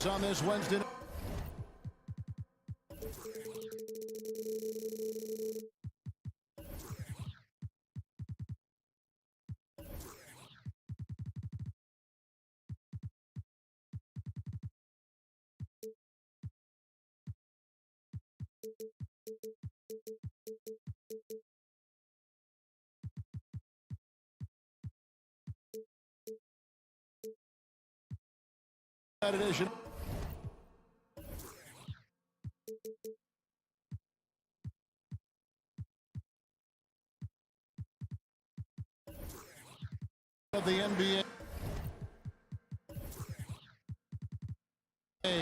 On this Wednesday. Edition. Of the NBA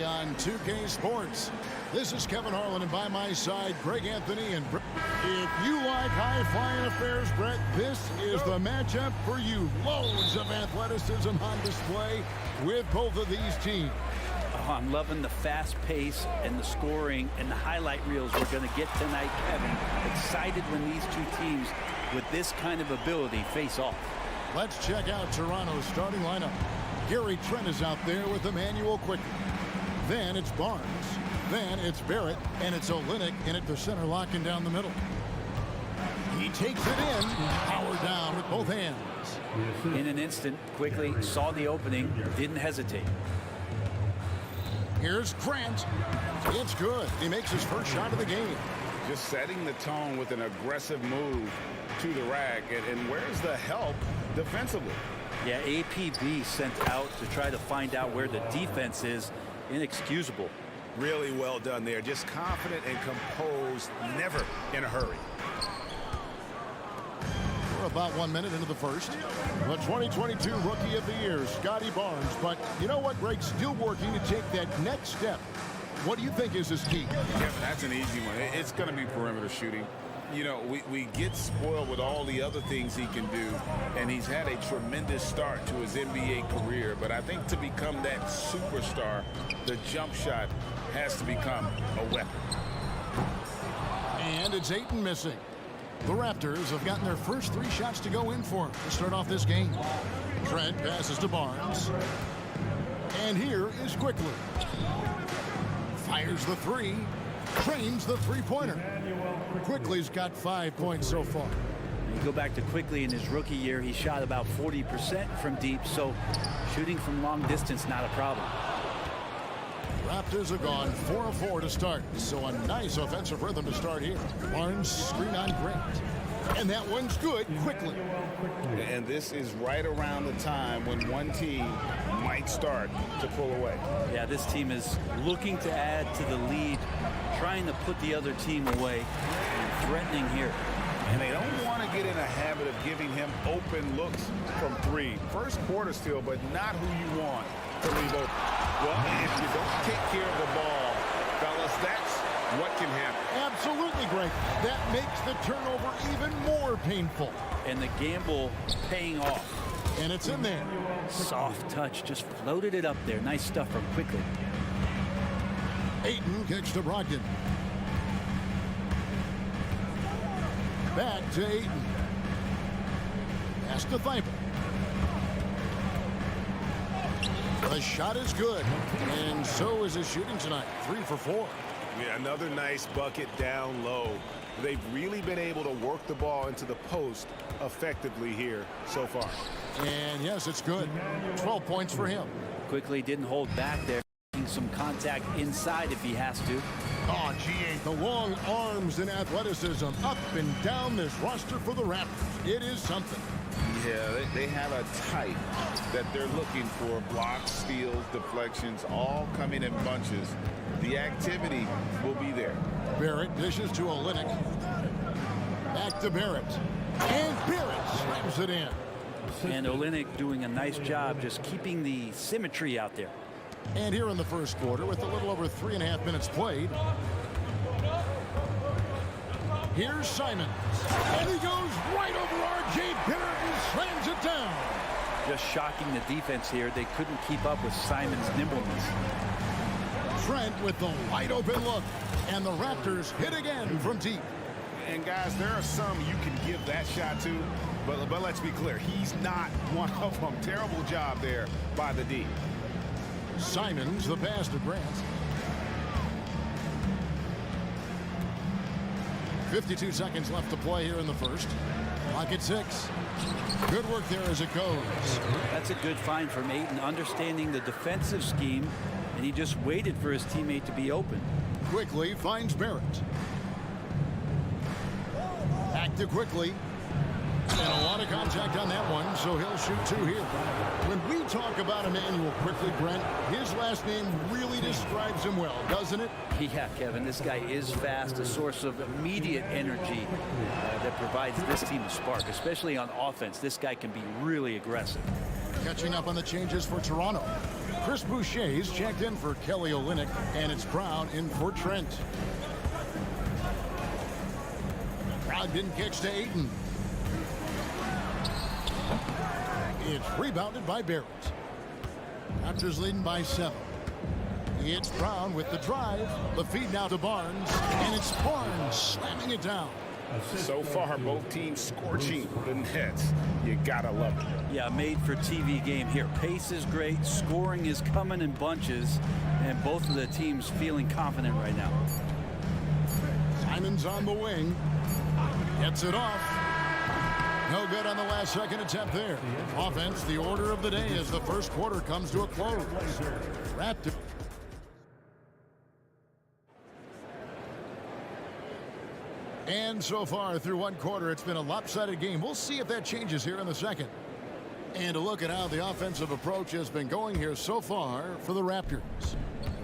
on 2K Sports. This is Kevin Harlan, and by my side, Greg Anthony. And if you like high-flying affairs, Brett, this is the matchup for you. Loads of athleticism on display with both of these teams. Oh, I'm loving the fast pace and the scoring and the highlight reels we're going to get tonight, Kevin. Excited when these two teams with this kind of ability face off. Let's check out Toronto's starting lineup. Gary Trent is out there with Emmanuel Quickly. Then it's Barnes. Then it's Barrett. And it's Olynyk in at the center, locking down the middle. He takes it in. Power down with both hands. In an instant, Quickly saw the opening, didn't hesitate. Here's Grant. It's good. He makes his first shot of the game. Just setting the tone with an aggressive move to the rack. And where's the help defensively? Yeah, APB sent out to try to find out where the defense is. Inexcusable. Really well done there. Just confident and composed, never in a hurry. We're about 1 minute into the first. The 2022 Rookie of the Year, Scotty Barnes. But you know what, Greg? Still working to take that next step. What do you think is his key? Yeah, that's an easy one. It's going to be perimeter shooting. You know, we get spoiled with all the other things he can do, and he's had a tremendous start to his NBA career. But I think to become that superstar, the jump shot has to become a weapon. And it's Ayton missing. The Raptors have gotten their first 3 shots to go in for him to start off this game. Trent passes to Barnes. And here is Quickly. Fires the 3. Trains the three-pointer. Quickly's got 5 points so far. You go back to Quickly in his rookie year, he shot about 40% from deep, so shooting from long distance, not a problem. Raptors have gone 4 of 4 to start, so a nice offensive rhythm to start here. Barnes screen on Grant. And that one's good. Quickly. And this is right around the time when one team might start to pull away. Yeah, this team is looking to add to the lead, trying to put the other team away, and threatening here. And they don't want to get in a habit of giving him open looks from 3. First quarter still, but not who you want to leave open. Well, if you don't take care of the ball, fellas, that's what can happen. Absolutely, Greg. That makes the turnover even more painful. And the gamble paying off. And it's in there. Soft touch, just floated it up there. Nice stuff from Quickly. Ayton kicks to Brogdon. Back to Ayton. Pass to Thibault. The shot is good, and so is his shooting tonight. 3 for 4. Yeah, another nice bucket down low. They've really been able to work the ball into the post effectively here so far. And yes, it's good. 12 points for him. Quickly didn't hold back there. Some contact inside if he has to. Oh, G8, the long arms and athleticism up and down this roster for the Raptors. It is something. Yeah, they have a type that they're looking for. Blocks, steals, deflections, all coming in bunches. The activity will be there. Barrett dishes to Olynyk. Back to Barrett. And Barrett slams it in. And Olynyk doing a nice job just keeping the symmetry out there. And here in the first quarter, with a little over 3.5 minutes played, here's Simons. And he goes right over R.J. Barrett and slams it down. Just shocking the defense here. They couldn't keep up with Simons' nimbleness. Trent with the wide open look. And the Raptors hit again from deep. And guys, there are some you can give that shot to, but let's be clear, he's not one of them. Terrible job there by the D. Simons, the pass to Grant. 52 seconds left to play here in the first. Clock at 6. Good work there as it goes. That's a good find from Ayton, understanding the defensive scheme, and he just waited for his teammate to be open. Quickly finds Barrett. Back to Quickly. And a lot of contact on that one, so he'll shoot 2 here. When we talk about Emmanuel Quickly, Brent, his last name really describes him well, doesn't it? Yeah, Kevin, this guy is fast, a source of immediate energy that provides this team a spark, especially on offense. This guy can be really aggressive. Catching up on the changes for Toronto. Chris Boucher's checked in for Kelly Olynyk, and it's Brown in for Trent. Brogdon kicks to Ayton. It's rebounded by Barrett. Raptors leading by 7. It's Brown with the drive. The feed now to Barnes. And it's Barnes slamming it down. So far, both teams scorching the nets. You gotta love it. Yeah, made for TV game here. Pace is great. Scoring is coming in bunches. And both of the teams feeling confident right now. Simons on the wing. Gets it off. No good on the last second attempt there. Offense, the order of the day as the first quarter comes to a close. Raptors. And so far through one quarter, it's been a lopsided game. We'll see if that changes here in the second. And to look at how the offensive approach has been going here so far for the Raptors.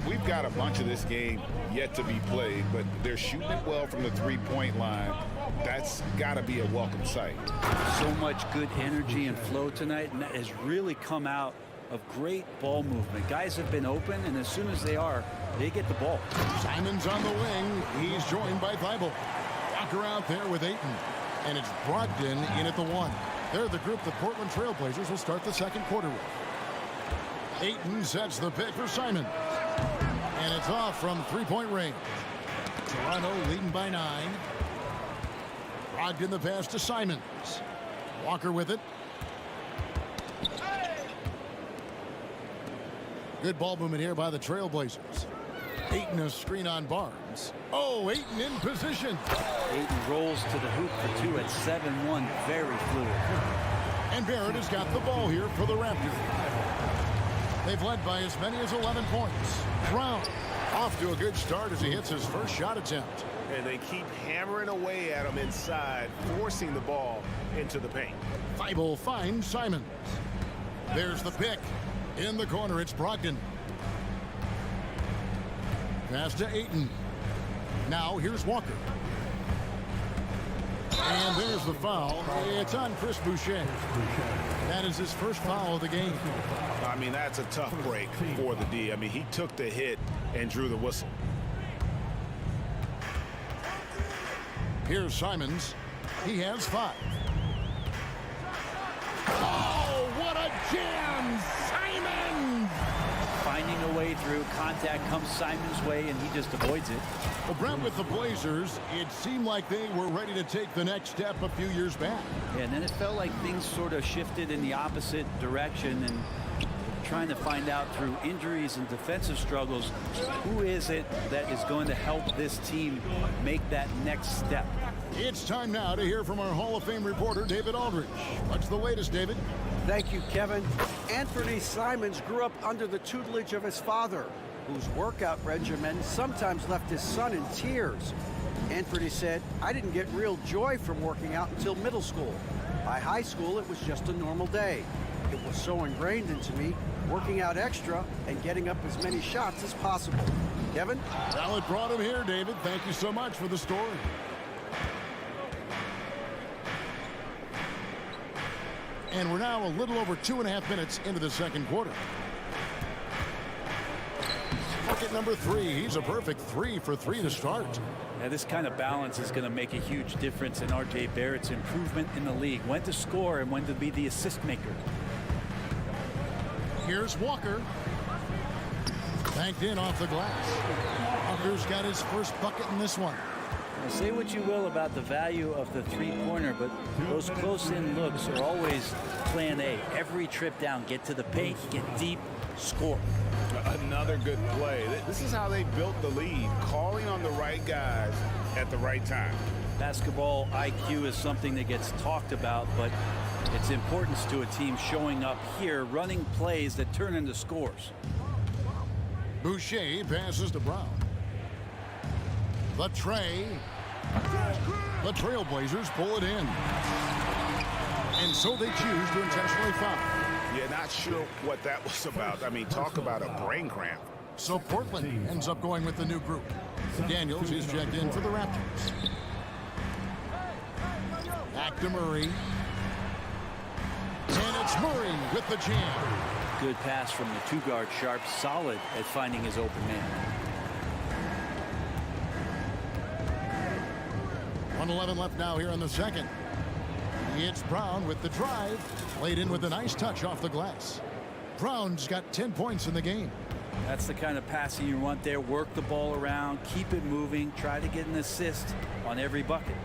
We've got a bunch of this game yet to be played, but they're shooting it well from the three-point line. That's got to be a welcome sight. So much good energy and flow tonight, and that has really come out of great ball movement. Guys have been open, and as soon as they are, they get the ball. Simons on the wing. He's joined by Thibault. Walker out there with Ayton. And it's Brogdon in at the 1. They're the group the Portland Trailblazers will start the second quarter with. Ayton sets the pick for Simons. And it's off from three-point range. Toronto leading by 9. Brogdon the pass to Simons. Walker with it. Good ball movement here by the Trailblazers. Ayton a screen on Barnes. Oh, Ayton in position. Ayton rolls to the hoop for 2 at 7-1. Very fluid. And Barrett has got the ball here for the Raptors. They've led by as many as 11 points. Brown off to a good start as he hits his first shot attempt. And they keep hammering away at him inside, forcing the ball into the paint. Thibault finds Simons. There's the pick. In the corner, it's Brogdon. Pass to Ayton. Now here's Walker. And there's the foul. It's on Chris Boucher. That is his first foul of the game. I mean, that's a tough break for the D. I mean, he took the hit and drew the whistle. Here's Simons. He has 5. Oh, jam. Simon! Finding a way through. Contact comes Simon's way, and he just avoids it. Well, Brent, with the Blazers, it seemed like they were ready to take the next step a few years back. Yeah, and then it felt like things sort of shifted in the opposite direction, and trying to find out through injuries and defensive struggles, who is it that is going to help this team make that next step? It's time now to hear from our Hall of Fame reporter, David Aldridge. What's the latest, David? Thank you, Kevin. Anthony Simons grew up under the tutelage of his father, whose workout regimen sometimes left his son in tears. Anthony said, "I didn't get real joy from working out until middle school. By high school, it was just a normal day. It was so ingrained into me, working out extra and getting up as many shots as possible." Kevin? Well, it brought him here, David. Thank you so much for the story. And we're now a little over 2.5 minutes into the second quarter. Bucket number 3. He's a perfect 3 for 3 to start. Now, this kind of balance is going to make a huge difference in R.J. Barrett's improvement in the league. When to score and when to be the assist maker. Here's Walker. Banked in off the glass. Walker's got his first bucket in this one. Now, say what you will about the value of the three-pointer, but those close-in looks are always plan A. Every trip down, get to the paint, get deep, score. Another good play. This is how they built the lead, calling on the right guys at the right time. Basketball IQ is something that gets talked about, but its importance to a team showing up here, running plays that turn into scores. Boucher passes to Brown. The Trailblazers pull it in. And so they choose to intentionally foul. Yeah, not sure what that was about. I mean, talk about a brain cramp. So Portland ends up going with the new group. Daniels is checked in for the Raptors. Back to Murray. And it's Murray with the jam. Good pass from the two-guard. Sharp, solid at finding his open man. 1:11 left now here in the second. It's Brown with the drive. Played in with a nice touch off the glass. Brown's got 10 points in the game. That's the kind of passing you want there. Work the ball around, keep it moving, try to get an assist on every bucket.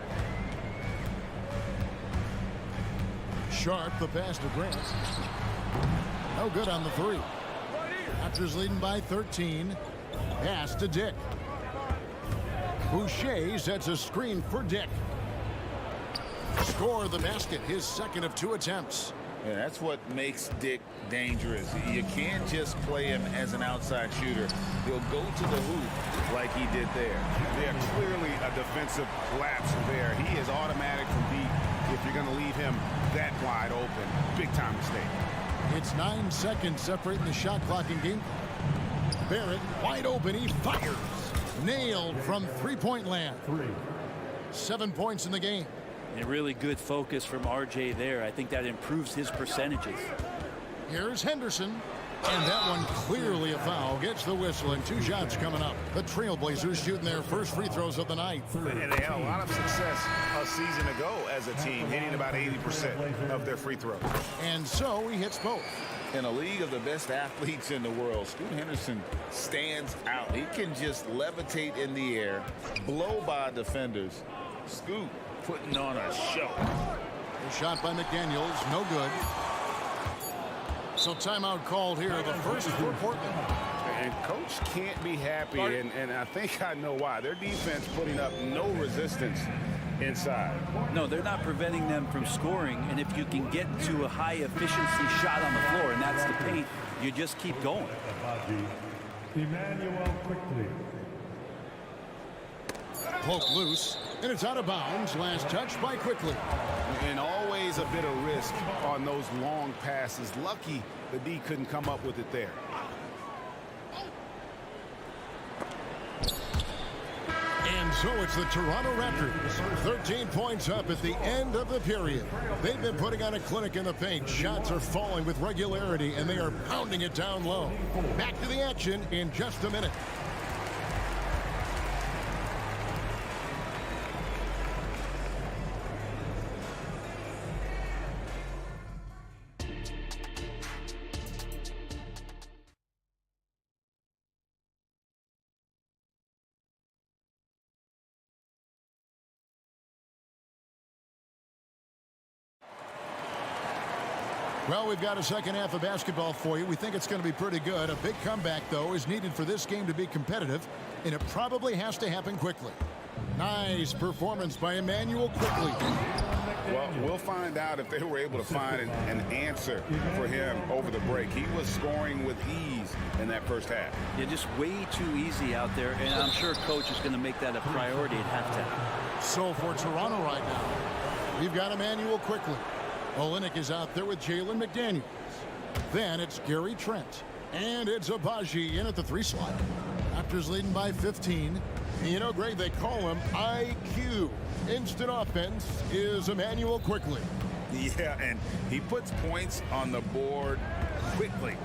Sharp, the pass to Grant. No good on the 3. Raptors leading by 13. Pass to Dick. Boucher sets a screen for Dick. Score the basket, his second of 2 attempts. Yeah, that's what makes Dick dangerous. You can't just play him as an outside shooter. He'll go to the hoop like he did there. Yeah, clearly a defensive lapse there. He is automatic from deep if you're going to leave him that wide open. Big time mistake. It's 9 seconds separating the shot clock and game. Barrett wide open, he fires. Nailed from three-point land. 7 points in the game. A really good focus from RJ there. I think that improves his percentages. Here's Henderson. And that one clearly a foul. Gets the whistle and 2 shots coming up. The Trailblazers shooting their first free throws of the night. And they had a lot of success a season ago as a team, hitting about 80% of their free throws. And so he hits both. In a league of the best athletes in the world, Scoot Henderson stands out. He can just levitate in the air, blow by defenders. Scoot putting on a show. A shot by McDaniels, no good. So timeout called here, the first for Portland. And coach can't be happy, and I think I know why. Their defense putting up no resistance inside. No, they're not preventing them from scoring, and if you can get to a high efficiency shot on the floor, and that's the paint, you just keep going. Poke loose, and it's out of bounds. Last touch by Quickly. And always a bit of risk on those long passes. Lucky the D couldn't come up with it there. And so it's the Toronto Raptors. 13 points up at the end of the period. They've been putting on a clinic in the paint. Shots are falling with regularity, and they are pounding it down low. Back to the action in just a minute. Well, we've got a second half of basketball for you. We think it's going to be pretty good. A big comeback, though, is needed for this game to be competitive, and it probably has to happen quickly. Nice performance by Emmanuel quickly. Well, we'll find out if they were able to find an answer for him over the break. He was scoring with ease in that first half. Yeah, just way too easy out there, and I'm sure coach is going to make that a priority at halftime. So for Toronto right now, we've got Emmanuel quickly. Olynyk is out there with Jalen McDaniels. Then it's Gary Trent. And it's Abaji in at the 3 slot. Raptors leading by 15. You know, Greg, they call him IQ. Instant offense is Emmanuel quickly. Yeah, and he puts points on the board quickly.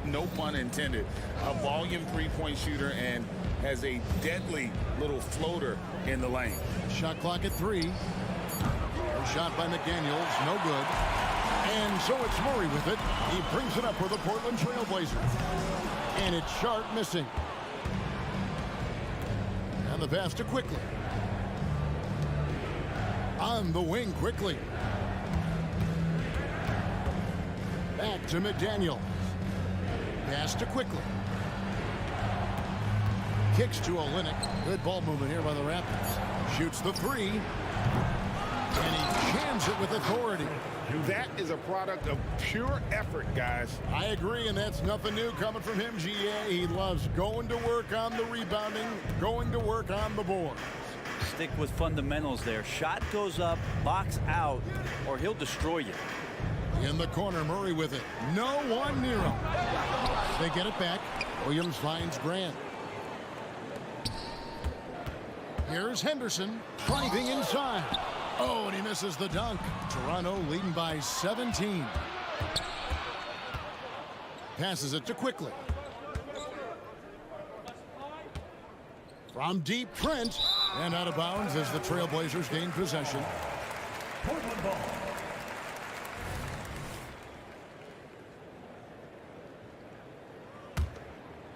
No pun intended. A volume three-point shooter and has a deadly little floater in the lane. Shot clock at 3. Shot by McDaniels, no good. And so it's Murray with it. He brings it up for the Portland Trail Blazers. And it's Sharp missing. And the pass to Quickly. On the wing quickly. Back to McDaniels. Pass to Quickly. Kicks to Olynyk. Good ball movement here by the Raptors. Shoots the 3. And he jams it with authority. That is a product of pure effort, guys. I agree, and that's nothing new coming from him, GA. He loves going to work on the rebounding, going to work on the board. Stick with fundamentals there. Shot goes up, box out, or he'll destroy you. In the corner, Murray with it. No one near him. They get it back. Williams finds Grant. Here's Henderson driving inside. Oh, and he misses the dunk. Toronto leading by 17. Passes it to Quickly. From deep, Trent. And out of bounds as the Trailblazers gain possession. Portland ball.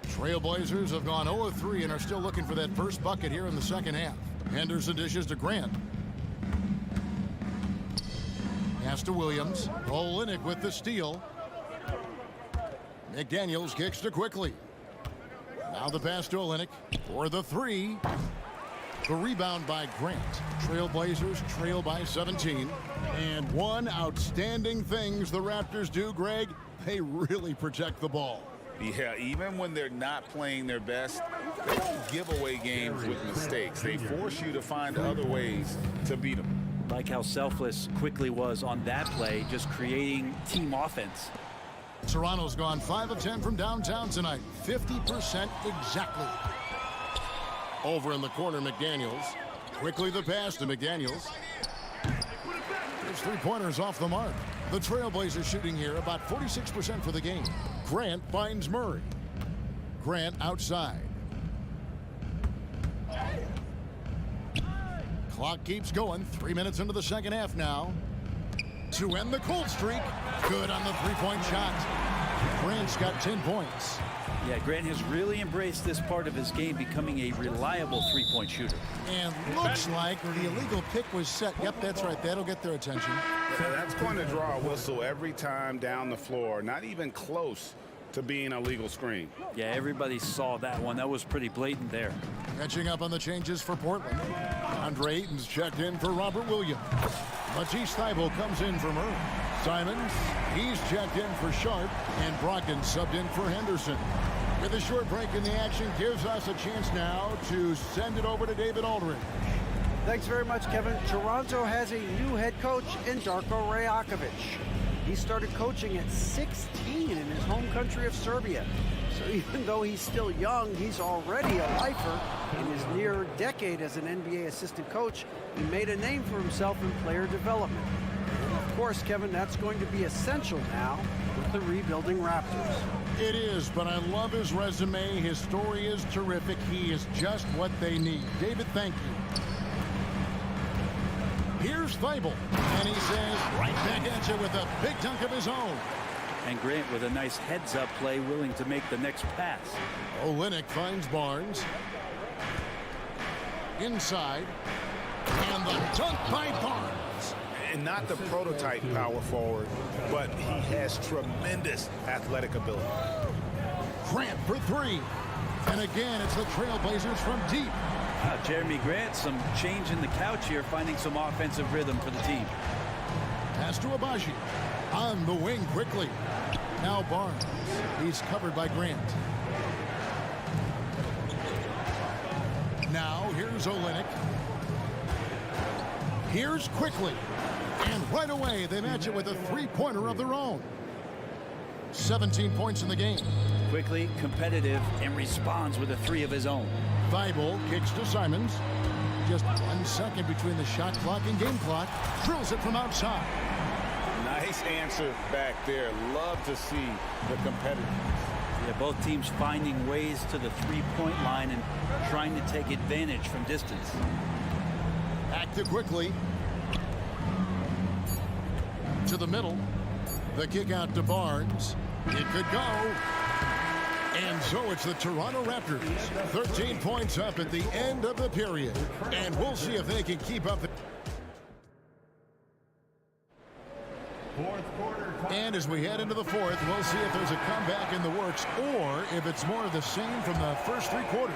Trailblazers have gone 0-3 and are still looking for that first bucket here in the second half. Henderson dishes to Grant. Pass to Williams. Olynyk with the steal. McDaniels kicks to Quickly. Now the pass to Olynyk for the 3. The rebound by Grant. Trailblazers trail by 17. And one outstanding things the Raptors do, Greg, they really protect the ball. Yeah, even when they're not playing their best, they don't give away games with mistakes. They force you to find other ways to beat them. Like how selfless Quickly was on that play, just creating team offense. Toronto's gone 5 of 10 from downtown tonight. 50% exactly. Over in the corner, McDaniels. Quickly the pass to McDaniels. His three-pointers off the mark. The Trailblazers shooting here about 46% for the game. Grant finds Murray. Grant outside. Clock keeps going. 3 minutes into the second half now. To end the cold streak. Good on the three-point shot. Grant's got 10 points. Yeah, Grant has really embraced this part of his game, becoming a reliable three-point shooter. And looks like the illegal pick was set. Yep, that's right. That'll get their attention. That's going to draw a whistle every time down the floor. Not even close to being a legal screen. Yeah, everybody saw that one. That was pretty blatant there. Catching up on the changes for Portland. Andre Ayton's checked in for Robert Williams. Matisse Thybulle comes in for Murray. Simons, he's checked in for Sharp. And Brogdon subbed in for Henderson. With a short break in the action, gives us a chance now to send it over to David Aldridge. Thanks very much, Kevin. Toronto has a new head coach in Darko Rajakovic. He started coaching at 16 in his home country of Serbia. So even though he's still young, he's already a lifer. In his near decade as an NBA assistant coach, he made a name for himself in player development. And of course, Kevin, that's going to be essential now with the rebuilding Raptors. It is, but I love his resume. His story is terrific. He is just what they need. David, thank you. Here's Thybulle, and he says right back at you with a big dunk of his own. And Grant with a nice heads-up play, willing to make the next pass. Olynyk finds Barnes. Inside. And the dunk by Barnes. And not the prototype power forward, but he has tremendous athletic ability. Grant for three. And again, it's the Trailblazers from deep. Jeremy Grant, some change in the couch here, finding some offensive rhythm for the team. Pass to Abaji. On the wing quickly. Now Barnes. He's covered by Grant. Now here's Olynyk. Here's quickly. And right away they match it with a three-pointer of their own. 17 points in the game. Quickly, competitive, and responds with a three of his own. Thibault kicks to Simons. Just 1 second between the shot clock and game clock. Drills it from outside. Nice answer back there. Love to see the competitiveness. Yeah, both teams finding ways to the three-point line and trying to take advantage from distance. Back to quickly. To the middle. The kick out to Barnes. It could go. And so it's the Toronto Raptors. 13 points up at the end of the period. And we'll see if they can keep up. And as we head into the fourth, we'll see if there's a comeback in the works or if it's more of the same from the first three quarters.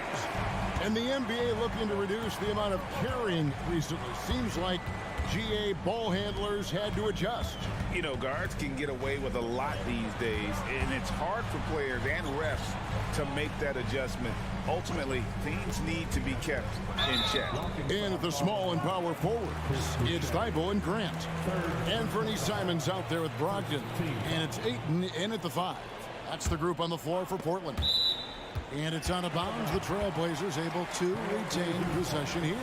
And the NBA looking to reduce the amount of carrying recently. Seems like GA ball handlers had to adjust. You know, guards can get away with a lot these days, and it's hard for players and refs to make that adjustment. Ultimately, things need to be kept in check. And at the small and power forwards, it's Thibault and Grant. Anthony Simons out there with Brogdon. And it's Ayton in at the 5. That's the group on the floor for Portland. And it's out of bounds. The Trailblazers able to retain possession here.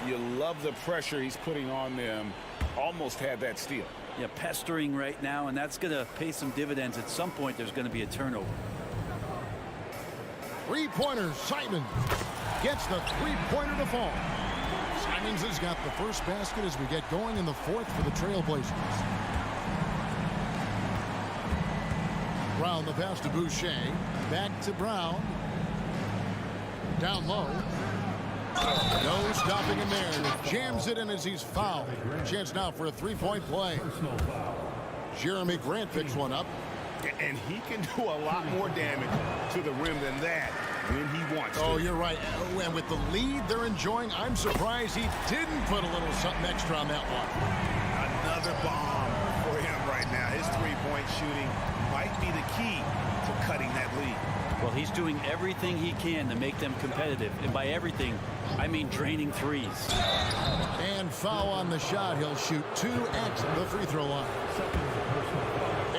You love the pressure he's putting on them. Almost had that steal. Yeah, pestering right now, and that's going to pay some dividends. At some point, there's going to be a turnover. Three-pointer, Simons gets the three-pointer to fall. Simons has got the first basket as we get going in the fourth for the Trailblazers. Brown the pass to Boucher. Back to Brown. Down low. No stopping him there. Jams it in as he's fouled. Chance now for a three-point play. Jeremy Grant picks one up. And he can do a lot more damage to the rim than that when he wants to. Oh, you're right. And with the lead they're enjoying, I'm surprised he didn't put a little something extra on that one. Another bomb for him right now. His three-point shooting might be the key to cutting that lead. Well, he's doing everything he can to make them competitive. And by everything, I mean draining threes. And foul on the shot. He'll shoot 2 at the free throw line.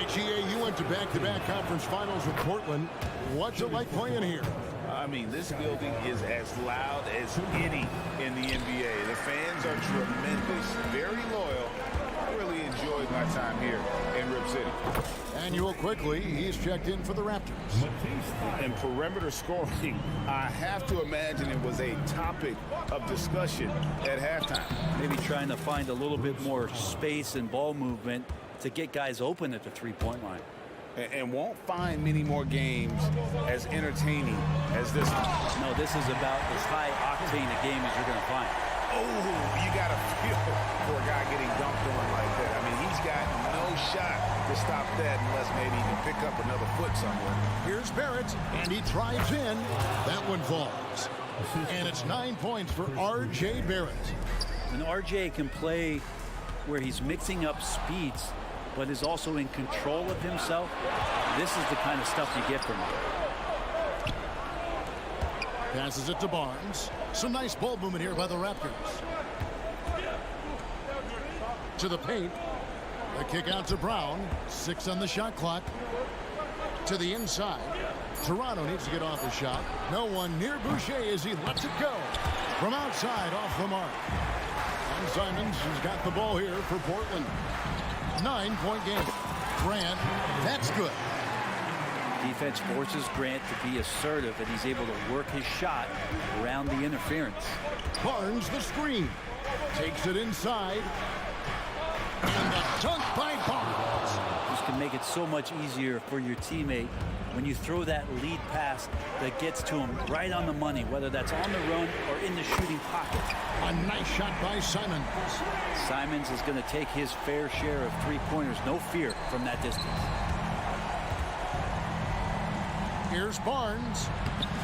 GA, you went to back-to-back conference finals with Portland. What's it like playing here? I mean, this building is as loud as any in the NBA. The fans are tremendous, very loyal. I really enjoyed my time here in Rip City. Manuel quickly, he's checked in for the Raptors. And perimeter scoring, I have to imagine it was a topic of discussion at halftime. Maybe trying to find a little bit more space and ball movement to get guys open at the three-point line. And won't find many more games as entertaining as this one. No, this is about as high-octane a game as you're going to find. Oh, you got to feel for a guy getting dunked on like that. I mean, he's got no shot to stop that unless maybe he can pick up another foot somewhere. Here's Barrett, and he drives in. That one falls. And it's 9 points for R.J. Barrett. And R.J. can play where he's mixing up speeds, but is also in control of himself. This is the kind of stuff you get from him. Passes it to Barnes. Some nice ball movement here by the Raptors. To the paint. The kick out to Brown. 6 on the shot clock. To the inside. Toronto needs to get off the shot. No one near Boucher as he lets it go. From outside, off the mark. And Simons has got the ball here for Portland. 9-point game. Grant, that's good. Defense forces Grant to be assertive, and he's able to work his shot around the interference. Barnes the screen. Takes it inside. And the dunk by Barnes. He's can make it so much easier for your teammate when you throw that lead pass that gets to him right on the money, whether that's on the run or in the shooting pocket. A nice shot by Simons. Simons is going to take his fair share of three-pointers. No fear from that distance. Here's Barnes.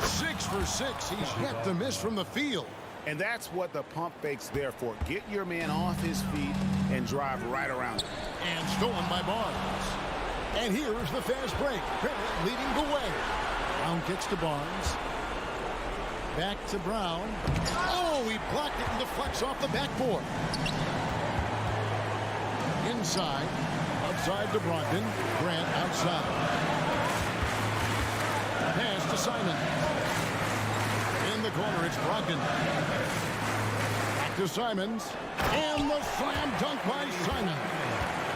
6 for 6. He's yet to miss from the field. And that's what the pump fake's there for. Get your man off his feet and drive right around him. And stolen by Barnes. And here's the fast break. Barrett leading the way. Brown kicks to Barnes. Back to Brown. Oh, he blocked it and deflects off the backboard. Inside. Outside to Brogdon. Grant outside. Pass to Simon. In the corner, it's Brogdon. Back to Simons. And the slam dunk by Simon.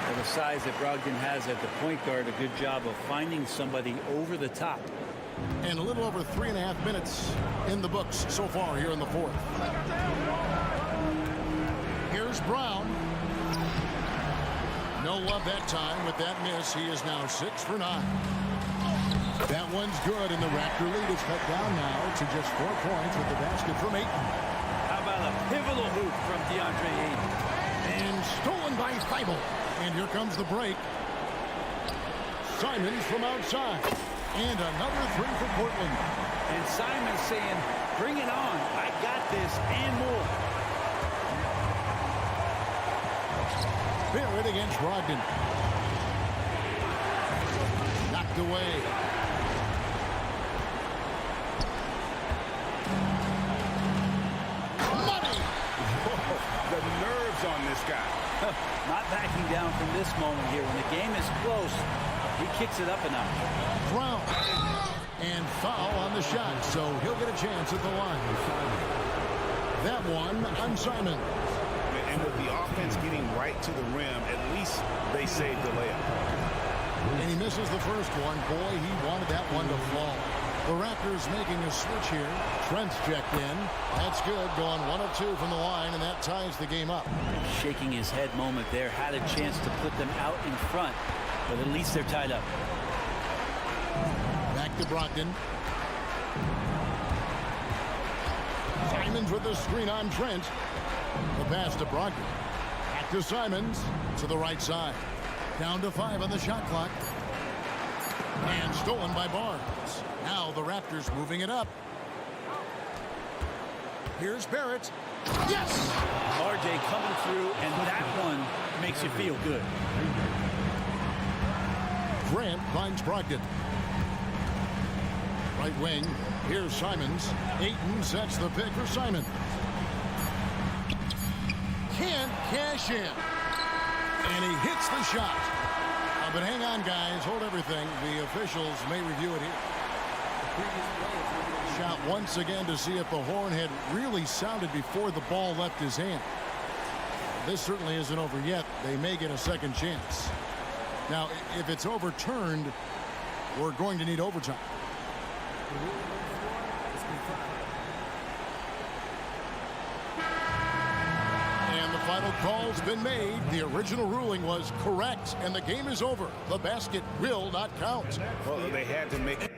For the size that Brogdon has at the point guard, a good job of finding somebody over the top. And a little over 3.5 minutes in the books so far here in the fourth. Here's Brown. No love that time with that miss. He is now 6 for 9. That one's good, and the Raptor lead is cut down now to just 4 points with the basket from Ayton. How about a pivotal hoop from DeAndre Ayton? And stolen by Thibault. And here comes the break. Simons from outside. And another 3 for Portland. And Simons saying, bring it on. I got this and more. Barrett against Brogdon. Knocked away. Money! The nerves on this guy. Not backing down from this moment here. When the game is close, he kicks it up a notch. Brown. And foul on the shot, so he'll get a chance at the line. That one on Simon. And with the offense getting right to the rim, at least they saved the layup. And he misses the first one. Boy, he wanted that one to fall. The Raptors making a switch here. Trent's checked in. That's good. Going 1 of 2 from the line, and that ties the game up. Shaking his head moment there. Had a chance to put them out in front, but at least they're tied up. Back to Brogdon. Simons with the screen on Trent. The pass to Brogdon. Back to Simons. To the right side. Down to 5 on the shot clock. And stolen by Barnes. Now the Raptors moving it up. Here's Barrett. Yes! RJ coming through, and that one makes you feel good. Grant finds Brogdon. Right wing. Here's Simons. Ayton sets the pick for Simon. Can't cash in. And he hits the shot. But hang on, guys. Hold everything. The officials may review it here. Shot once again to see if the horn had really sounded before the ball left his hand. This certainly isn't over yet. They may get a second chance. Now, if it's overturned, we're going to need overtime. And the final call's been made. The original ruling was correct, and the game is over. The basket will not count. Well, they had to make it.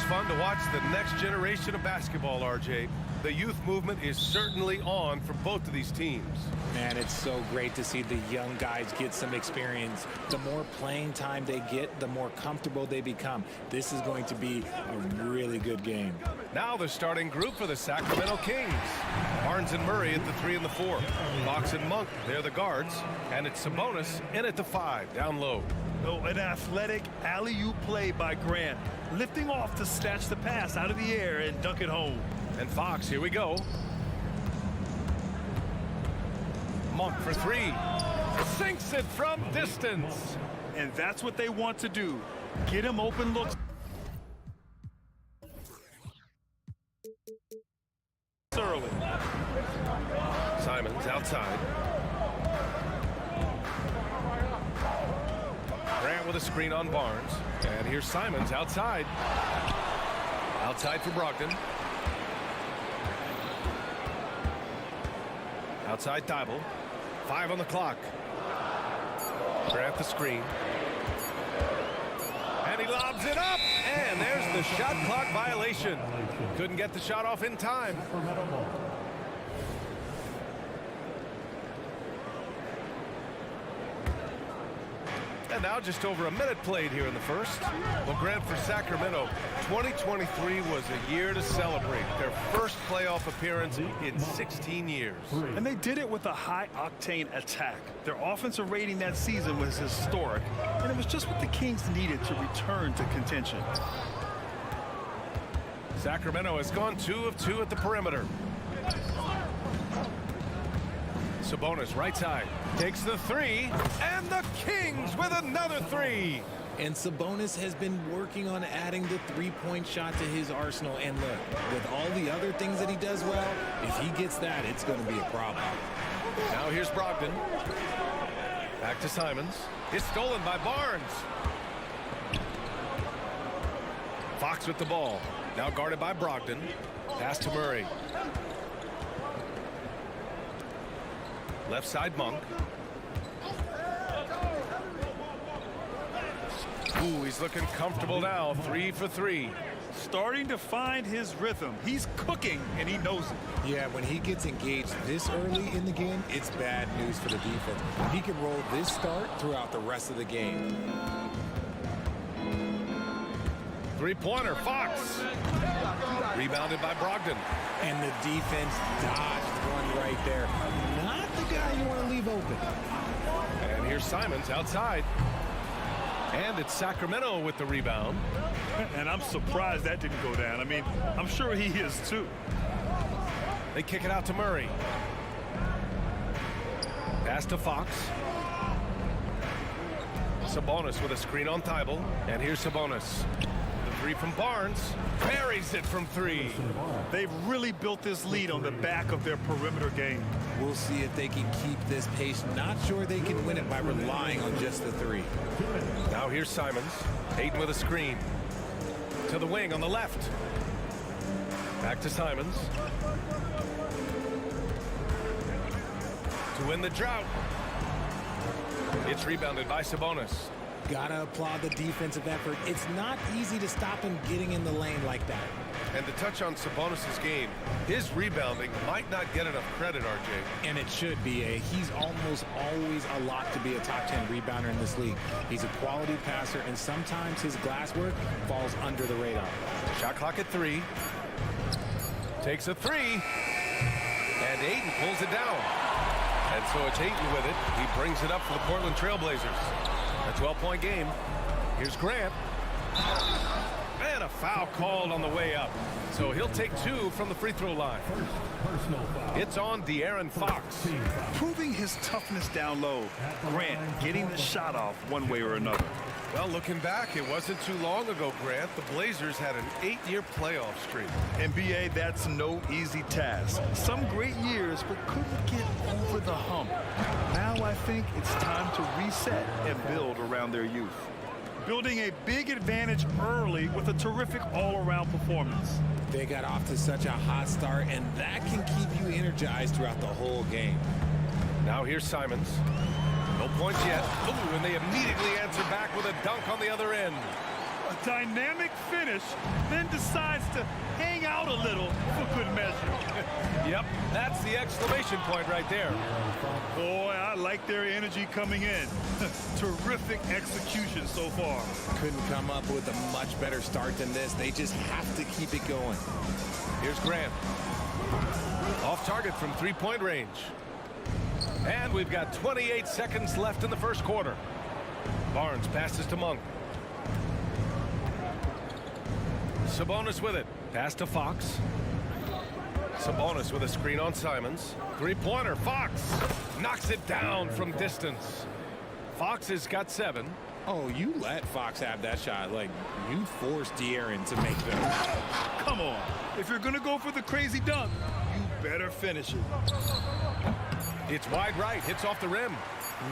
fun to watch the next generation of basketball, RJ. The youth movement is certainly on for both of these teams. Man, it's so great to see the young guys get some experience. The more playing time they get, the more comfortable they become. This is going to be a really good game. Now the starting group for the Sacramento Kings. Barnes and Murray at the 3 and the 4. Fox and Monk, they're the guards. And it's Sabonis in at the 5, down low. Oh, an athletic alley-oop play by Grant, lifting off to snatch the pass out of the air and dunk it home. And Fox, here we go. Monk for 3. Sinks it from distance. And that's what they want to do. Get him open looks. Early. Simons outside. Grant with a screen on Barnes. And here's Simons outside. Outside for Brogdon. Outside Thibault. 5 on the clock. Grant the screen. And he lobs it up. And there's the shot clock violation. Couldn't get the shot off in time. And now just over a minute played here in the first. Well, Grant, for Sacramento, 2023 was a year to celebrate. Their first playoff appearance in 16 years. And they did it with a high-octane attack. Their offensive rating that season was historic, and it was just what the Kings needed to return to contention. Sacramento has gone 2 of 2 at the perimeter. Sabonis right side takes the 3, and the Kings with another 3. And Sabonis has been working on adding the three-point shot to his arsenal. And look, with all the other things that he does well, if he gets that, it's going to be a problem. Now here's Brogdon. Back to Simons. It's stolen by Barnes. Fox with the ball. Now guarded by Brogdon. Pass to Murray. Left side Monk. Ooh, he's looking comfortable now. 3 for 3. Starting to find his rhythm. He's cooking, and he knows it. Yeah, when he gets engaged this early in the game, it's bad news for the defense. He can roll this start throughout the rest of the game. Three-pointer, Fox. Rebounded by Brogdon. And the defense dodged one right there. Not the guy you want to leave open. And here's Simons outside. And it's Sacramento with the rebound. And I'm surprised that didn't go down. I mean, I'm sure he is too. They kick it out to Murray. Pass to Fox. Sabonis with a screen on Thibault. And here's Sabonis. The 3 from Barnes. Buries it from 3. They've really built this lead on the back of their perimeter game. We'll see if they can keep this pace. Not sure they can win it by relying on just the 3. Now here's Simons. Ayton with a screen. To the wing on the left. Back to Simons. To win the drought. It's rebounded by Sabonis. Gotta applaud the defensive effort. It's not easy to stop him getting in the lane like that. And to touch on Sabonis' game, his rebounding might not get enough credit, RJ. And it should be. He's almost always a lock to be a top 10 rebounder in this league. He's a quality passer, and sometimes his glass work falls under the radar. Shot clock at 3. Takes a 3. And Ayton pulls it down. And so it's Ayton with it. He brings it up for the Portland Trailblazers. A 12-point game. Here's Grant. And a foul called on the way up. So he'll take 2 from the free throw line. It's on De'Aaron Fox. Proving his toughness down low. Grant getting the shot off one way or another. Well, looking back, it wasn't too long ago, Grant. The Blazers had an 8-year playoff streak. NBA, that's no easy task. Some great years, but couldn't get over the hump. Now I think it's time to reset and build around their youth. Building a big advantage early with a terrific all-around performance. They got off to such a hot start, and that can keep you energized throughout the whole game. Now here's Simons. No points yet. Ooh, and they immediately answer back with a dunk on the other end. A dynamic finish, then decides to hang out a little for good measure. Yep, that's the exclamation point right there. Boy, I like their energy coming in. Terrific execution so far. Couldn't come up with a much better start than this. They just have to keep it going. Here's Grant. Off target from three-point range. And we've got 28 seconds left in the first quarter. Barnes passes to Monk. Sabonis with it. Pass to Fox. Sabonis with a screen on Simons. Three-pointer. Fox knocks it down from distance. Fox has got 7. Oh, you let Fox have that shot. Like, you forced De'Aaron to make them. Come on. If you're going to go for the crazy dunk, you better finish it. It's wide right. Hits off the rim.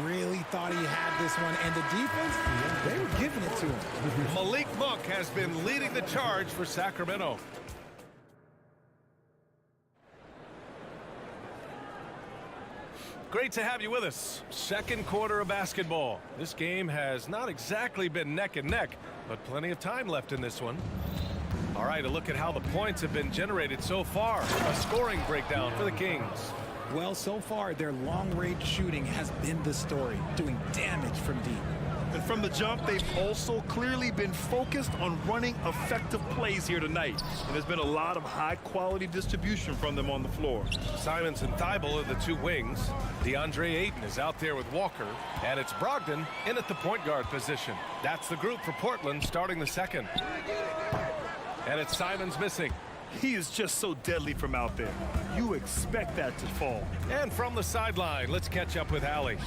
Really thought he had this one. And the defense, they were giving it to him. Malik Monk has been leading the charge for Sacramento. Great to have you with us. Second quarter of basketball. This game has not exactly been neck and neck, but plenty of time left in this one. All right, a look at how the points have been generated so far. A scoring breakdown for the Kings. Well, so far, their long-range shooting has been the story, doing damage from deep. And from the jump, they've also clearly been focused on running effective plays here tonight. And there's been a lot of high-quality distribution from them on the floor. Simons and Thibault are the two wings. DeAndre Ayton is out there with Walker. And it's Brogdon in at the point guard position. That's the group for Portland starting the second. And it's Simons missing. He is just so deadly from out there. You expect that to fall. And from the sideline, let's catch up with Allie.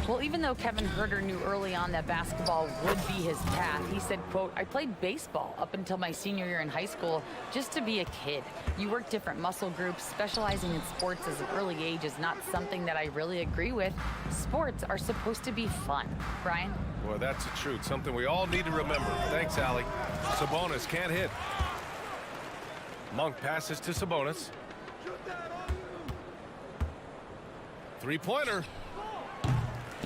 Well, even though Kevin Huerter knew early on that basketball would be his path, he said, quote, "I played baseball up until my senior year in high school just to be a kid. You work different muscle groups. Specializing in sports as an early age is not something that I really agree with. Sports are supposed to be fun." Brian? Boy, that's the truth. Something we all need to remember. Thanks, Allie. Sabonis can't hit. Monk passes to Sabonis. Three-pointer.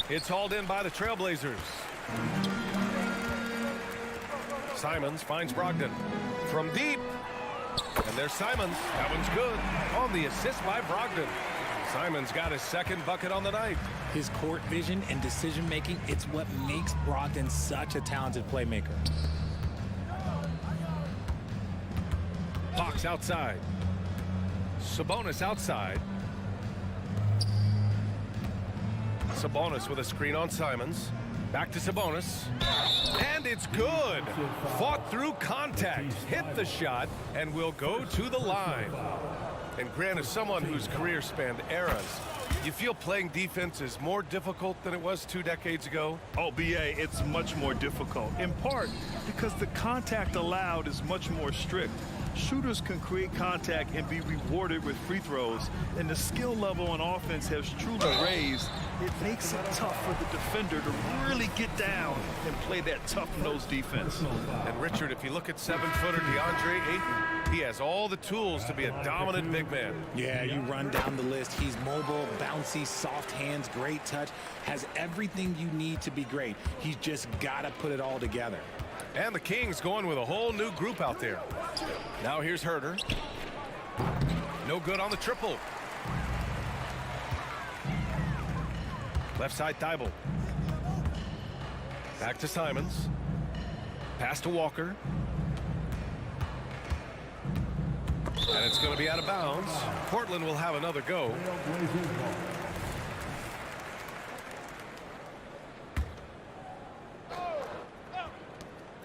It's hauled in by the Trailblazers. Simons finds Brogdon from deep. And there's Simons. That one's good. On the assist by Brogdon. Simons got his second bucket on the night. His court vision and decision-making, it's what makes Brogdon such a talented playmaker. Fox outside. Sabonis outside. Sabonis with a screen on Simons. Back to Sabonis. And it's good. Fought through contact. Hit the shot and will go to the line. And Grant, as someone whose career spanned eras, you feel playing defense is more difficult than it was 2 decades ago? Oh, BA, it's much more difficult. In part because the contact allowed is much more strict. Shooters can create contact and be rewarded with free throws, and the skill level on offense has truly raised. It makes it tough for the defender to really get down and play that tough-nosed defense. And Richard, if you look at 7-footer DeAndre Ayton, he has all the tools to be a dominant big man. Yeah, you run down the list. He's mobile, bouncy, soft hands, great touch, has everything you need to be great. He's just got to put it all together. And the Kings going with a whole new group out there. Now here's Huerter. No good on the triple. Left side Thibault. Back to Simons. Pass to Walker. And it's going to be out of bounds. Portland will have another go.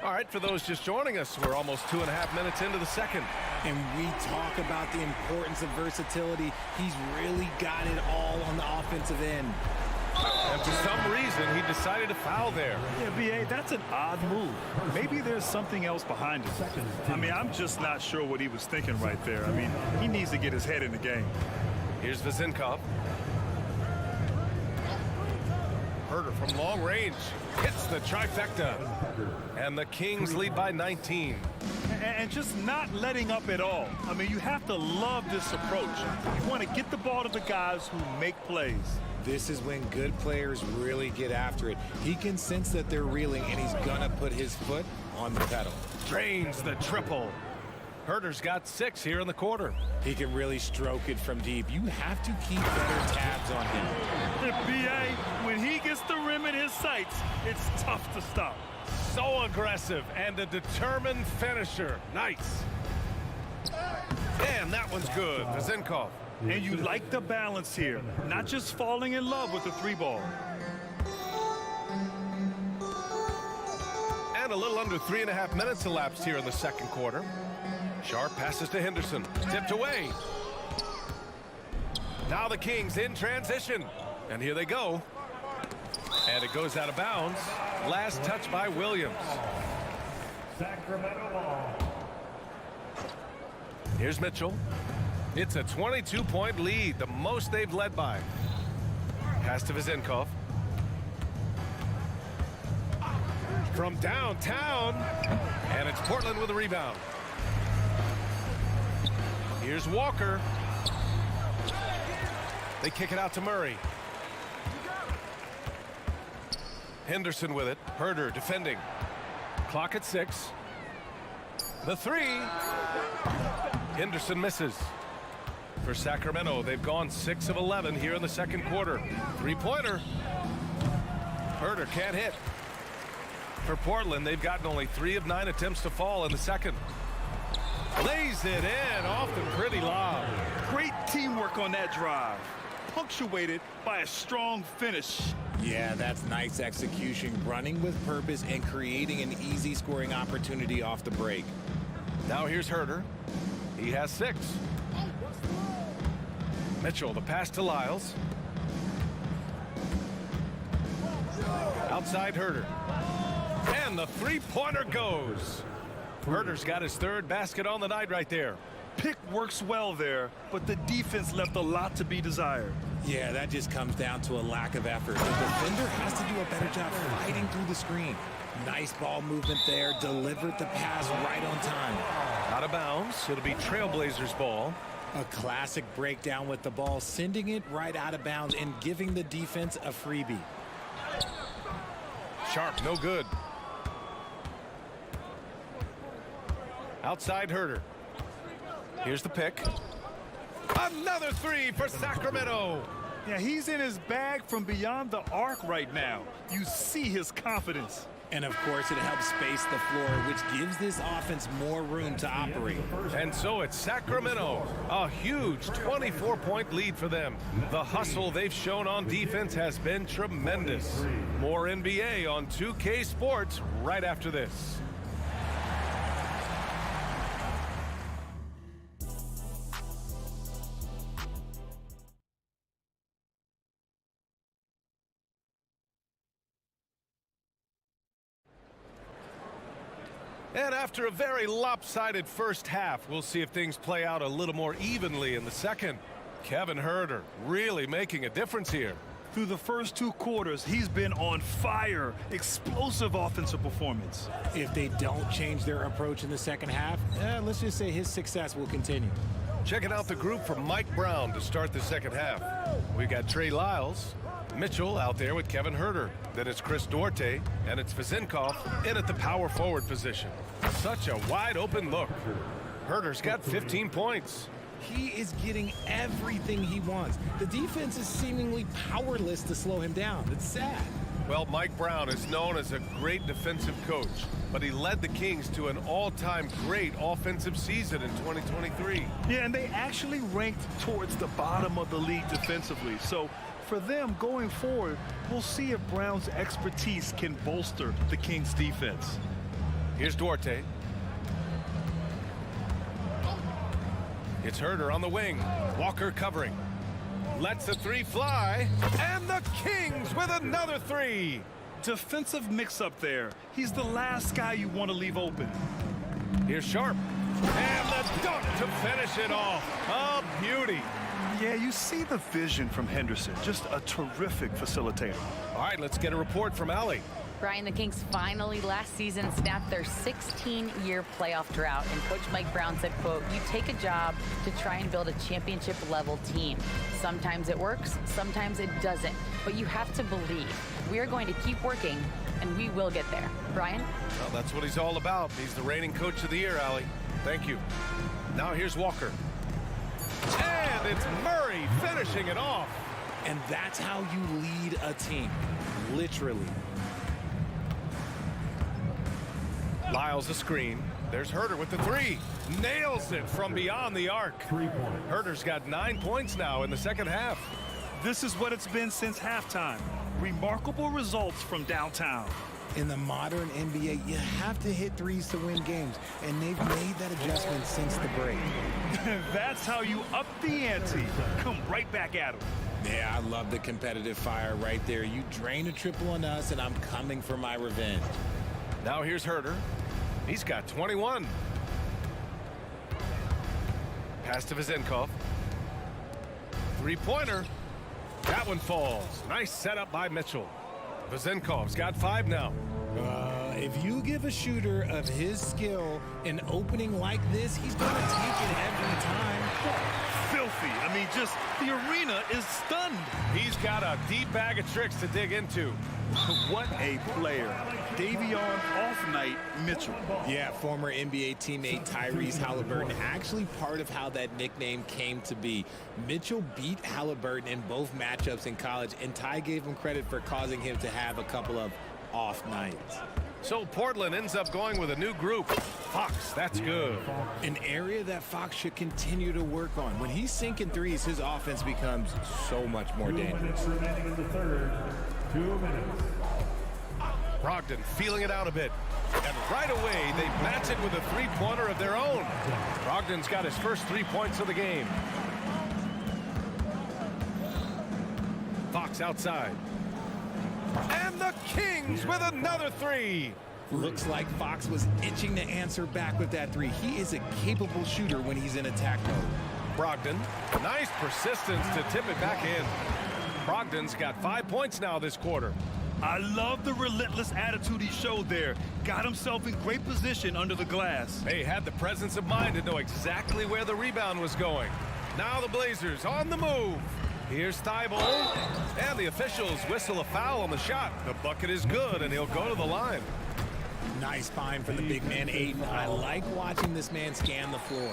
All right, for those just joining us, we're almost 2.5 minutes into the second. And we talk about the importance of versatility. He's really got it all on the offensive end. And for some reason, he decided to foul there. Yeah, BA, that's an odd move. Maybe there's something else behind it. I mean, I'm just not sure what he was thinking right there. I mean, he needs to get his head in the game. Here's Vezenkov. Huerter from long range hits the trifecta. And the Kings lead by 19. And just not letting up at all. I mean, you have to love this approach. You want to get the ball to the guys who make plays. This is when good players really get after it. He can sense that they're reeling, and he's gonna put his foot on the pedal. Drains the triple. Herder's got 6 here in the quarter. He can really stroke it from deep. You have to keep better tabs on him. The BA, when he gets the rim in his sights, it's tough to stop. So aggressive and a determined finisher. Nice. And that one's good. Vizenkov. And you like the balance here, not just falling in love with the 3-ball. And a little under 3.5 minutes elapsed here in the second quarter. Sharp passes to Henderson. Tipped away. Now the Kings in transition. And here they go. And it goes out of bounds. Last touch by Williams. Sacramento ball. Here's Mitchell. It's a 22-point lead, the most they've led by. Pass to Vizenkov. From downtown. And it's Portland with a rebound. Here's Walker. They kick it out to Murray. Henderson with it. Herder defending. Clock at 6. The 3. Henderson misses. For Sacramento, they've gone 6 of 11 here in the second quarter. 3-pointer. Herder can't hit. For Portland, they've gotten only 3 of 9 attempts to fall in the second. Lays it in off the pretty lob. Great teamwork on that drive, punctuated by a strong finish. Yeah, that's nice execution, running with purpose and creating an easy scoring opportunity off the break. Now here's Herder. He has 6. Mitchell, the pass to Lyles. Outside Herder. And the 3-pointer goes. Herder's got his 3rd basket on the night right there. Pick works well there, but the defense left a lot to be desired. Yeah, that just comes down to a lack of effort. The defender has to do a better job fighting through the screen. Nice ball movement there, delivered the pass right on time. Out of bounds, it'll be Trailblazers ball. A classic breakdown with the ball, sending it right out of bounds and giving the defense a freebie. Sharp, no good. Outside Herder. Here's the pick. Another 3 for Sacramento. Yeah, he's in his bag from beyond the arc right now. You see his confidence. And of course, it helps space the floor, which gives this offense more room to operate. And so it's Sacramento. A huge 24-point lead for them. The hustle they've shown on defense has been tremendous. More NBA on 2K Sports right after this. And after a very lopsided first half, we'll see if things play out a little more evenly in the second. Kevin Herder really making a difference here. Through the first 2 quarters, he's been on fire. Explosive offensive performance. If they don't change their approach in the second half, let's just say his success will continue. Checking out the group from Mike Brown to start the second half. We got Trey Lyles, Mitchell out there with Kevin Herder. Then it's Chris Duarte, and it's Vizenkov in at the power forward position. Such a wide open look. Herder's got 15 points. He is getting everything he wants. The defense is seemingly powerless to slow him down. It's sad. Well, Mike Brown is known as a great defensive coach, but he led the Kings to an all-time great offensive season in 2023. Yeah, and they actually ranked towards the bottom of the league defensively. So for them going forward, we'll see if Brown's expertise can bolster the Kings defense. Here's Duarte. It's Herder on the wing. Walker covering. Lets a 3 fly. And the Kings with another 3. Defensive mix-up there. He's the last guy you want to leave open. Here's Sharp. And the dunk to finish it off. A beauty. Yeah, you see the vision from Henderson. Just a terrific facilitator. All right, let's get a report from Allie. Brian, the Kings finally last season snapped their 16-year playoff drought, and Coach Mike Brown said, quote, "You take a job to try and build a championship-level team. Sometimes it works, sometimes it doesn't, but you have to believe. We are going to keep working, and we will get there." Brian? Well, that's what he's all about. He's the reigning coach of the year, Allie. Thank you. Now here's Walker. And it's Murray finishing it off. And that's how you lead a team, literally. Lyles a screen. There's Herter with the three. Nails it from beyond the arc. Herter's got 9 points now in the second half. This is what it's been since halftime. Remarkable results from downtown. In the modern NBA, you have to hit threes to win games, and they've made that adjustment since the break. That's how you up the ante. Come right back at them. Yeah, I love the competitive fire right there. You drain a triple on us, and I'm coming for my revenge. Now here's Herter. He's got 21. Pass to Vezenkov. Three-pointer. That one falls. Nice setup by Mitchell. Vezenkov's got 5 now. If you give a shooter of his skill an opening like this, he's going to take it every time. Filthy. I mean, just the arena is stunned. He's got a deep bag of tricks to dig into. What a player. Davion off-night Mitchell. Yeah, former NBA teammate Tyrese Halliburton, actually part of how that nickname came to be. Mitchell beat Halliburton in both matchups in college, and Ty gave him credit for causing him to have a couple of off nights. So Portland ends up going with a new group. Fox, that's good. An area that Fox should continue to work on. When he's sinking threes, his offense becomes so much more dangerous. Remaining in the third. 2 minutes. Brogdon feeling it out a bit. And right away, they match it with a three-pointer of their own. Brogdon's got his first 3 points of the game. Fox outside. And the Kings with another 3. Looks like Fox was itching to answer back with that 3. He is a capable shooter when he's in attack mode. Brogdon, nice persistence to tip it back in. Brogdon's got 5 points now this quarter. I love the relentless attitude he showed there. Got himself in great position under the glass. They had the presence of mind to know exactly where the rebound was going. Now the Blazers on the move. Here's Thibault, and the officials whistle a foul on the shot. The bucket is good, and he'll go to the line. Nice find for the big man, Aiden. I like watching this man scan the floor.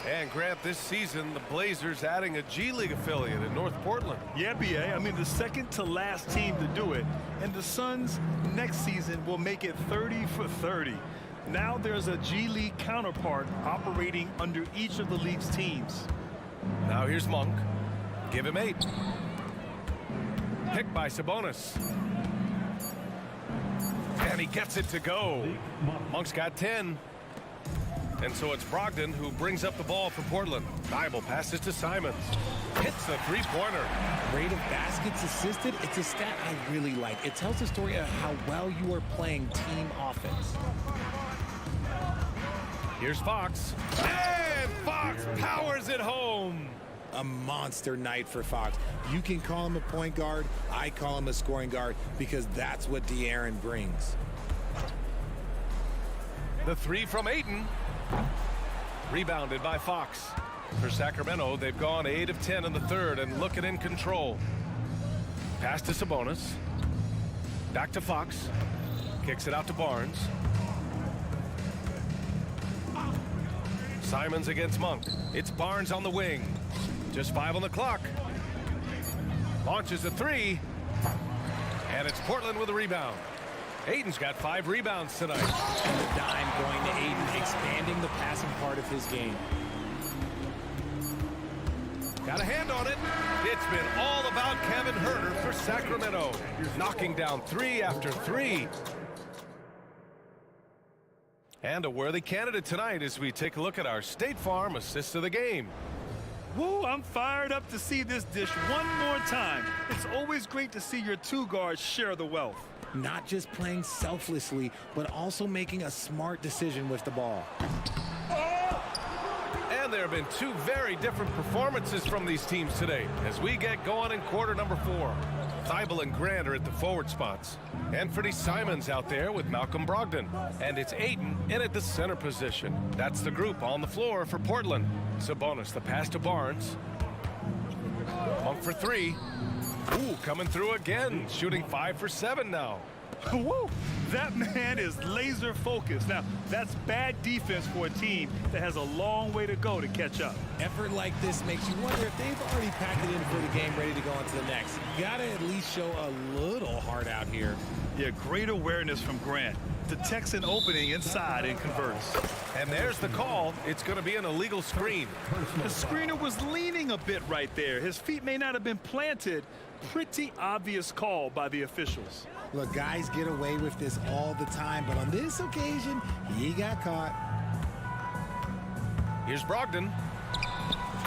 And Grant, this season, the Blazers adding a G League affiliate in North Portland. Yeah, BA. I mean, the second to last team to do it. And the Suns next season will make it 30 for 30. Now there's a G League counterpart operating under each of the league's teams. Now here's Monk. Give him 8. Picked by Sabonis. And he gets it to go. Monk's got 10. And so it's Brogdon who brings up the ball for Portland. Thibault passes to Simons. Hits the three-pointer. Rate of baskets assisted, it's a stat I really like. It tells the story of how well you are playing team offense. Here's Fox. And Fox powers it home. A monster night for Fox. You can call him a point guard. I call him a scoring guard because that's what De'Aaron brings. The 3 from Ayton. Rebounded by Fox. For Sacramento, they've gone 8 of 10 in the third and looking in control. Pass to Sabonis. Back to Fox. Kicks it out to Barnes. Simons against Monk. It's Barnes on the wing. Just 5 on the clock. Launches a 3. And it's Portland with a rebound. Ayton's got 5 rebounds tonight. And the dime going to Ayton, expanding the passing part of his game. Got a hand on it. It's been all about Kevin Herter for Sacramento. Knocking down 3 after 3. And a worthy candidate tonight as we take a look at our State Farm assist of the game. Woo, I'm fired up to see this dish one more time. It's always great to see your 2 guards share the wealth. Not just playing selflessly, but also making a smart decision with the ball. And there have been 2 very different performances from these teams today as we get going in quarter number 4. Thibault and Grant are at the forward spots. Anthony Simons out there with Malcolm Brogdon. And it's Ayton in at the center position. That's the group on the floor for Portland. Sabonis, the pass to Barnes. Monk for three. Ooh, coming through again. Shooting 5 for 7 now. Whoa, that man is laser focused. Now, that's bad defense for a team that has a long way to go to catch up. Effort like this makes you wonder if they've already packed it in for the game, ready to go on to the next. You gotta at least show a little heart out here. Yeah, great awareness from Grant. Detects an opening inside and converts. And there's the call. It's going to be an illegal screen. The screener was leaning a bit right there. His feet may not have been planted. Pretty obvious call by the officials. Look, guys get away with this all the time, but on this occasion, he got caught. Here's Brogdon.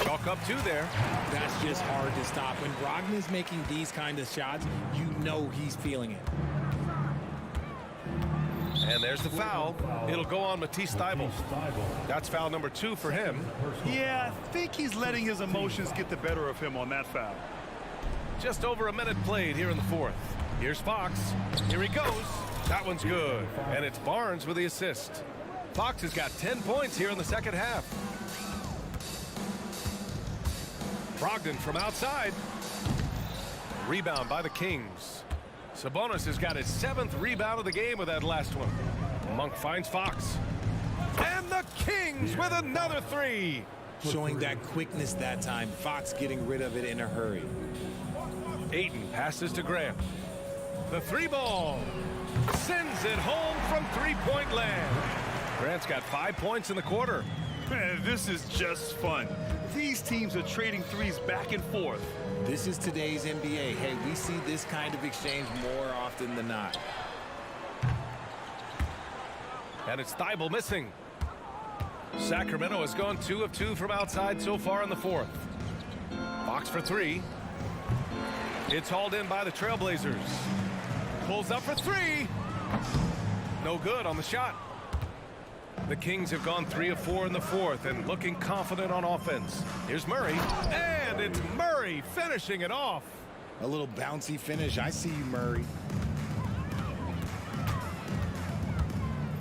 Chalk up 2 there. That's just hard to stop. When Brogdon is making these kind of shots, you know he's feeling it. And there's the foul. It'll go on Matisse Thybulle. That's foul number 2 for him. Yeah, I think he's letting his emotions get the better of him on that foul. Just over a minute played here in the fourth. Here's Fox. Here he goes. That one's good. And it's Barnes with the assist. Fox has got 10 points here in the second half. Brogdon from outside. Rebound by the Kings. Sabonis has got his 7th rebound of the game with that last one. Monk finds Fox. And the Kings with another 3. Showing that quickness that time. Fox getting rid of it in a hurry. Ayton passes to Grant. The 3 ball. Sends it home from 3-point land. Grant's got 5 points in the quarter. Man, this is just fun. These teams are trading threes back and forth. This is today's NBA. Hey, we see this kind of exchange more often than not. And it's Thybulle missing. Sacramento has gone 2 of 2 from outside so far in the fourth. Fox for 3. It's hauled in by the Trailblazers. Pulls up for 3. No good on the shot. The Kings have gone 3 of 4 in the fourth and looking confident on offense. Here's Murray. And it's Murray finishing it off. A little bouncy finish. I see you, Murray.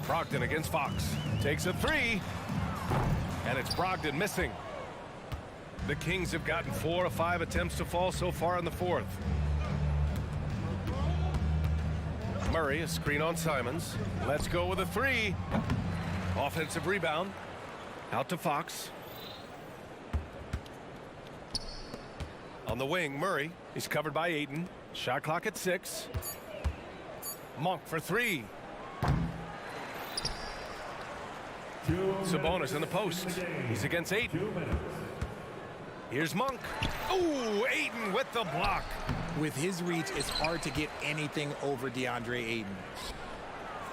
Brogdon against Fox. Takes a 3. And it's Brogdon missing. The Kings have gotten 4 of 5 attempts to fall so far in the fourth. Murray, a screen on Simons. Let's go with a 3. Offensive rebound. Out to Fox. On the wing, Murray. He's covered by Ayton. Shot clock at 6. Monk for 3. Sabonis in the post. He's against Ayton. Here's Monk. Ooh, Ayton with the block. With his reach, it's hard to get anything over DeAndre Ayton.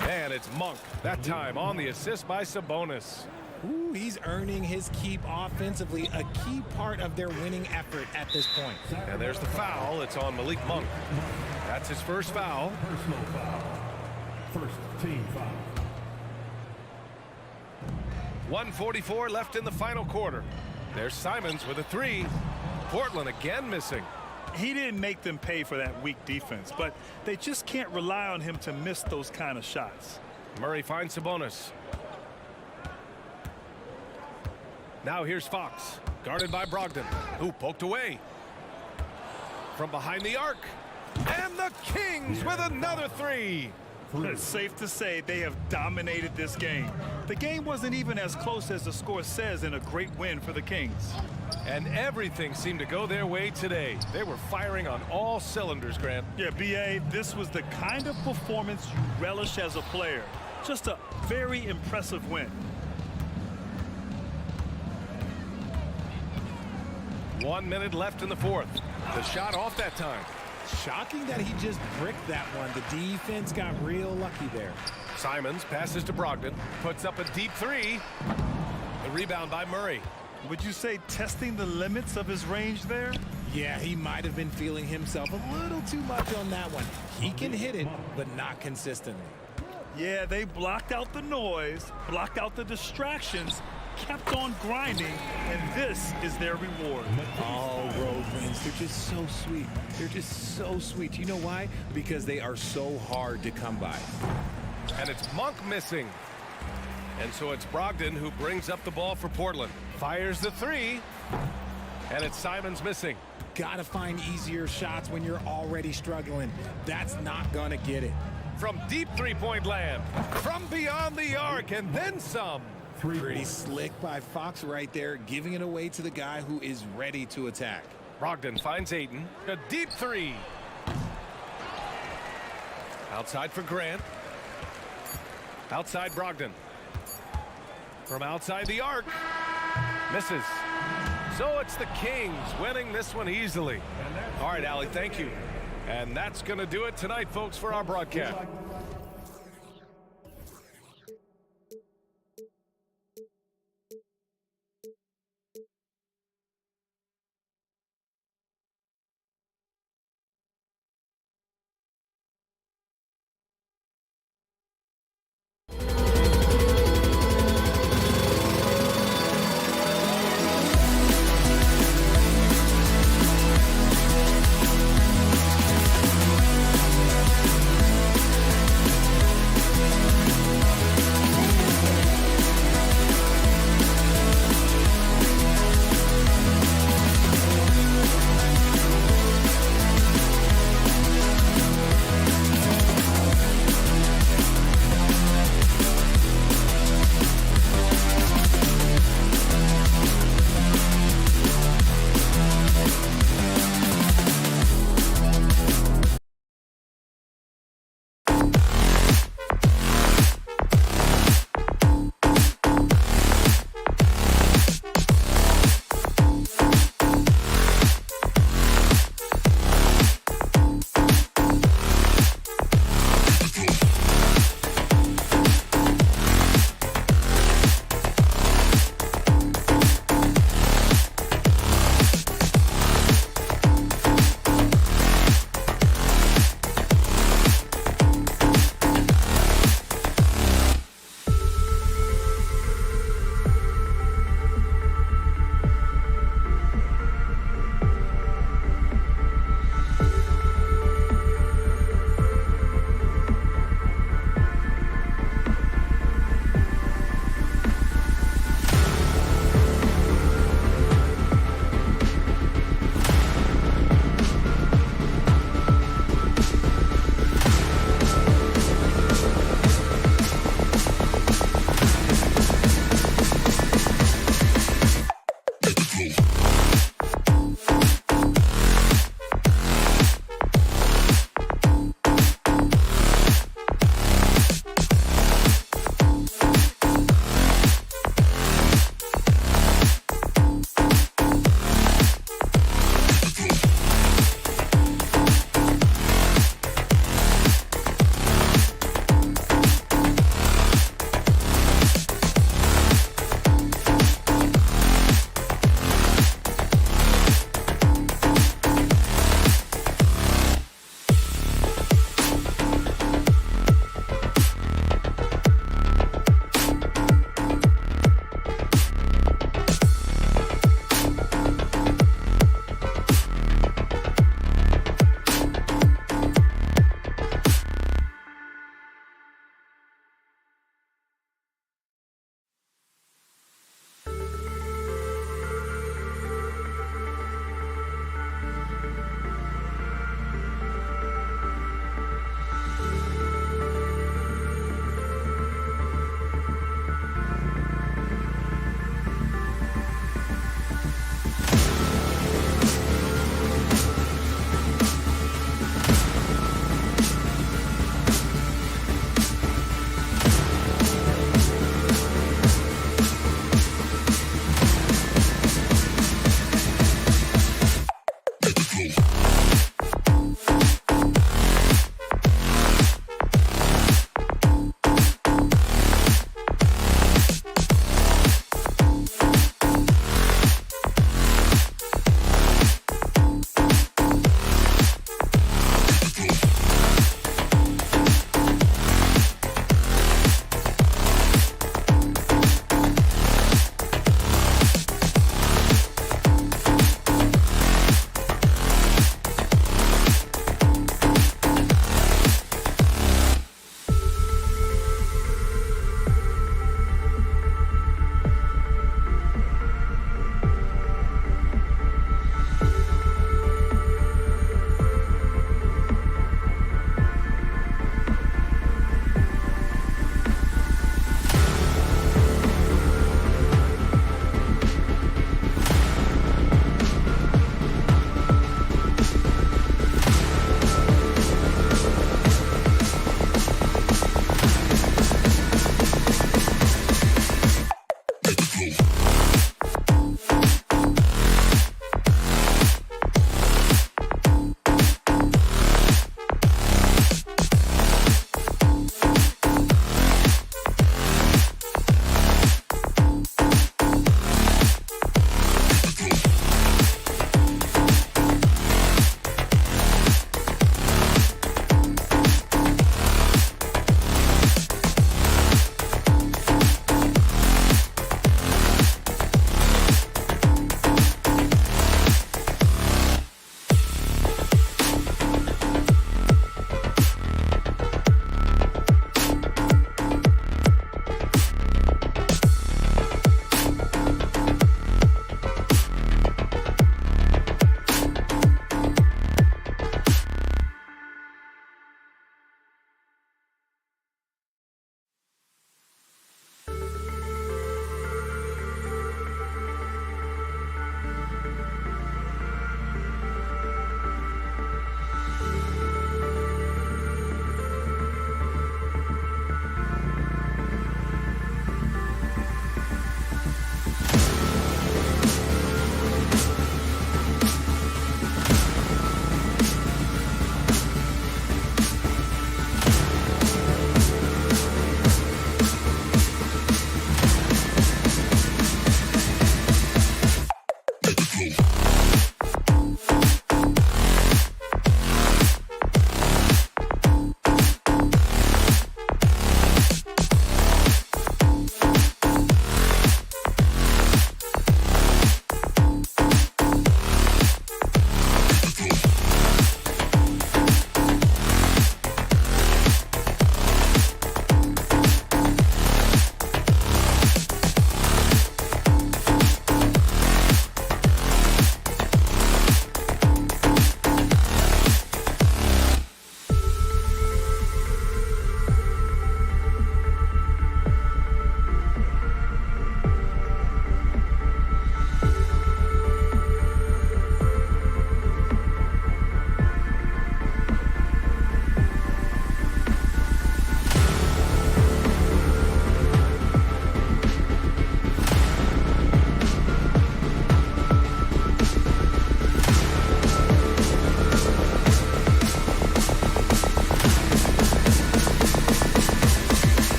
And it's Monk, that time on the assist by Sabonis. Ooh, he's earning his keep offensively, a key part of their winning effort at this point. And there's the foul. It's on Malik Monk. That's his first foul. Personal foul. First team foul. 1:44 left in the final quarter. There's Simons with a 3. Portland again missing. He didn't make them pay for that weak defense, but they just can't rely on him to miss those kind of shots. Murray finds Sabonis. Now here's Fox, guarded by Brogdon, who poked away. From behind the arc. And the Kings with another 3. It's safe to say they have dominated this game. The game wasn't even as close as the score says in a great win for the Kings. And everything seemed to go their way today. They were firing on all cylinders, Grant. Yeah, B.A., this was the kind of performance you relish as a player. Just a very impressive win. One minute left in the fourth. The shot off that time. Shocking that he just bricked that one. The defense got real lucky there. Simons passes to Brogdon, puts up a deep 3. The rebound by Murray. Would you say testing the limits of his range there? Yeah, he might have been feeling himself a little too much on that one. He can hit it, but not consistently. Yeah, they blocked out the noise, blocked out the distractions, kept on grinding, and this is their reward. All road wins. They're just so sweet. They're just so sweet. You know why? Because they are so hard to come by. And it's Monk missing. And so it's Brogdon who brings up the ball for Portland. Fires the three. And it's Simons missing. Gotta find easier shots when you're already struggling. That's not gonna get it. From deep three-point land. From beyond the arc and then some. Pretty slick by Fox right there, giving it away to the guy who is ready to attack. Brogdon finds Ayton. A deep three. Outside for Grant. Outside Brogdon. From outside the arc. Misses. So it's the Kings winning this one easily. All right, Allie, thank you. And that's going to do it tonight, folks, for our broadcast.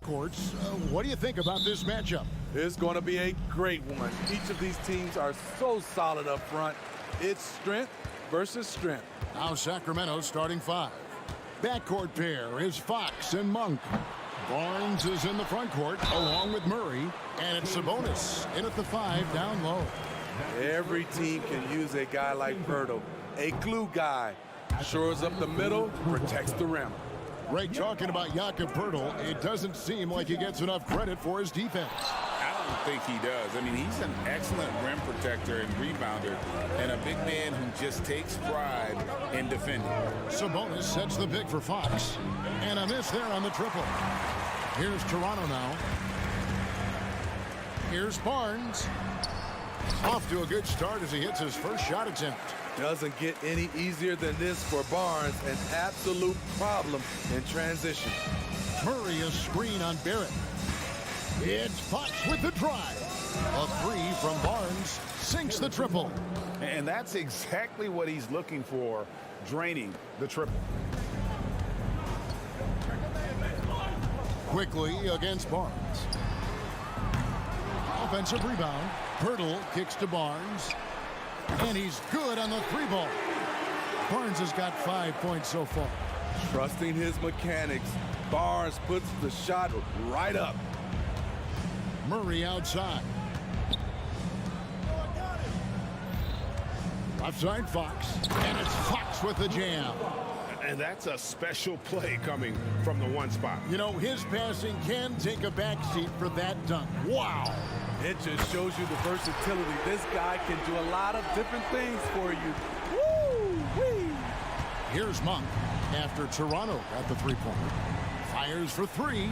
Courts, what do you think about this matchup? It's going to be a great one. Each of these teams are so solid up front. It's strength versus strength. Now Sacramento starting 5. Backcourt pair is Fox and Monk. Barnes is in the front court along with Murray. And it's Sabonis in at the 5 down low. Every team can use a guy like Pirtle, a glue guy. Shores up the middle, protects the rim. Ray, talking about Jakob Poeltl, it doesn't seem like he gets enough credit for his defense. I don't think he does. I mean, he's an excellent rim protector and rebounder, and a big man who just takes pride in defending. Sabonis sets the pick for Fox. And a miss there on the triple. Here's Toronto now. Here's Barnes. Off to a good start as he hits his first shot attempt. Doesn't get any easier than this for Barnes. An absolute problem in transition. Murray a screen on Barrett. It's Fox with the drive. A 3 from Barnes sinks the triple. And that's exactly what he's looking for, draining the triple. Quickly against Barnes. Offensive rebound. Poeltl kicks to Barnes. And he's good on the 3-ball. Barnes has got 5 points so far. Trusting his mechanics, Barnes puts the shot right up. Murray outside. Left side Fox. And it's Fox with the jam. And that's a special play coming from the one spot. You know, his passing can take a backseat for that dunk. Wow. It just shows you the versatility. This guy can do a lot of different things for you. Woo-wee. Here's Monk after Toronto got the 3-pointer. Fires for 3.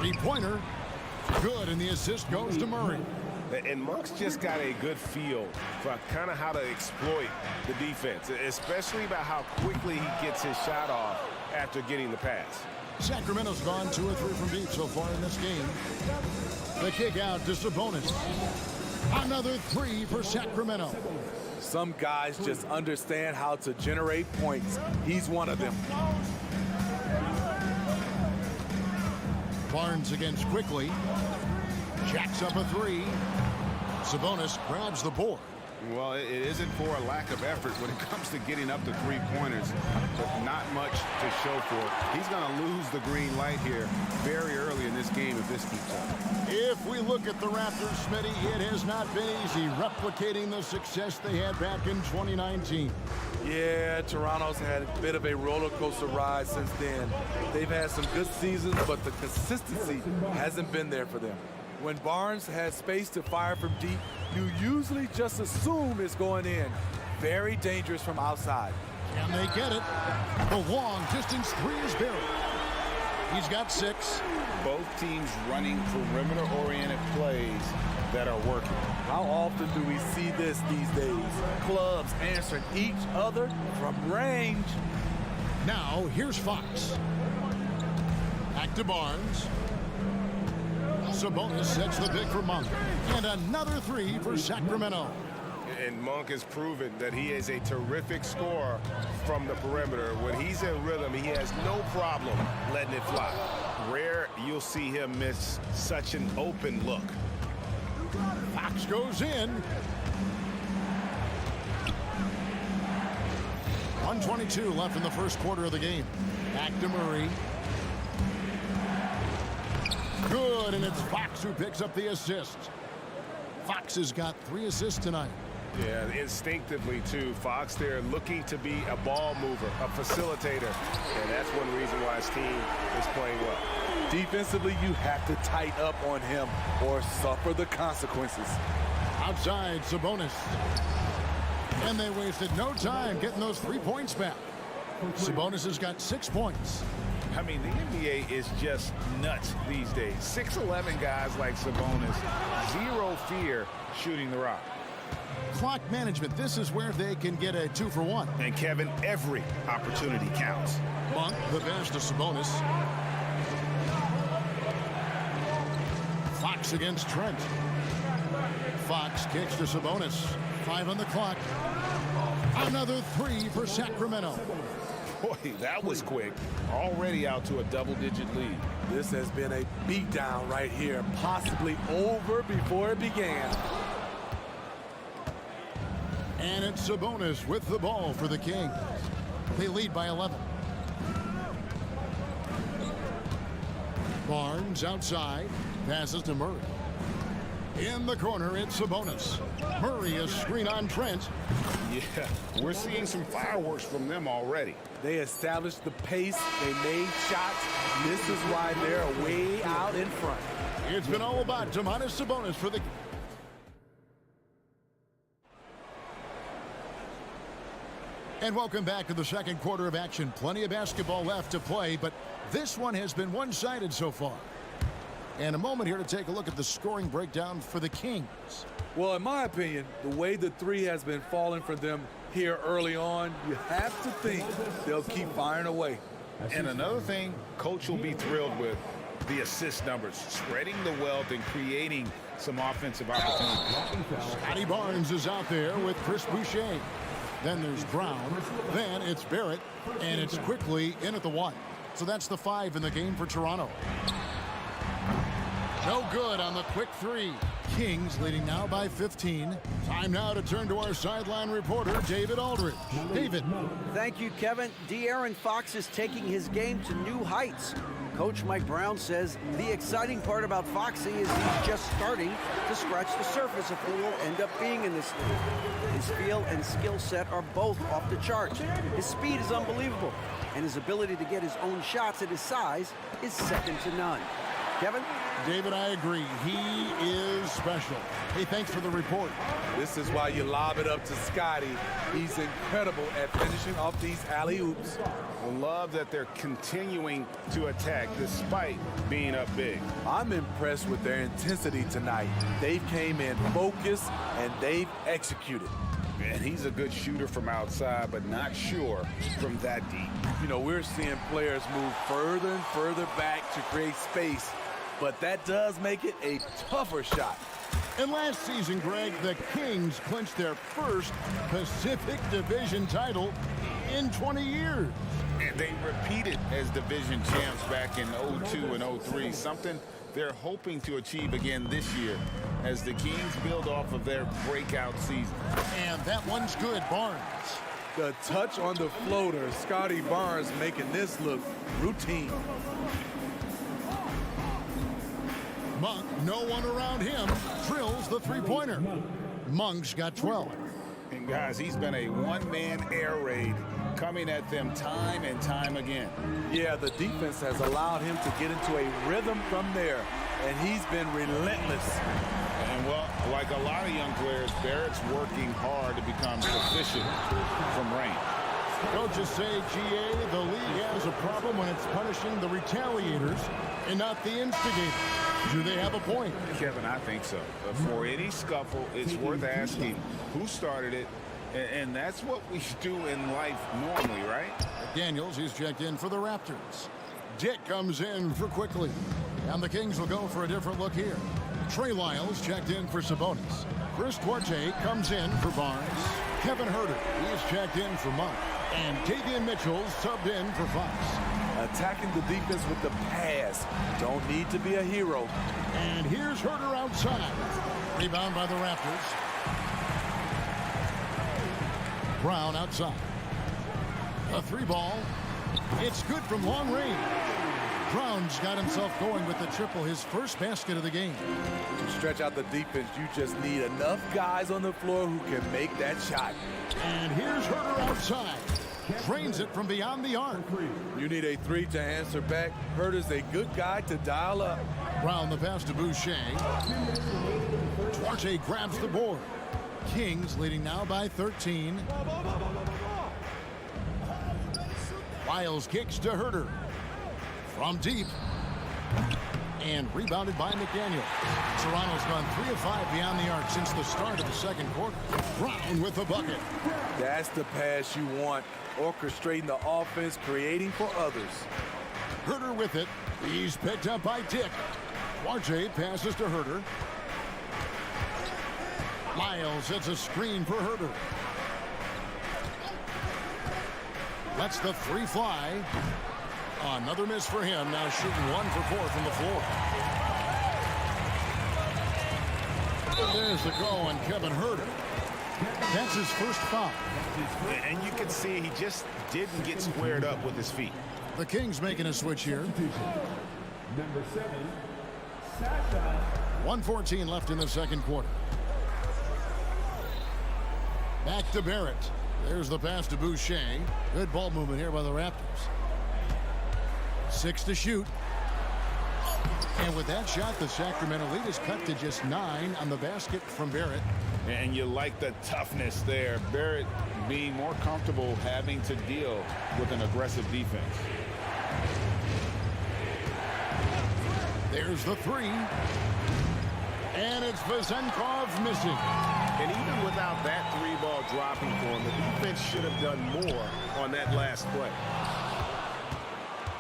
3-pointer. Good, and the assist goes to Murray. And Monk's just got a good feel for kind of how to exploit the defense, especially about how quickly he gets his shot off after getting the pass. Sacramento's gone 2 or 3 from deep so far in this game. The kick out to Sabonis. Another 3 for Sacramento. Some guys just understand how to generate points. He's one of them. Barnes against Quickly. Jacks up a 3. Sabonis grabs the board. Well, it isn't for a lack of effort when it comes to getting up to 3-pointers, but not much to show for it. He's going to lose the green light here very early in this game if this keeps up. If we look at the Raptors, Smitty, it has not been easy replicating the success they had back in 2019. Yeah, Toronto's had a bit of a roller coaster ride since then. They've had some good seasons, but the consistency hasn't been there for them. When Barnes has space to fire from deep, you usually just assume it's going in. Very dangerous from outside. And they get it. The long distance 3 is Barrett. He's got 6. Both teams running perimeter-oriented plays that are working. How often do we see this these days? Clubs answering each other from range. Now, here's Fox. Back to Barnes. Sabonis sets the pick for Monk. And another 3 for Sacramento. And Monk has proven that he is a terrific scorer from the perimeter. When he's in rhythm, he has no problem letting it fly. Rare you'll see him miss such an open look. Fox goes in. 1:22 left in the first quarter of the game. Back to Murray. Good, and it's Fox who picks up the assist. Fox has got 3 assists tonight. Yeah, instinctively, too. Fox there looking to be a ball mover, a facilitator. And that's one reason why his team is playing well. Defensively, you have to tighten up on him or suffer the consequences. Outside, Sabonis. And they wasted no time getting those 3 points back. Sabonis has got 6 points. I mean, the NBA is just nuts these days. 6'11" guys like Sabonis, zero fear shooting the rock. Clock management, this is where they can get a 2 for 1. And Kevin, every opportunity counts. Monk, the pass to Sabonis. Fox against Trent. Fox kicks to Sabonis. 5 on the clock. Another 3 for Sacramento. Boy, that was quick. Already out to a double-digit lead. This has been a beatdown right here, possibly over before it began. And it's Sabonis with the ball for the Kings. They lead by 11. Barnes outside, passes to Murray. In the corner, it's Sabonis. Murray, a screen on Trent. Yeah, we're seeing some fireworks from them already. They established the pace, they made shots. This is why they're way out in front. It's been all about Domantas Sabonis for the... And welcome back to the second quarter of action. Plenty of basketball left to play, but this one has been one-sided so far. And a moment here to take a look at the scoring breakdown for the Kings. Well, in my opinion, the way the three has been falling for them here early on, you have to think they'll keep firing away. And another thing, Coach will be thrilled with the assist numbers, spreading the wealth and creating some offensive opportunities. Scotty Barnes is out there with Chris Boucher. Then there's Brown. Then it's Barrett. And it's quickly in at the 1. So that's the 5 in the game for Toronto. No good on the quick 3. Kings leading now by 15. Time now to turn to our sideline reporter, David Aldridge. David. Thank you, Kevin. De'Aaron Fox is taking his game to new heights. Coach Mike Brown says the exciting part about Foxy is he's just starting to scratch the surface of who will end up being in this league. His feel and skill set are both off the charts. His speed is unbelievable, and his ability to get his own shots at his size is second to none. Kevin? David, I agree. He is special. Hey, thanks for the report. This is why you lob it up to Scotty. He's incredible at finishing off these alley-oops. I love that they're continuing to attack despite being up big. I'm impressed with their intensity tonight. They came in focused and they've executed. And he's a good shooter from outside, but not sure from that deep. You know, we're seeing players move further and further back to create space, but that does make it a tougher shot. And last season, Greg, the Kings clinched their first Pacific Division title in 20 years. And they repeated as division champs back in 02 and 03, something they're hoping to achieve again this year as the Kings build off of their breakout season. And that one's good, Barnes. The touch on the floater, Scotty Barnes making this look routine. Monk, no one around him, drills the three-pointer. Monk's got 12. And guys, he's been a one-man air raid coming at them time and time again. Yeah, the defense has allowed him to get into a rhythm from there, and he's been relentless. And, well, like a lot of young players, Barrett's working hard to become proficient from range. Coaches say, GA, the league has a problem when it's punishing the retaliators and not the instigators. Do they have a point? Kevin, I think so. For any scuffle, it's worth asking who started it, and that's what we do in life normally, right? Daniels, he's checked in for the Raptors. Dick comes in for Quickly, and the Kings will go for a different look here. Trey Lyles checked in for Sabonis. Chris Duarte comes in for Barnes. Kevin Huerter, he is checked in for Monk. And Davian Mitchell subbed in for Fox. Attacking the defense with the pass. Don't need to be a hero. And here's Huerter outside. Rebound by the Raptors. Brown outside. A 3-ball. It's good from long range. Brown's got himself going with the triple, his first basket of the game. To stretch out the defense, you just need enough guys on the floor who can make that shot. And here's Huerter outside. Drains it from beyond the arc. You need a 3 to answer back. Huerter's a good guy to dial up. Brown the pass to Boucher. Duarte grabs the board. Kings leading now by 13. Lyles kicks to Huerter. From deep. And rebounded by McDaniel. Toronto's gone 3 of 5 beyond the arc since the start of the second quarter. Brown with the bucket. That's the pass you want. Orchestrating the offense, creating for others. Huerter with it. He's picked up by Dick. Duarte passes to Huerter. Lyles hits a screen for Huerter. Lets the three fly. Another miss for him. Now shooting 1 for 4 from the floor. There's the goal on Kevin Huerter. That's his first foul. And you can see he just didn't get squared up with his feet. The Kings making a switch here. Number 7, Sasha. 1:14 left in the second quarter. Back to Barrett. There's the pass to Boucher. Good ball movement here by the Raptors. 6 to shoot. And with that shot, the Sacramento lead is cut to just 9 on the basket from Barrett. And you like the toughness there. Barrett being more comfortable having to deal with an aggressive defense. There's the three. And it's Vezenkov missing. And even without that three ball dropping for him, the defense should have done more on that last play.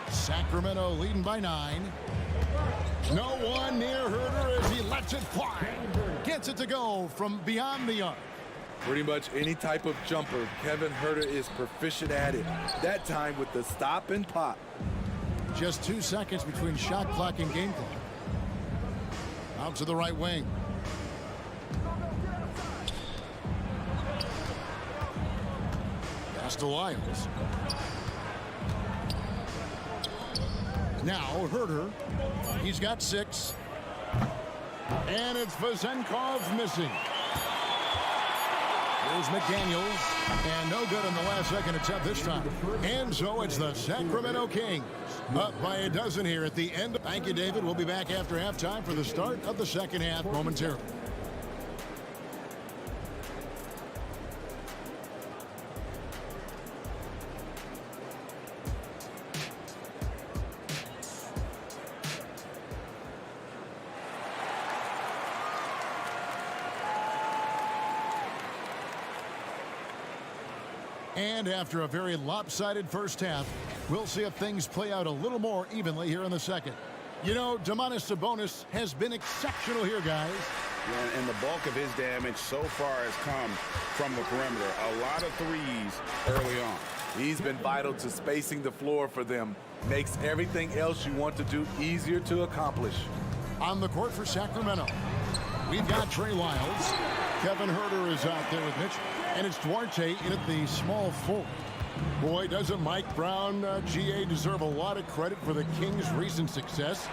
Sacramento leading by 9. No one near Huerter as he lets it fly. Gets it to go from beyond the arc. Pretty much any type of jumper, Kevin Huerter is proficient at it. That time with the stop and pop. Just 2 seconds between shot clock and game clock. Out to the right wing. Pass to Lyles. Now Huerter. He's got 6. And it's Vezenkov missing. Here's McDaniels. And no good on the last second attempt this time. And so it's the Sacramento Kings. Up by a dozen here at the end. Thank you, David. We'll be back after halftime for the start of the second half momentarily. And after a very lopsided first half, we'll see if things play out a little more evenly here in the second. You know, Domantas Sabonis has been exceptional here, guys. Yeah, and the bulk of his damage so far has come from the perimeter. A lot of threes early on. He's been vital to spacing the floor for them. Makes everything else you want to do easier to accomplish. On the court for Sacramento, we've got Trey Lyles. Kevin Huerter is out there with Mitchell. And it's Duarte in at the small forward. Boy, doesn't Mike Brown, GA, deserve a lot of credit for the Kings' recent success.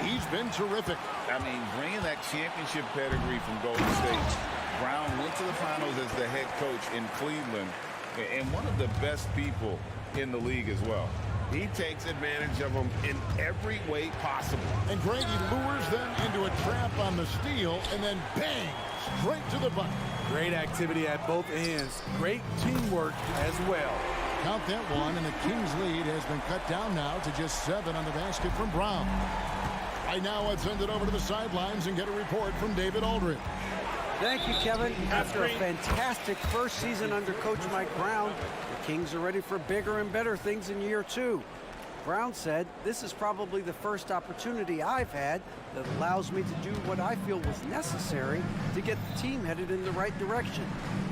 He's been terrific. I mean, bringing that championship pedigree from Golden State. Brown went to the finals as the head coach in Cleveland, and one of the best people in the league as well. He takes advantage of them in every way possible. And Greg, he lures them into a trap on the steal, and then bang, straight to the bucket. Great activity at both ends. Great teamwork as well. Count that one, and the Kings' lead has been cut down now to just 7 on the basket from Brown. Right now, let's send it over to the sidelines and get a report from David Aldridge. Thank you, Kevin. After a fantastic first season under Coach Mike Brown, the Kings are ready for bigger and better things in year 2. Brown said, "This is probably the first opportunity I've had that allows me to do what I feel was necessary to get the team headed in the right direction.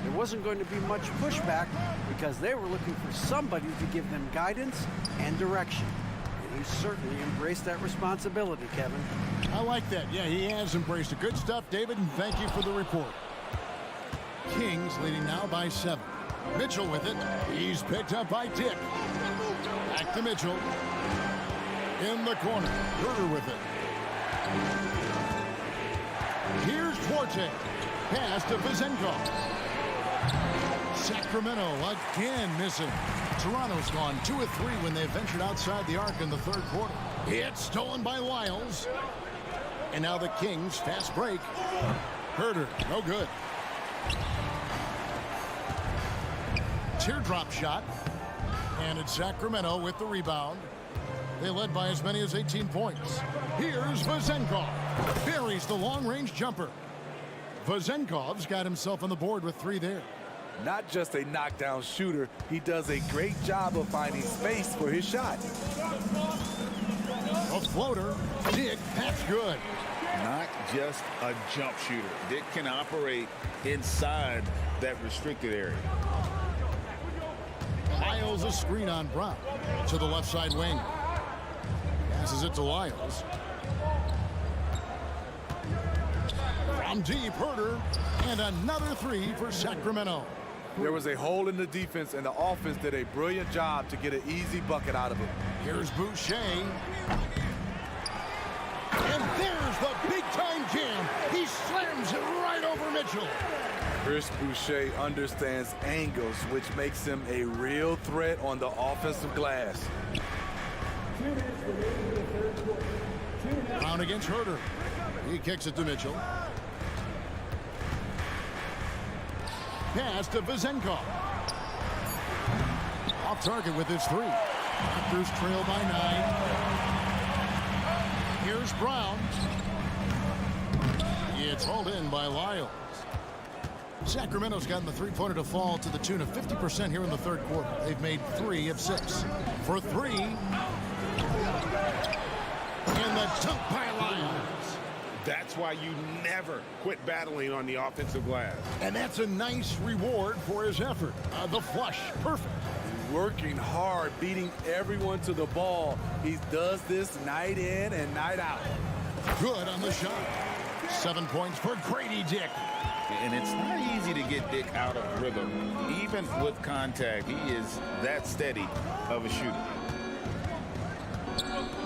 There wasn't going to be much pushback because they were looking for somebody to give them guidance and direction." And he certainly embraced that responsibility, Kevin. I like that. Yeah, he has embraced it. Good stuff, David, and thank you for the report. Kings leading now by 7. Mitchell with it. He's picked up by Dick. Back to Mitchell. In the corner. Huerter with it. Here's Duarte. Pass to Vezenkov. Sacramento again missing. Toronto's gone 2 of 3 when they ventured outside the arc in the third quarter. It's stolen by Lyles. And now the Kings fast break. Huerter, no good. Teardrop shot. And it's Sacramento with the rebound. They led by as many as 18 points. Here's Vezenkov. Buries the long-range jumper. Vezenkov's got himself on the board with 3 there. Not just a knockdown shooter, he does a great job of finding space for his shot. A floater. Dick, that's good. Not just a jump shooter. Dick can operate inside that restricted area. Lyles a screen on Brown to the left side wing. Passes it to Lyles. From deep, Herder, and another three for Sacramento. There was a hole in the defense, and the offense did a brilliant job to get an easy bucket out of it. Here's Boucher. And there's the big-time jam. He slams it right over Mitchell. Chris Boucher understands angles, which makes him a real threat on the offensive glass. Brown against Herder. He kicks it to Mitchell. Pass to Vizenkov. Off target with his three. Raptors trail by 9. Here's Brown. It's hauled in by Lyles. Sacramento's gotten the three-pointer to fall to the tune of 50% here in the third quarter. They've made 3 of 6. For 3. And the dunk by Lyles. That's why you never quit battling on the offensive glass. And that's a nice reward for his effort. The flush, perfect. Working hard, beating everyone to the ball. He does this night in and night out. Good on the shot. 7 points for Grady Dick. And it's not easy to get Dick out of rhythm. Even with contact, he is that steady of a shooter.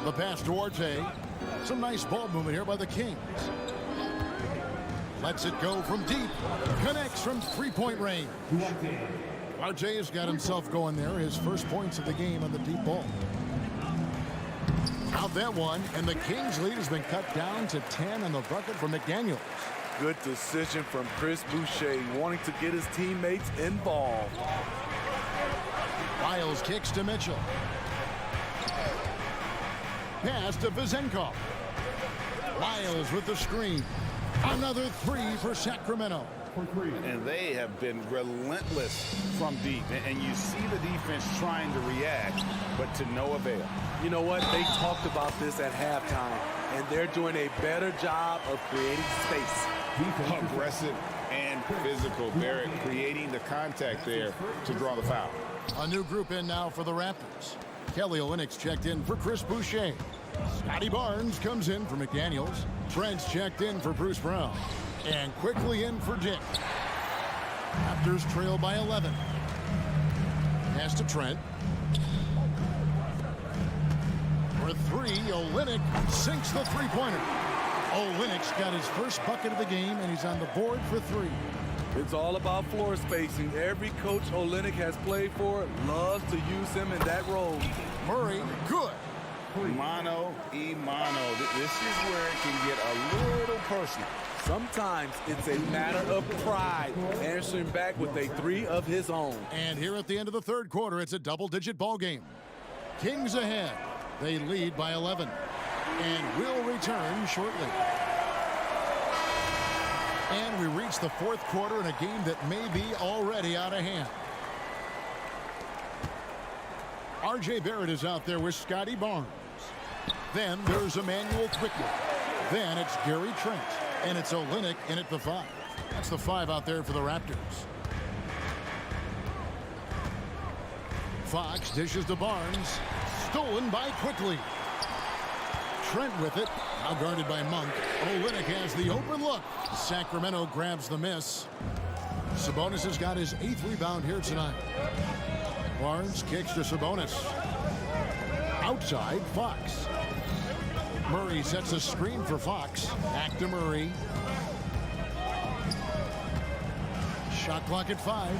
The pass to Arte. Some nice ball movement here by the Kings. Lets it go from deep. Connects from three-point range. Arte has got himself going there. His first points of the game on the deep ball. Out that one, and the Kings' lead has been cut down to 10 on the bucket for McDaniels. Good decision from Chris Boucher, wanting to get his teammates involved. Lyles kicks to Mitchell. Pass to Vizenkov. Lyles with the screen. Another three for Sacramento. And they have been relentless from deep. And you see the defense trying to react, but to no avail. You know what? They talked about this at halftime, and they're doing a better job of creating space. Aggressive and physical. Barrett creating the contact there to draw the foul. A new group in now for the Raptors. Kelly Olynyk's checked in for Chris Boucher. Scotty Barnes comes in for McDaniels. Trent's checked in for Bruce Brown. And quickly in for Dick. Raptors trail by 11. Pass to Trent. For 3, Olynyk sinks the three-pointer. Olynyk's got his first bucket of the game, and he's on the board for 3. It's all about floor spacing. Every coach Olynyk has played for loves to use him in that role. Murray, good. Mano y mano. This is where it can get a little personal. Sometimes it's a matter of pride, answering back with a 3 of his own. And here at the end of the third quarter, it's a double-digit ball game. Kings ahead. They lead by 11. And will return shortly. And we reach the fourth quarter in a game that may be already out of hand. R.J. Barrett is out there with Scotty Barnes. Then there's Emmanuel Quickly. Then it's Gary Trent. And it's Olynyk in at the 5. That's the 5 out there for the Raptors. Fox dishes to Barnes. Stolen by Quickly. Trent with it. Now guarded by Monk. Olynyk has the open look. Sacramento grabs the miss. Sabonis has got his 8th rebound here tonight. Barnes kicks to Sabonis. Outside, Fox. Murray sets a screen for Fox. Back to Murray. Shot clock at 5.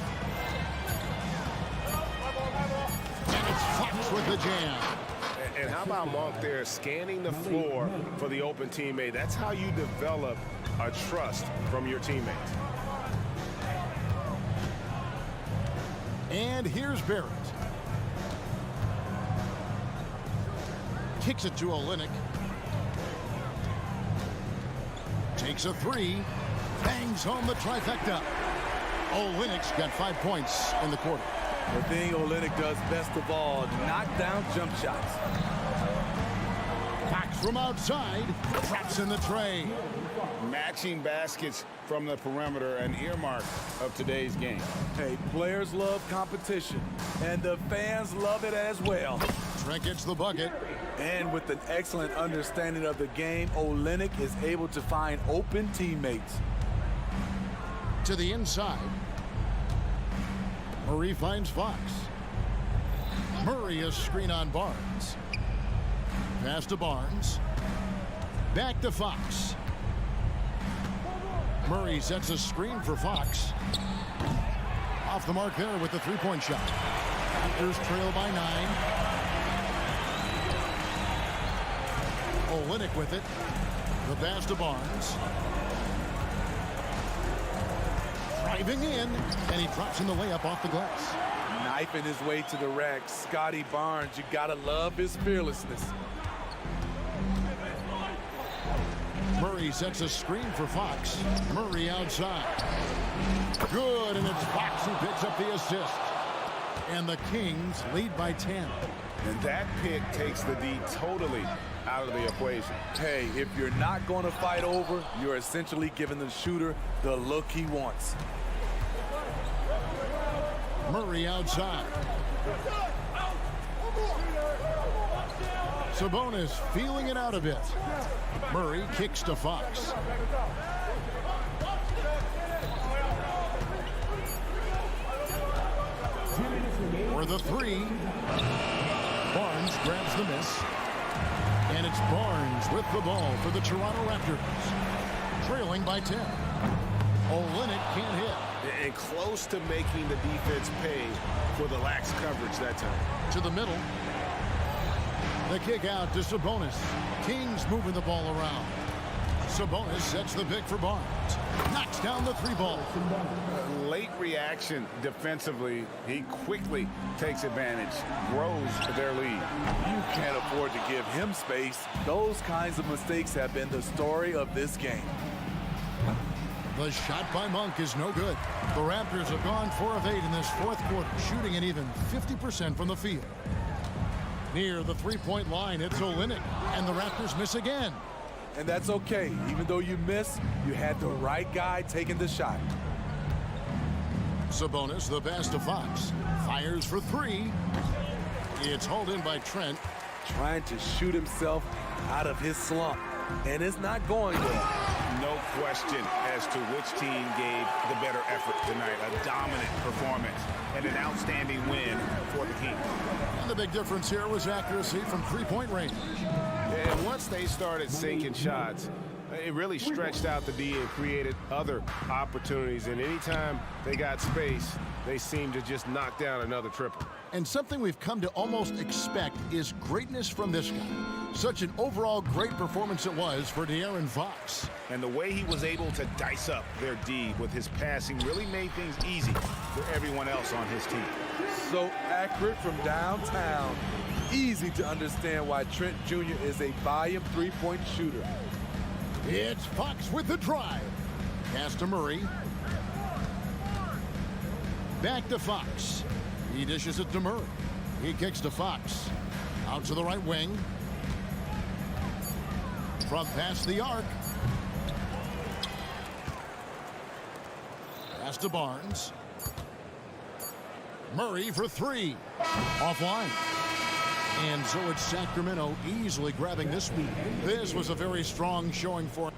And it's Fox with the jam. And how about Monk there scanning the floor for the open teammate? That's how you develop a trust from your teammates. And here's Barrett. Kicks it to Olynyk. Takes a 3. Bangs home the trifecta. Olynyk's got 5 points in the quarter. The thing Olynyk does best of all, knock down jump shots. Fox from outside. Traps in the tray. Matching baskets from the perimeter, an earmark of today's game. Hey, players love competition, and the fans love it as well. Trent gets the bucket. And with an excellent understanding of the game, Olynyk is able to find open teammates. To the inside. Murray finds Fox. Murray a screen on Barnes. Pass to Barnes. Back to Fox. Murray sets a screen for Fox. Off the mark there with the three-point shot. Raptors trail by 9. Olynyk with it. The pass to Barnes. Driving in, and he drops in the layup off the glass. Knifing his way to the rack. Scotty Barnes, you gotta love his fearlessness. Murray sets a screen for Fox. Murray outside. Good, and it's Fox who picks up the assist. And the Kings lead by 10. And that pick takes the D totally out of the equation. Hey, if you're not going to fight over, you're essentially giving the shooter the look he wants. Murray outside. Sabonis feeling it out a bit. Murray kicks to Fox. For the three. Barnes grabs the miss. And it's Barnes with the ball for the Toronto Raptors. Trailing by 10. Olynyk can't hit. And close to making the defense pay for the lax coverage that time. To the middle. The kick out to Sabonis. Kings moving the ball around. Sabonis sets the pick for Barnes. Knocks down the three ball. Late reaction defensively. He quickly takes advantage, grows their lead. You can't afford to give him space. Those kinds of mistakes have been the story of this game. The shot by Monk is no good. The Raptors have gone 4 of 8 in this fourth quarter, shooting an even 50% from the field. Near the three-point line, it's Olynyk, and the Raptors miss again. And that's okay. Even though you miss, you had the right guy taking the shot. Sabonis, the pass to Fox. Fires for 3. It's hauled in by Trent. Trying to shoot himself out of his slump. And it's not going well. No question as to which team gave the better effort tonight. A dominant performance and an outstanding win for the Kings. And the big difference here was accuracy from three-point range. And once they started sinking shots, it really stretched out the D and created other opportunities. And anytime they got space, they seemed to just knock down another triple. And something we've come to almost expect is greatness from this guy. Such an overall great performance it was for De'Aaron Fox. And the way he was able to dice up their D with his passing really made things easy for everyone else on his team. So accurate from downtown. Easy to understand why Trent Jr. is a volume three-point shooter. It's Fox with the drive. Pass to Murray. Back to Fox. He dishes it to Murray. He kicks to Fox. Out to the right wing. From past the arc. Pass to Barnes. Murray for 3. Offline. And so it's Sacramento easily grabbing this lead. This was a very strong showing for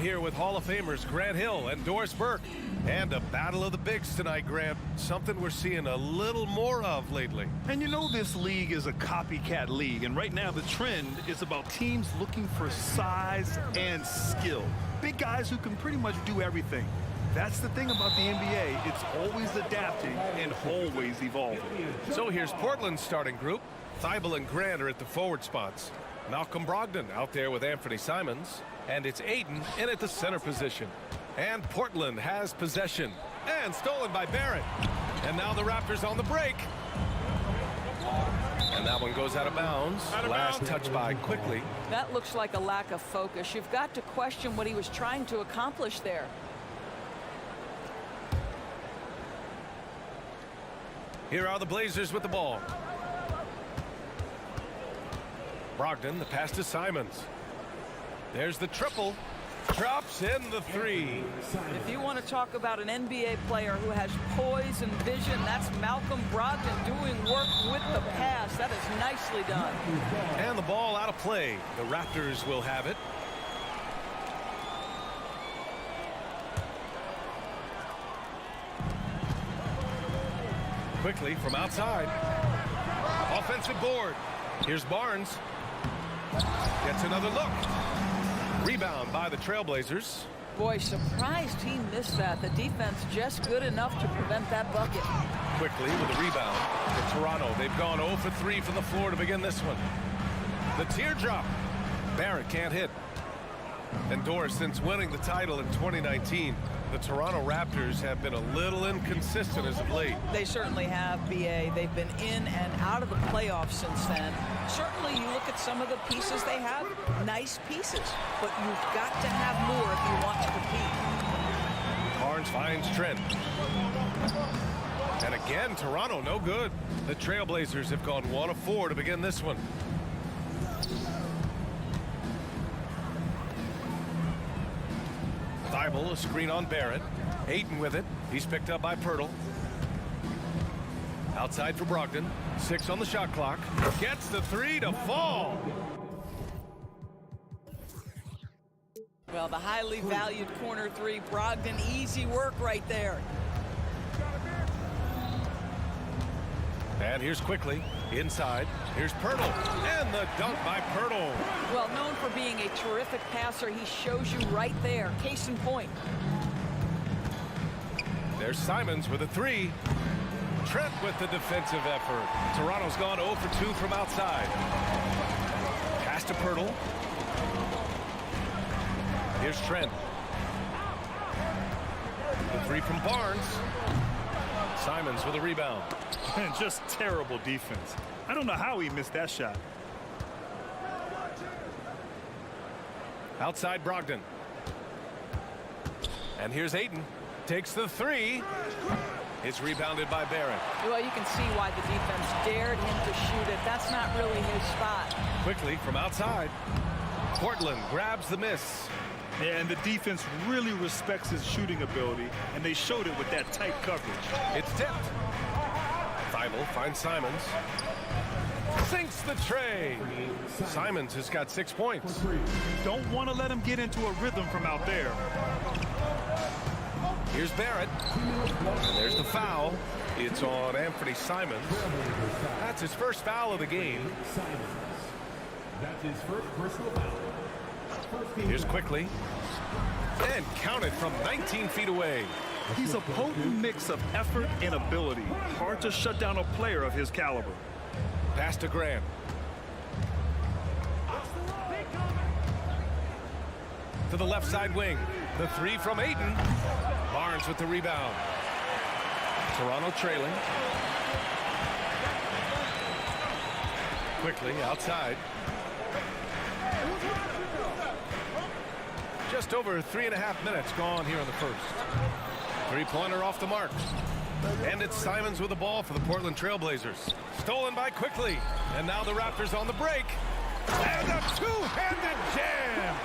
Here with Hall of Famers Grant Hill and Doris Burke. And a battle of the bigs tonight, Grant. Something we're seeing a little more of lately. And you know this league is a copycat league, and right now the trend is about teams looking for size and skill. Big guys who can pretty much do everything. That's the thing about the NBA. It's always adapting and always evolving. So here's Portland's starting group. Thibault and Grant are at the forward spots. Malcolm Brogdon out there with Anthony Simons. And it's Aiden in at the center position. And Portland has possession. And stolen by Barrett. And now the Raptors on the break. And that one goes out of bounds. Last touch by quickly. That looks like a lack of focus. You've got to question what he was trying to accomplish there. Here are the Blazers with the ball. Brogdon, the pass to Simons. There's the triple. Drops in the three. If you want to talk about an NBA player who has poise and vision, that's Malcolm Brogdon doing work with the pass. That is nicely done. And the ball out of play. The Raptors will have it. Quickly from outside. Offensive board. Here's Barnes. Gets another look. Rebound by the Trailblazers. Boy, surprised he missed that. The defense just good enough to prevent that bucket. Quickly with a rebound to Toronto. They've gone 0 for 3 from the floor to begin this one. The teardrop. Barrett can't hit. And Doris, since winning the title in 2019, the Toronto Raptors have been a little inconsistent as of late. They certainly have, BA. They've been in and out of the playoffs since then. Certainly, you look at some of the pieces they have, nice pieces, but you've got to have more if you want to compete. Barnes finds Trent. And again, Toronto no good. The Trailblazers have gone 1 of 4 to begin this one. Thibault, a screen on Barrett. Ayton with it. He's picked up by Pirtle. Outside for Brogdon. 6 on the shot clock. Gets the 3 to fall. Well, the highly valued corner 3, Brogdon, easy work right there. And here's quickly inside. Here's Pirtle, and the dunk by Pirtle. Well, known for being a terrific passer, he shows you right there. Case in point. There's Simons with a 3. Trent with the defensive effort. Toronto's gone 0 for 2 from outside. Pass to Pirtle. Here's Trent. The 3 from Barnes. Simons with a rebound. And just terrible defense. I don't know how he missed that shot. Outside Brogdon. And here's Ayton. Takes the 3. It's rebounded by Barrett. Well, you can see why the defense dared him to shoot it. That's not really his spot. Quickly from outside. Portland grabs the miss. Yeah, and the defense really respects his shooting ability, and they showed it with that tight coverage. It's tipped. Thibault finds Simons. Sinks the tray. Simons has got 6 points. Don't want to let him get into a rhythm from out there. Here's Barrett. And there's the foul. It's on Anthony Simons. That's his first foul of the game. That's his first personal foul. Here's quickly. And counted from 19 feet away. He's a potent mix of effort and ability. Hard to shut down a player of his caliber. Pass to Grant. To the left side wing. The 3 from Ayton. Barnes with the rebound. Toronto trailing. Quickly outside. Just over 3.5 minutes gone here in the first. 3-pointer off the mark. And it's Simons with the ball for the Portland Trailblazers. Stolen by Quickly. And now the Raptors on the break. And a two-handed jam.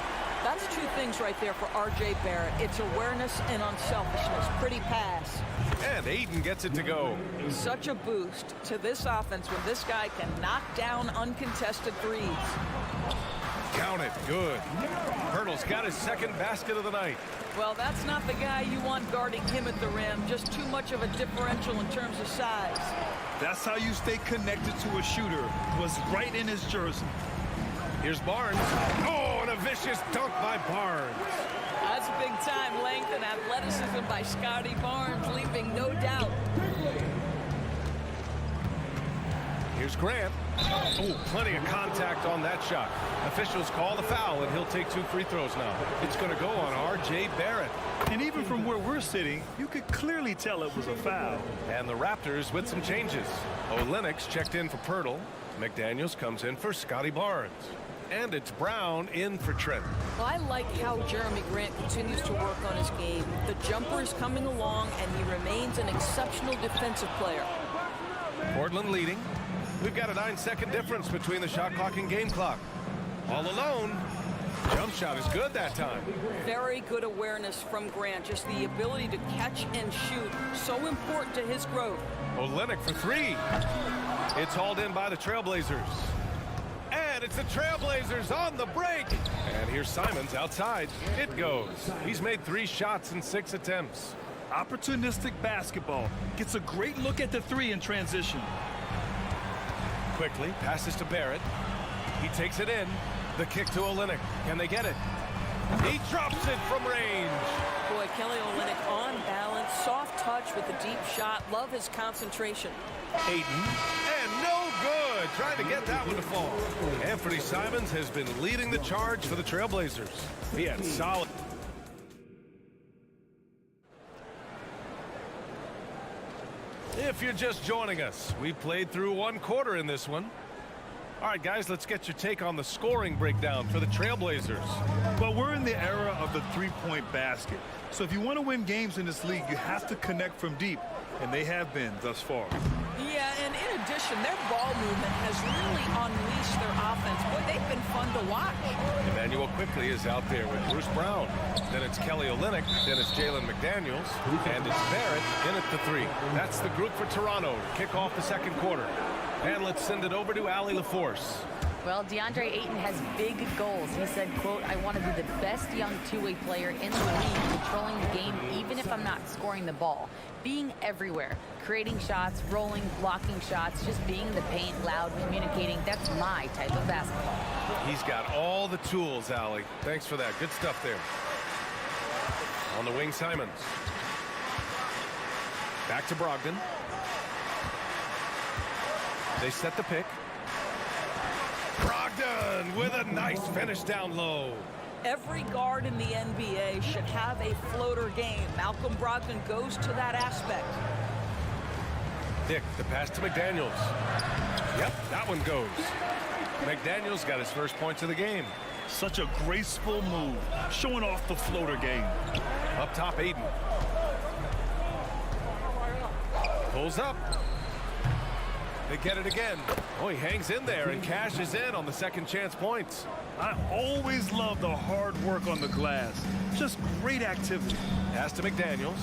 That's 2 things right there for R.J. Barrett. It's awareness and unselfishness. Pretty pass. And Ayton gets it to go. Such a boost to this offense when this guy can knock down uncontested threes. Count it. Good. Pirtle's got his second basket of the night. Well, that's not the guy you want guarding him at the rim. Just too much of a differential in terms of size. That's how you stay connected to a shooter. Was right in his jersey. Here's Barnes. Oh, and a vicious dunk by Barnes. That's big-time length and athleticism by Scotty Barnes, leaving no doubt. Here's Grant. Oh, plenty of contact on that shot. Officials call the foul, and he'll take 2 free throws now. It's going to go on R.J. Barrett. And even from where we're sitting, you could clearly tell it was a foul. And the Raptors with some changes. Olenek's checked in for Pirtle. McDaniels comes in for Scotty Barnes. And it's Brown in for Trent. Well, I like how Jeremy Grant continues to work on his game. The jumper is coming along, and he remains an exceptional defensive player. Portland leading. We've got a 9-second difference between the shot clock and game clock. All alone. Jump shot is good that time. Very good awareness from Grant. Just the ability to catch and shoot. So important to his growth. Olenek for 3. It's hauled in by the Trailblazers. And it's the Trailblazers on the break. And here's Simons outside. It goes. He's made 3 shots in 6 attempts. Opportunistic basketball. Gets a great look at the 3 in transition. Quickly passes to Barrett. He takes it in. The kick to Olynyk. Can they get it? He drops it from range. Boy, Kelly Olynyk on balance, soft touch with a deep shot. Love his concentration. Ayton, and no good. trying to get that one to fall. Anthony Simons has been leading the charge for the Trailblazers. He had solid. If you're just joining us, we played through one quarter in this one. All right, guys, let's get your take on the scoring breakdown for the Trailblazers. Well, we're in the era of the three-point basket. So if you want to win games in this league, you have to connect from deep, and they have been thus far. Yeah, and in addition, their ball movement has really unleashed their offense. Boy, they've been fun to watch. Emmanuel quickly is out there with Bruce Brown. Then it's Kelly Olynyk. Then it's Jalen McDaniels. And it's Barrett in at the three. That's the group for Toronto to kick off the second quarter. And let's send it over to Allie LaForce. Well, DeAndre Ayton has big goals. He said, quote, I want to be the best young two-way player in the league, controlling the game even if I'm not scoring the ball. Being everywhere, creating shots, rolling, blocking shots, just being in the paint, loud, communicating. That's my type of basketball. He's got all the tools, Allie. Thanks for that. Good stuff there. On the wing, Simons. Back to Brogdon. They set the pick. Brogdon with a nice finish down low. Every guard in the NBA should have a floater game. Malcolm Brogdon goes to that aspect. Dick, the pass to McDaniels. Yep, that one goes. McDaniels got his first points of the game. Such a graceful move, showing off the floater game. Up top, Ayton. Pulls up. They get it again. Oh, he hangs in there and cashes in on the second chance points. I always love the hard work on the glass. Just great activity. Pass to McDaniels.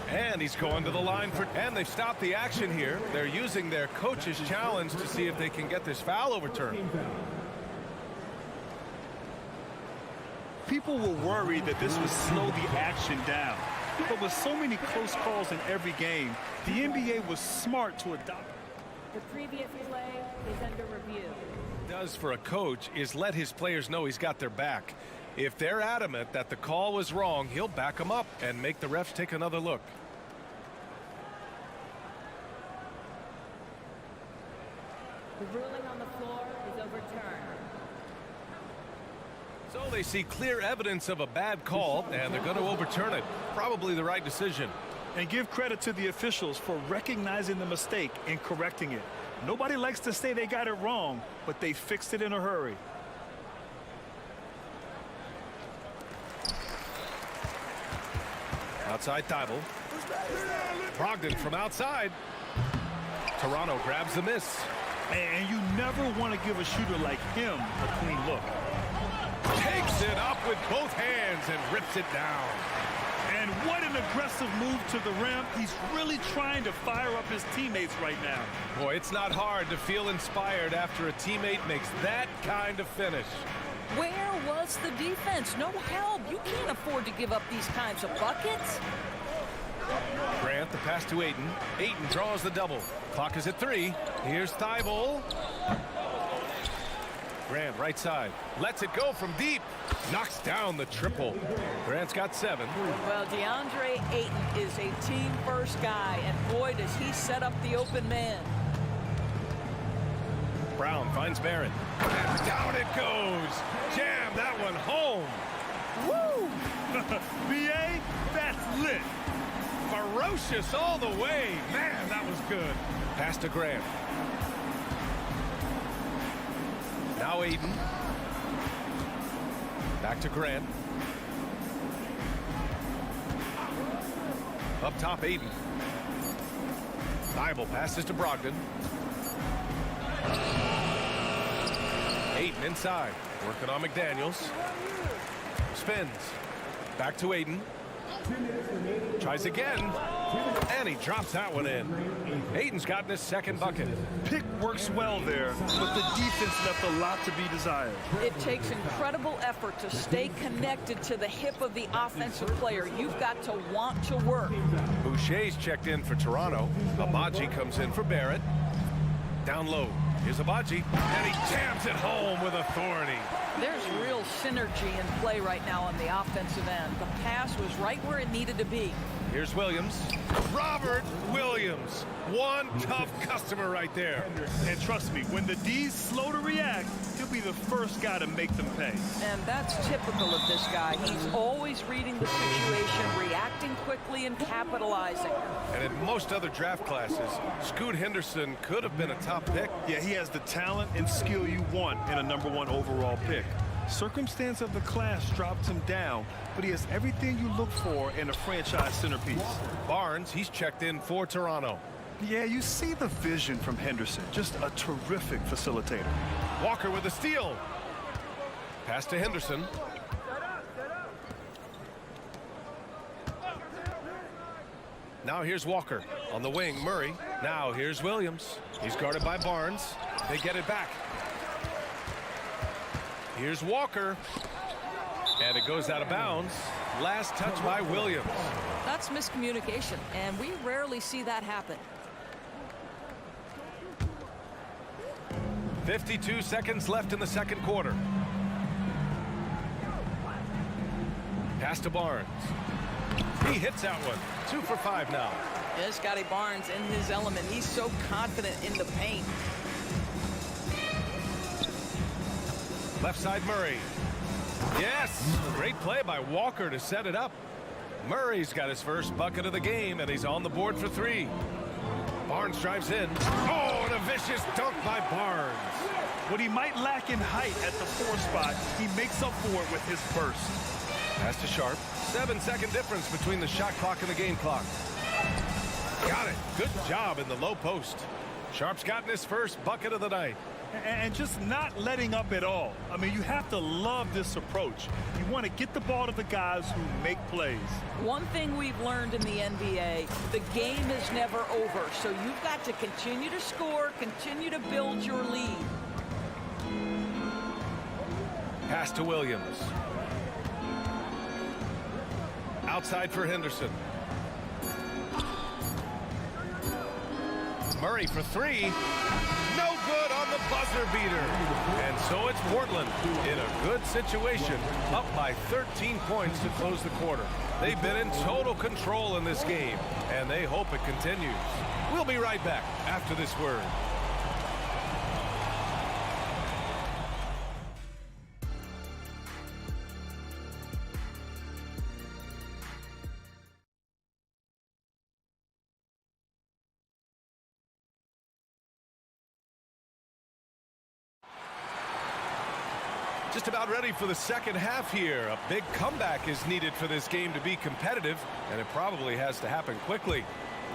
And he's going to the line for... And they've stopped the action here. They're using their coach's challenge to see if they can get this foul overturned. People were worried that this would slow the action down. But with so many close calls in every game, the NBA was smart to adopt. The previous play is under review. Does for a coach is let his players know he's got their back. If they're adamant that the call was wrong, he'll back them up and make the refs take another look. The ruling on the floor is overturned. So they see clear evidence of a bad call, and they're going to overturn it. Probably the right decision. And give credit to the officials for recognizing the mistake and correcting it. Nobody likes to say they got it wrong, but they fixed it in a hurry. Outside Thibault. Brogdon from outside. Toronto grabs the miss. And you never want to give a shooter like him a clean look. Takes it up with both hands and rips it down. And what an aggressive move to the rim. He's really trying to fire up his teammates right now. Boy, it's not hard to feel inspired after a teammate makes that kind of finish. Where was the defense? No help. You can't afford to give up these kinds of buckets. Grant, the pass to Ayton. Ayton draws the double. Clock is at 3. Here's Thibault. Grant, right side. Lets it go from deep. Knocks down the triple. Grant's got 7. Well, DeAndre Ayton is a team-first guy, and boy, does he set up the open man. Brown finds Barrett. And down it goes. Jam that one home. Woo! BA, that's lit. Ferocious all the way. Man, that was good. Pass to Grant. Now Ayton. Back to Grant. Up top, Ayton. Thibault passes to Brogdon. Ayton inside. Working on McDaniels. Spins. Back to Ayton. Tries again. And he drops that one in. Ayton's gotten his second bucket. Pick works well there, but the defense left a lot to be desired. It takes incredible effort to stay connected to the hip of the offensive player. You've got to want to work. Boucher's checked in for Toronto. Amaji comes in for Barrett. Down low. Here's Abaji, and he jams it home with authority. There's real synergy in play right now on the offensive end. The pass was right where it needed to be. Here's Williams. Robert Williams. One tough customer right there. And trust me, when the D's slow to react, he'll be the first guy to make them pay. And that's typical of this guy. He's always reading the situation, reacting quickly, and capitalizing. And in most other draft classes, Scoot Henderson could have been a top pick. Yeah, he has the talent and skill you want in a #1 overall pick. Circumstance of the class dropped him down, but he has everything you look for in a franchise centerpiece. Barnes, he's checked in for Toronto. Yeah, you see the vision from Henderson. Just a terrific facilitator. Walker with a steal. Pass to Henderson. Now here's Walker. On the wing, Murray. Now here's Williams. He's guarded by Barnes. They get it back. Here's Walker. And it goes out of bounds. Last touch by Williams. That's miscommunication, and we rarely see that happen. 52 seconds left in the second quarter. Pass to Barnes. He hits that one. 2 for 5 now. Yeah, Scotty Barnes in his element. He's so confident in the paint. Left side Murray. Yes! Great play by Walker to set it up. Murray's got his first bucket of the game, and he's on the board for 3. Barnes drives in. Oh, and a vicious dunk by Barnes. What he might lack in height at the 4 spot, he makes up for it with his burst. Pass to Sharp. 7-second difference between the shot clock and the game clock. Got it. Good job in the low post. Sharp's gotten his first bucket of the night. And just not letting up at all. I mean, you have to love this approach. You want to get the ball to the guys who make plays. One thing we've learned in the NBA, the game is never over. So you've got to continue to score, continue to build your lead. Pass to Williams. Outside for Henderson. Murray for 3. No good on the buzzer beater. And so it's Portland in a good situation, up by 13 points to close the quarter. They've been in total control in this game, and they hope it continues. We'll be right back after this word. Just about ready for the second half here. A big comeback is needed for this game to be competitive, and it probably has to happen quickly.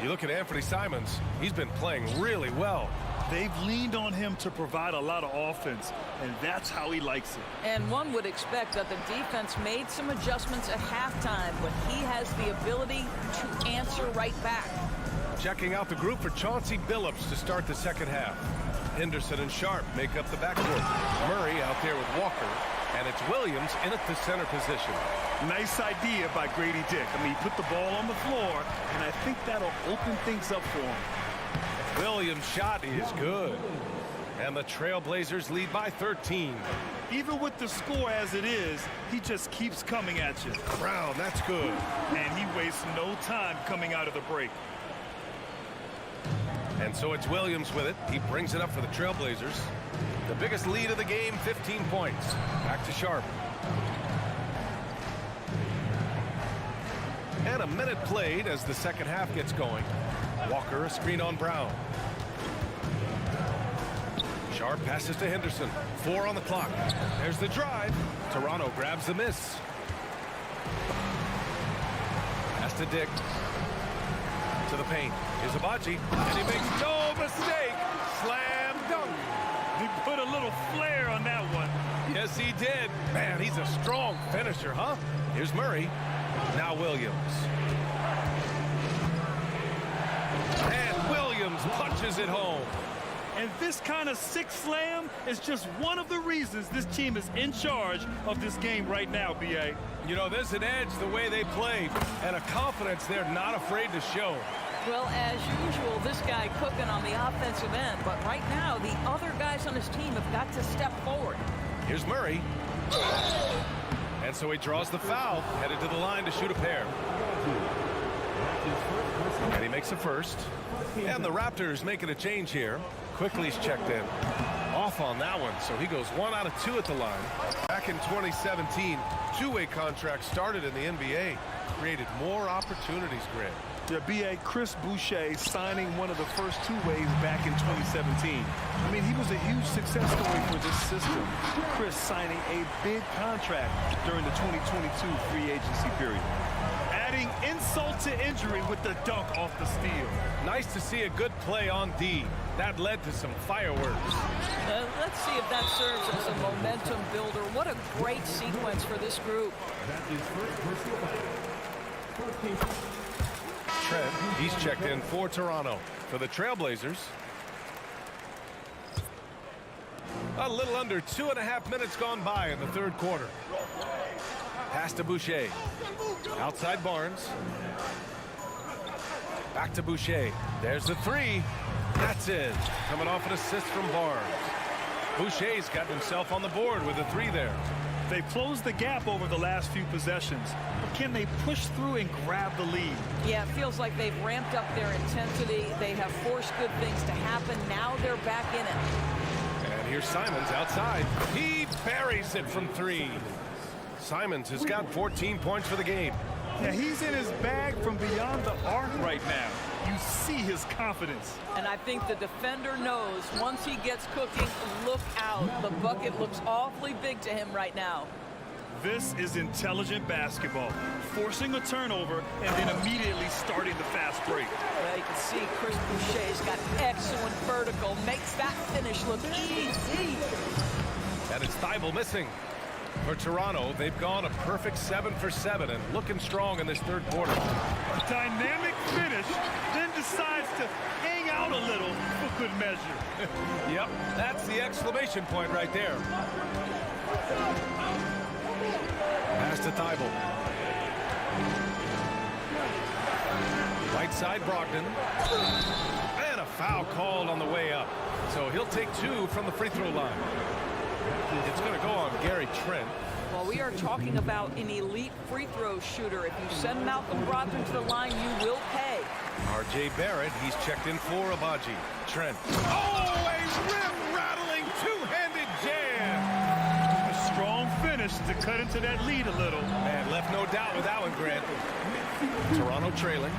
You look at Anthony Simons, he's been playing really well. They've leaned on him to provide a lot of offense, and that's how he likes it. And one would expect that the defense made some adjustments at halftime, but he has the ability to answer right back. Checking out the group for Chauncey Billups to start the second half. Henderson and Sharp make up the backcourt. Murray out there with Walker, and it's Williams in at the center position. Nice idea by Grady Dick. I mean, he put the ball on the floor, and I think that'll open things up for him. Williams' shot is good. And the Trailblazers lead by 13. Even with the score as it is, he just keeps coming at you. Brown, that's good. And he wastes no time coming out of the break. And so it's Williams with it. He brings it up for the Trailblazers. The biggest lead of the game, 15 points. Back to Sharp. And a minute played as the second half gets going. Walker, a screen on Brown. Sharp passes to Henderson. 4 on the clock. There's the drive. Toronto grabs the miss. Pass to Dick. To the paint. Here's Abaji, and he makes no mistake. Slam dunk. He put a little flair on that one. Yes, he did. Man, he's a strong finisher, huh? Here's Murray. Now Williams. And Williams punches it home. And this kind of sick slam is just one of the reasons this team is in charge of this game right now, B.A. You know, there's an edge the way they play, and a confidence they're not afraid to show. Well, as usual, this guy cooking on the offensive end, but right now the other guys on his team have got to step forward. Here's Murray. And so he draws the foul, headed to the line to shoot a pair. And he makes a first. And the Raptors making a change here. Quickly's checked in. Off on that one, so he goes 1 out of 2 at the line. Back in 2017, two-way contracts started in the NBA. Created more opportunities, Grant. Yeah, B.A. Chris Boucher signing one of the first two-ways back in 2017. I mean, he was a huge success story for this system. Chris signing a big contract during the 2022 free agency period. Adding insult to injury with the dunk off the steal. Nice to see a good play on D. That led to some fireworks. Let's see if that serves as a momentum builder. What a great sequence for this group. That is first personal foul. Trent, he's checked in for Toronto. For the Trailblazers, a little under 2.5 minutes gone by in the third quarter. Pass to Boucher. Outside Barnes. Back to Boucher. There's the three. That's it. Coming off an assist from Barnes. Boucher's got himself on the board with a three there. They've closed the gap over the last few possessions. But can they push through and grab the lead? Yeah, it feels like they've ramped up their intensity. They have forced good things to happen. Now they're back in it. And here's Simons outside. He buries it from three. Simons has got 14 points for the game. Yeah, he's in his bag from beyond the arc right now. You see his confidence. And I think the defender knows once he gets cooking, look out. The bucket looks awfully big to him right now. This is intelligent basketball. Forcing a turnover and then immediately starting the fast break. Well, you can see Chris Boucher's got excellent vertical. Makes that finish look easy. And it's Thibault missing. For Toronto, they've gone a perfect 7 for 7 and looking strong in this third quarter. A dynamic finish, then decides to hang out a little for good measure. Yep, that's the exclamation point right there. Pass to Thibault. Right side Brogdon. And a foul called on the way up. So he'll take 2 from the free throw line. It's going to go on Gary Trent. Well, we are talking about an elite free throw shooter. If you send Malcolm Brogdon to the line, you will pay. R.J. Barrett, he's checked in for Abaji. Trent. Oh, a rim-rattling two-handed jam. A strong finish to cut into that lead a little. Man, left no doubt with that one, Grant. Toronto trailing.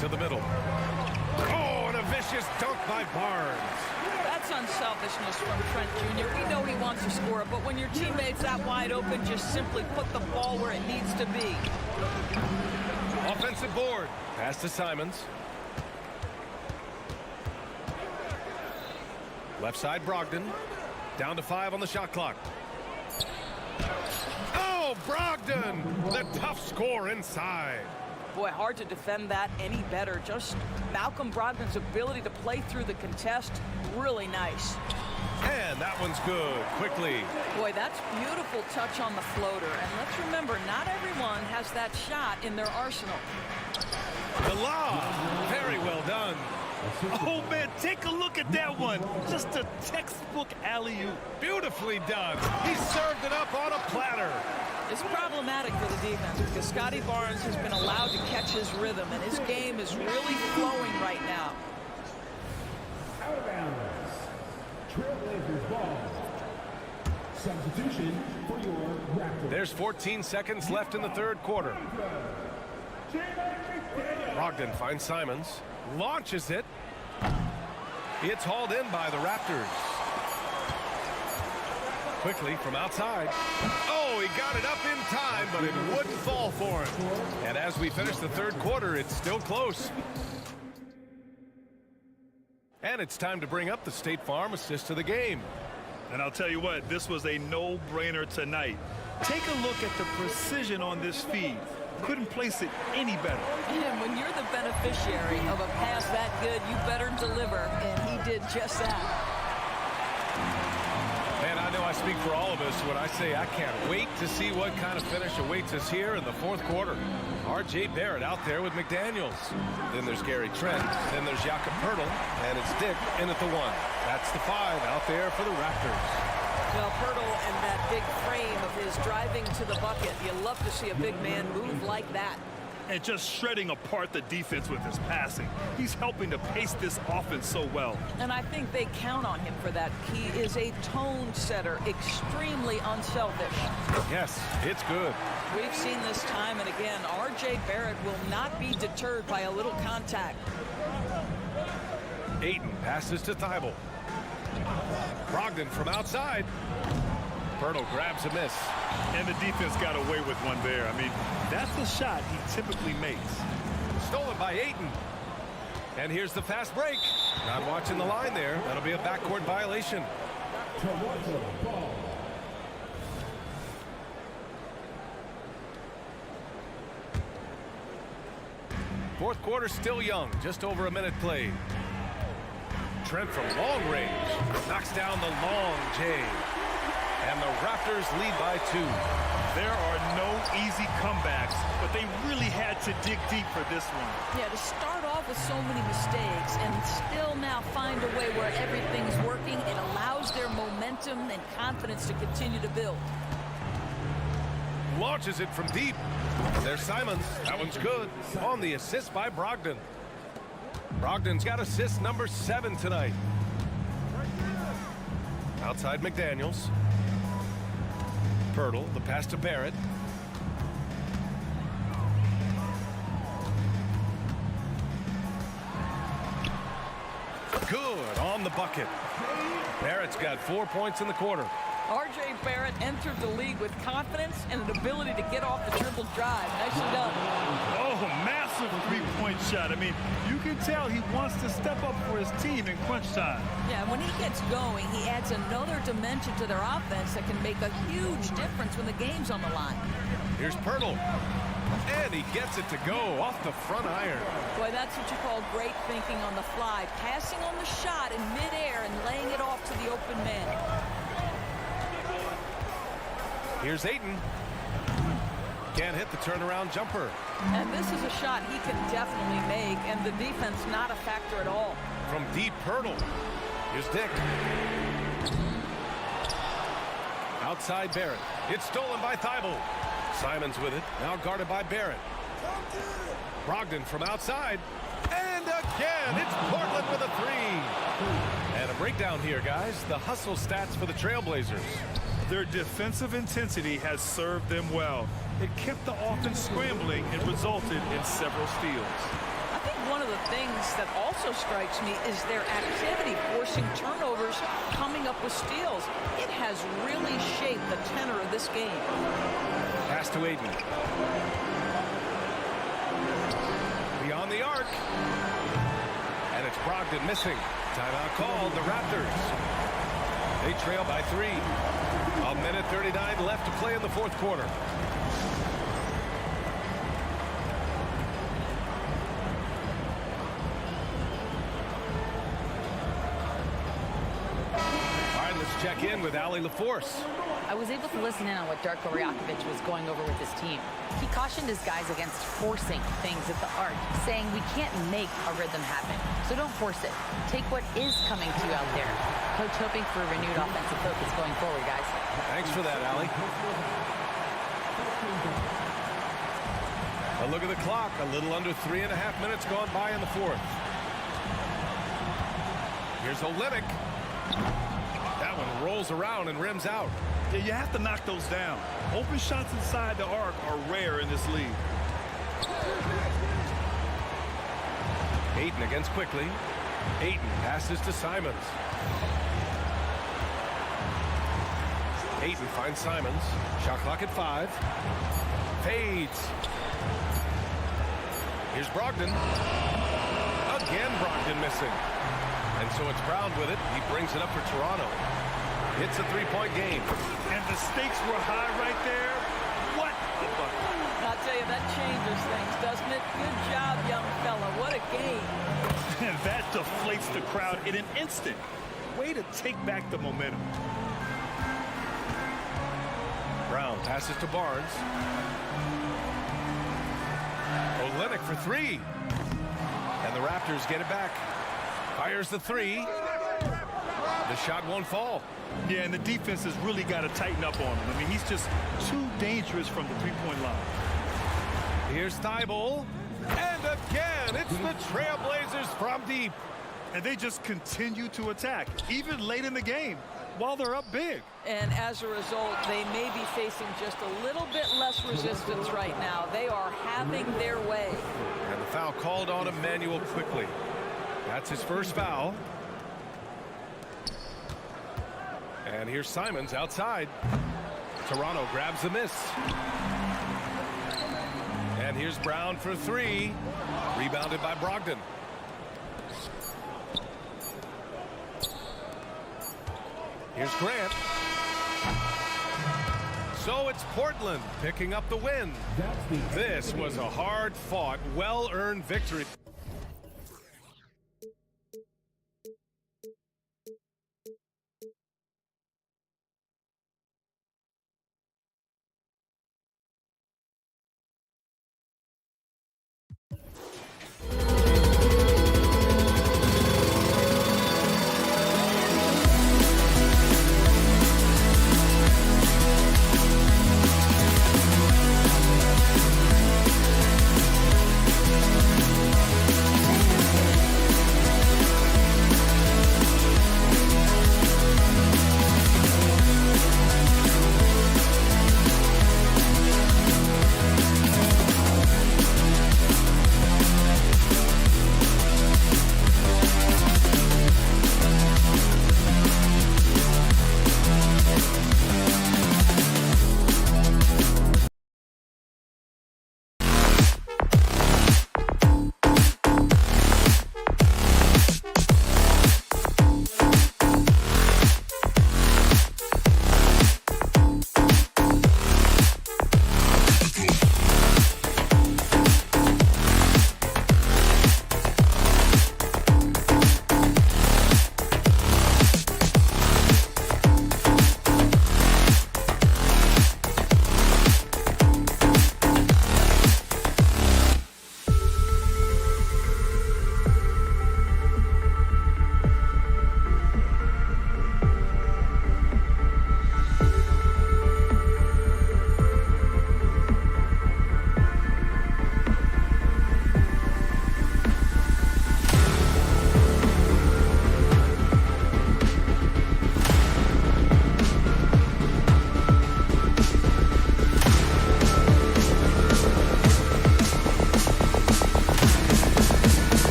To the middle. Oh, and a vicious dunk by Barnes. That's unselfishness from Trent Jr. We know he wants to score, but when your teammate's that wide open, just simply put the ball where it needs to be. Offensive board. Pass to Simons. Left side Brogdon. Down to 5 on the shot clock. Oh, Brogdon! The tough score inside. Boy, hard to defend that any better. Just Malcolm Brogdon's ability to play through the contest, really nice. And that one's good. Quickly. Boy, that's beautiful touch on the floater. And let's remember, not everyone has that shot in their arsenal. The lob. Very well done. Oh, man, take a look at that one. Just a textbook alley-oop. Beautifully done. He served it up on a platter. It's problematic for the defense because Scotty Barnes has been allowed to catch his rhythm, and his game is really flowing right now. Out of bounds. Trailblazers ball. Substitution for your Raptors. There's 14 seconds left in the third quarter. Brogdon finds Simons. Launches it. It's hauled in by the Raptors. Quickly from outside. Oh, he got it up in time, but it wouldn't fall for him. And as we finish the third quarter, it's still close. And it's time to bring up the State Farm assist of the game. And I'll tell you what, this was a no-brainer tonight. Take a look at the precision on this feed. Couldn't place it any better. And when you're the beneficiary of a pass that good, you better deliver, and he did just that. Man, I know I speak for all of us when I say I can't wait to see what kind of finish awaits us here in the fourth quarter. R.J. Barrett out there with McDaniels. Then there's Gary Trent. Then there's Jakob Poeltl. And it's Dick in at the 1. That's the 5 out there for the Raptors. Well, Poeltl and that big frame of his driving to the bucket. You love to see a big man move like that. And just shredding apart the defense with his passing. He's helping to pace this offense so well. And I think they count on him for that. He is a tone setter, extremely unselfish. Yes, it's good. We've seen this time and again. R.J. Barrett will not be deterred by a little contact. Ayton passes to Thibault. Brogdon from outside. Poeltl grabs a miss. And the defense got away with one there. I mean, that's the shot he typically makes. Stolen by Ayton. And here's the fast break. Not watching the line there. That'll be a backcourt violation. Fourth quarter still young. Just over a minute played. Trent from long range knocks down the long J. And the Raptors lead by 2. There are no easy comebacks, but they really had to dig deep for this one. Yeah, to start off with so many mistakes and still now find a way where everything's working, it allows their momentum and confidence to continue to build. Launches it from deep. There's Simons. That one's good. On the assist by Brogdon. Brogdon's got assist number 7 tonight. Outside McDaniels. Poeltl, the pass to Barrett. Good on the bucket. Barrett's got 4 points in the quarter. R.J. Barrett entered the league with confidence and an ability to get off the dribble drive. Nicely done. Oh, massive three-point shot. I mean, you can tell he wants to step up for his team in crunch time. Yeah, when he gets going, he adds another dimension to their offense that can make a huge difference when the game's on the line. Here's Poeltl. And he gets it to go off the front iron. Boy, that's what you call great thinking on the fly. Passing on the shot in midair and laying it off to the open man. Here's Ayton. Can't hit the turnaround jumper. And this is a shot he can definitely make, and the defense not a factor at all. From deep, Poeltl. Here's Dick. Outside Barrett. It's stolen by Thibault. Simons with it. Now guarded by Barrett. Brogdon from outside. And again, it's Portland with a 3. And a breakdown here, guys. The hustle stats for the Trailblazers. Their defensive intensity has served them well. It kept the offense scrambling and resulted in several steals. I think one of the things that also strikes me is their activity, forcing turnovers, coming up with steals. It has really shaped the tenor of this game. Pass to Ayton. Beyond the arc. And it's Brogdon missing. Timeout called, the Raptors. They trail by 3. A minute 39 left to play in the fourth quarter. All right, let's check in with Allie LaForce. I was able to listen in on what Darko Rajakovic was going over with his team. He cautioned his guys against forcing things at the arc, saying we can't make a rhythm happen, so don't force it. Take what is coming to you out there. Coach hoping for a renewed offensive focus going forward, guys. Thanks for that, Allie. A look at the clock. A little under 3.5 minutes gone by in the fourth. Here's Olynyk. That one rolls around and rims out. Yeah, you have to knock those down. Open shots inside the arc are rare in this league. Ayton against quickly. Ayton passes to Simons. Ayton finds Simons. Shot clock at 5. Fades. Here's Brogdon. Again, Brogdon missing. And so it's Brown with it. He brings it up for Toronto. It's a 3-point game. And the stakes were high right there. What a bucket. I'll tell you, that changes things, doesn't it? Good job, young fella. What a game. And that deflates the crowd in an instant. Way to take back the momentum. Passes to Barnes. Olynyk for three. And the Raptors get it back. Fires the three. The shot won't fall. Yeah, and the defense has really got to tighten up on him. I mean, he's just too dangerous from the three-point line. Here's Thibault. And again, it's the Trailblazers from deep. And they just continue to attack, even late in the game, while they're up big. And as a result, they may be facing just a little bit less resistance right now. They are having their way. And the foul called on Emmanuel quickly. That's his first foul. And here's Simons outside. Toronto grabs the miss. And here's Brown for three. Rebounded by Brogdon. Here's Grant. So it's Portland picking up the win. This was a hard-fought, well-earned victory.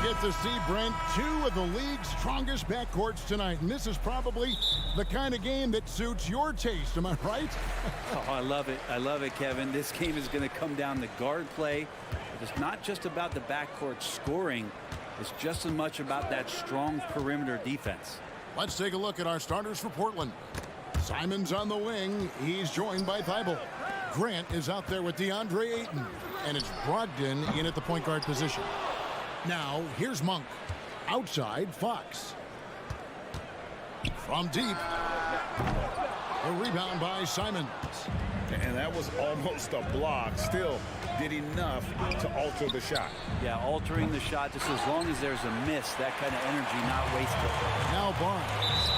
get to see, Brent, two of the league's strongest backcourts tonight. And this is probably the kind of game that suits your taste. Am I right? Oh, I love it. I love it, Kevin. This game is going to come down to guard play. It's not just about the backcourt scoring. It's just as much about that strong perimeter defense. Let's take a look at our starters for Portland. Simon's on the wing. He's joined by Thibault. Grant is out there with DeAndre Ayton. And it's Brogdon in at the point guard position. Now, here's Monk. Outside, Fox. From deep. A rebound by Simons. And that was almost a block. Still did enough to alter the shot. Yeah, altering the shot just as long as there's a miss. That kind of energy not wasted. Now Barnes.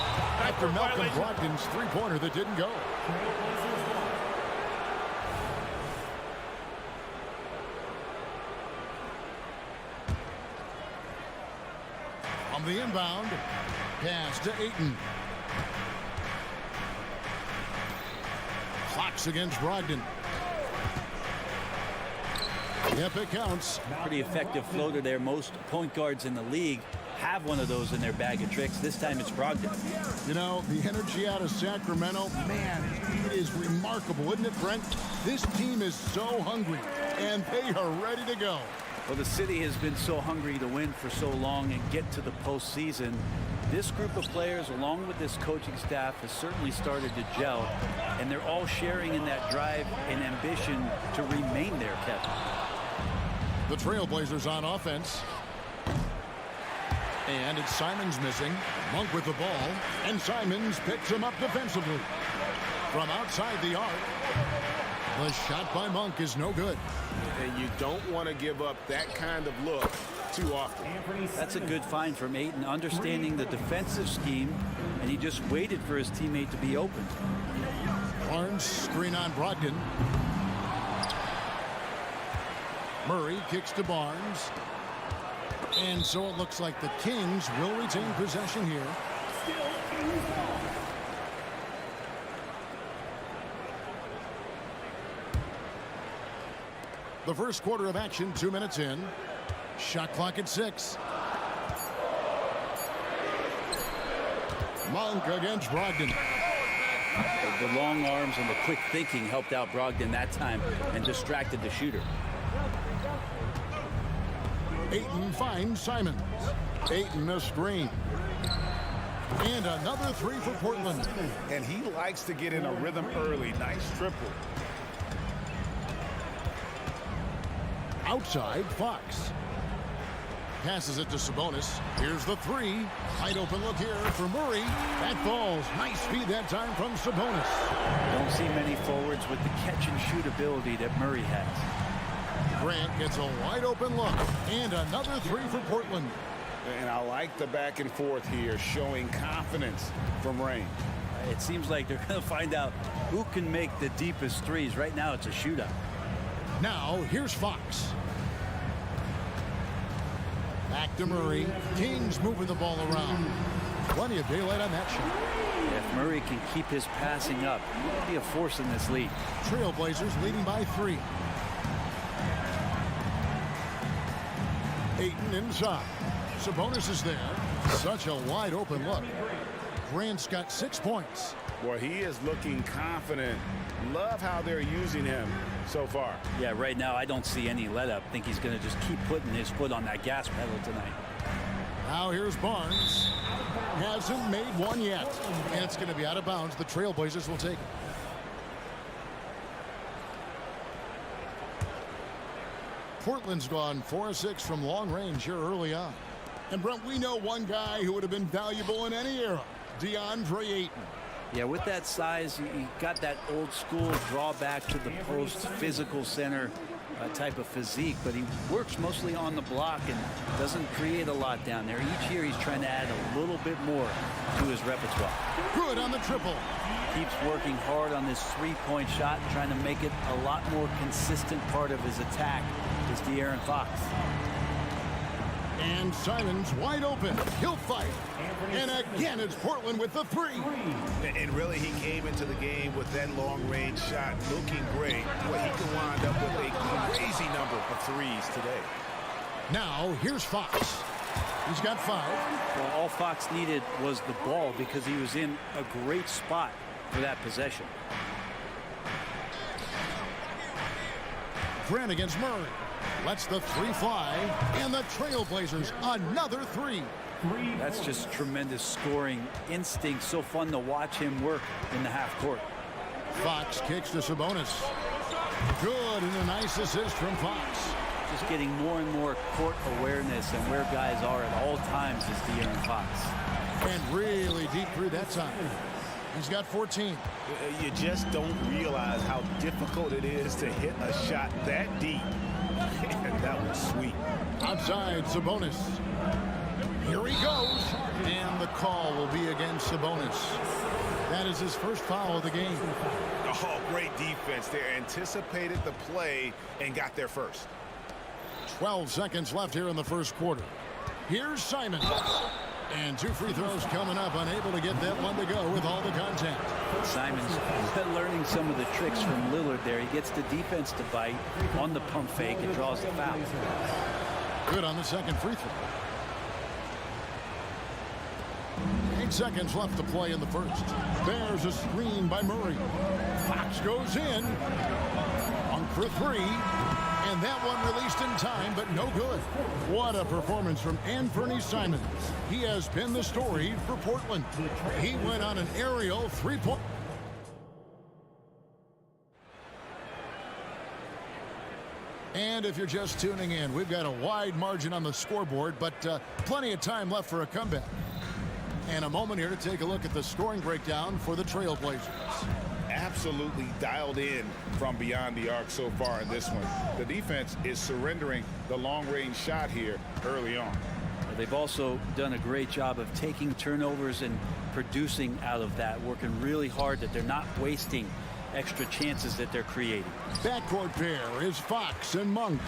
After Malcolm Brogdon's three-pointer that didn't go. On the inbound, pass to Ayton. Fox against Brogdon. Yep, it counts. Pretty effective floater there. Most point guards in the league have one of those in their bag of tricks. This time it's Brogdon. You know, the energy out of Sacramento, man, it is remarkable, isn't it, Brent? This team is so hungry, and they are ready to go. Well, the city has been so hungry to win for so long and get to the postseason. This group of players, along with this coaching staff, has certainly started to gel, and they're all sharing in that drive and ambition to remain there, Kevin. The Trailblazers on offense. And it's Simons missing. Monk with the ball, and Simons picks him up defensively. From outside the arc, the shot by Monk is no good. And you don't want to give up that kind of look too often. That's a good find from Ayton, understanding the defensive scheme, and he just waited for his teammate to be open. Barnes screen on Brogdon. Murray kicks to Barnes. And so it looks like the Kings will retain possession here. The first quarter of action, 2 minutes in. Shot clock at 6. Monk against Brogdon. The long arms and the quick thinking helped out Brogdon that time and distracted the shooter. Ayton finds Simons. Ayton a screen. And another three for Portland. And he likes to get in a rhythm early. Nice triple. Outside, Fox. Passes it to Sabonis. Here's the three. Wide open look here for Murray. That falls. Nice speed that time from Sabonis. Don't see many forwards with the catch and shoot ability that Murray has. Grant gets a wide open look. And another three for Portland. And I like the back and forth here, showing confidence from Rain. It seems like they're going to find out who can make the deepest threes. Right now, it's a shootout. Now, here's Fox. Back to Murray. Kings moving the ball around. Plenty of daylight on that shot. If Murray can keep his passing up, he'll be a force in this league. Trailblazers leading by 3. Ayton inside. Sabonis is there. Such a wide open look. Grant's got 6 points. Boy, he is looking confident. Love how they're using him so far. Yeah, right now I don't see any let up. I think he's going to just keep putting his foot on that gas pedal tonight. Now here's Barnes. Hasn't made one yet. And it's going to be out of bounds. The Trailblazers will take it. Portland's gone 4-6 from long range here early on. And Brent, we know one guy who would have been valuable in any era. DeAndre Ayton. Yeah, with that size, he got that old school drawback to the post, physical center type of physique, but he works mostly on the block and doesn't create a lot down there. Each year he's trying to add a little bit more to his repertoire. Good on the triple. Keeps working hard on this three-point shot, trying to make it a lot more consistent part of his attack is De'Aaron Fox. And Simons wide open. He'll fight. And again, it's Portland with the three. And really, he came into the game with that long-range shot looking great. Well, he can wind up with a crazy number of threes today. Now, here's Fox. He's got 5. Well, all Fox needed was the ball because he was in a great spot for that possession. Grant against Murray. Lets the 3 fly, and the Trailblazers another 3. That's just tremendous scoring instinct. So fun to watch him work in the half court. Fox kicks to Sabonis. Good, and a nice assist from Fox. Just getting more and more court awareness and where guys are at all times is De'Aaron Fox. And really deep through that time. He's got 14. You just don't realize how difficult it is to hit a shot that deep. And that was sweet. Outside, Sabonis. Here he goes. And the call will be against Sabonis. That is his first foul of the game. Oh, great defense there. Anticipated the play and got there first. 12 seconds left here in the first quarter. Here's Simon. And 2 free throws coming up. Unable to get that one to go with all the contact. Simon's learning some of the tricks from Lillard there. He gets the defense to bite on the pump fake and draws the foul. Good on the second free throw. 8 seconds left to play in the first. There's a screen by Murray. Fox goes in. On for 3. And that one released in time, but no good. What a performance from Anthony Simons. He has been the story for Portland. He went on an aerial 3-point. And if you're just tuning in, we've got a wide margin on the scoreboard, but plenty of time left for a comeback. And a moment here to take a look at the scoring breakdown for the Trailblazers. Absolutely dialed in from beyond the arc so far in this one. The defense is surrendering the long-range shot here early on. They've also done a great job of taking turnovers and producing out of that, working really hard that they're not wasting extra chances that they're creating. Backcourt pair is Fox and Monk.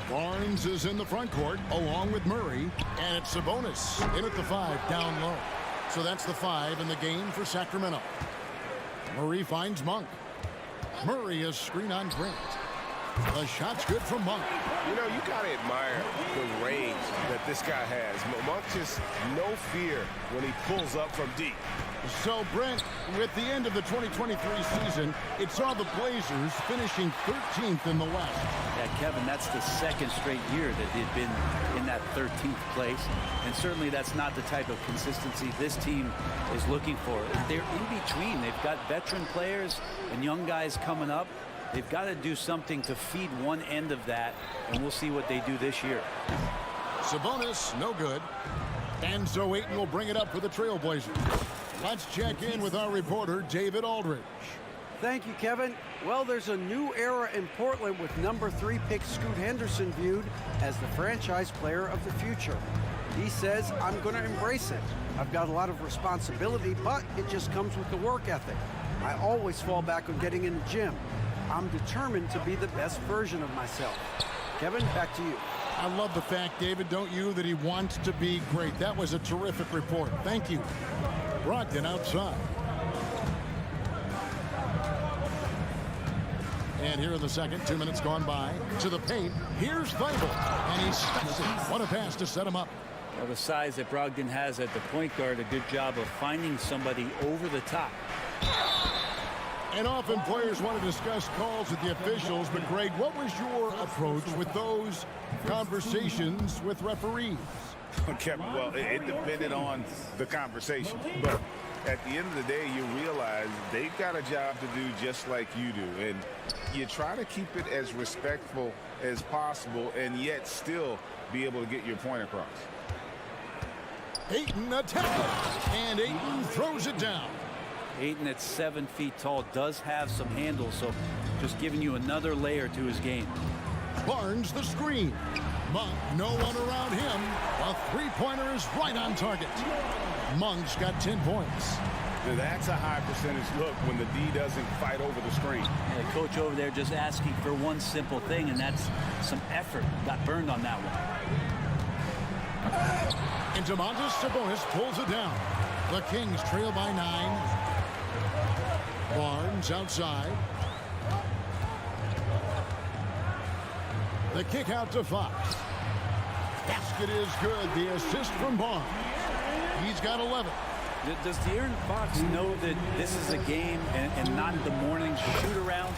Barnes is in the front court along with Murray, and it's Sabonis in at the 5 down low. So that's the 5 in the game for Sacramento. Murray finds Monk. Murray is screen on Grant. The shot's good from Monk. You know, you got to admire the range that this guy has. Monk just no fear when he pulls up from deep. So, Brent, with the end of the 2023 season, it saw the Blazers finishing 13th in the West. Yeah, Kevin, that's the second straight year that they've been in that 13th place. And certainly that's not the type of consistency this team is looking for. They're in between. They've got veteran players and young guys coming up. They've got to do something to feed one end of that, and we'll see what they do this year. Sabonis, no good. And so Ayton will bring it up for the Trailblazers. Let's check in with our reporter, David Aldridge. Thank you, Kevin. Well, there's a new era in Portland with number 3 pick Scoot Henderson viewed as the franchise player of the future. He says, I'm going to embrace it. I've got a lot of responsibility, but it just comes with the work ethic. I always fall back on getting in the gym. I'm determined to be the best version of myself. Kevin, back to you. I love the fact, David, don't you, that he wants to be great. That was a terrific report. Thank you. Brogdon outside. And here in the second, 2 minutes gone by. To the paint. Here's Weibel. And he stuffs it. What a pass to set him up. Well, the size that Brogdon has at the point guard, a good job of finding somebody over the top. And often players want to discuss calls with the officials, but Greg, what was your approach with those conversations with referees? Kevin, well, it depended on the conversation. But at the end of the day, you realize they've got a job to do just like you do. And you try to keep it as respectful as possible and yet still be able to get your point across. Ayton attacks, and Ayton throws it down. Ayton at 7 feet tall does have some handle, so just giving you another layer to his game. Barnes the screen. Monk, no one around him. A three-pointer is right on target. Monk's got 10 points. That's a high percentage look when the D doesn't fight over the screen. The coach over there just asking for one simple thing, and that's some effort. Got burned on that one. And Domantas Sabonis pulls it down. The Kings trail by 9. Barnes outside. The kick out to Fox. Basket is good. The assist from Barnes. He's got 11. Does De'Aaron Fox know that this is a game and not the morning shoot-around?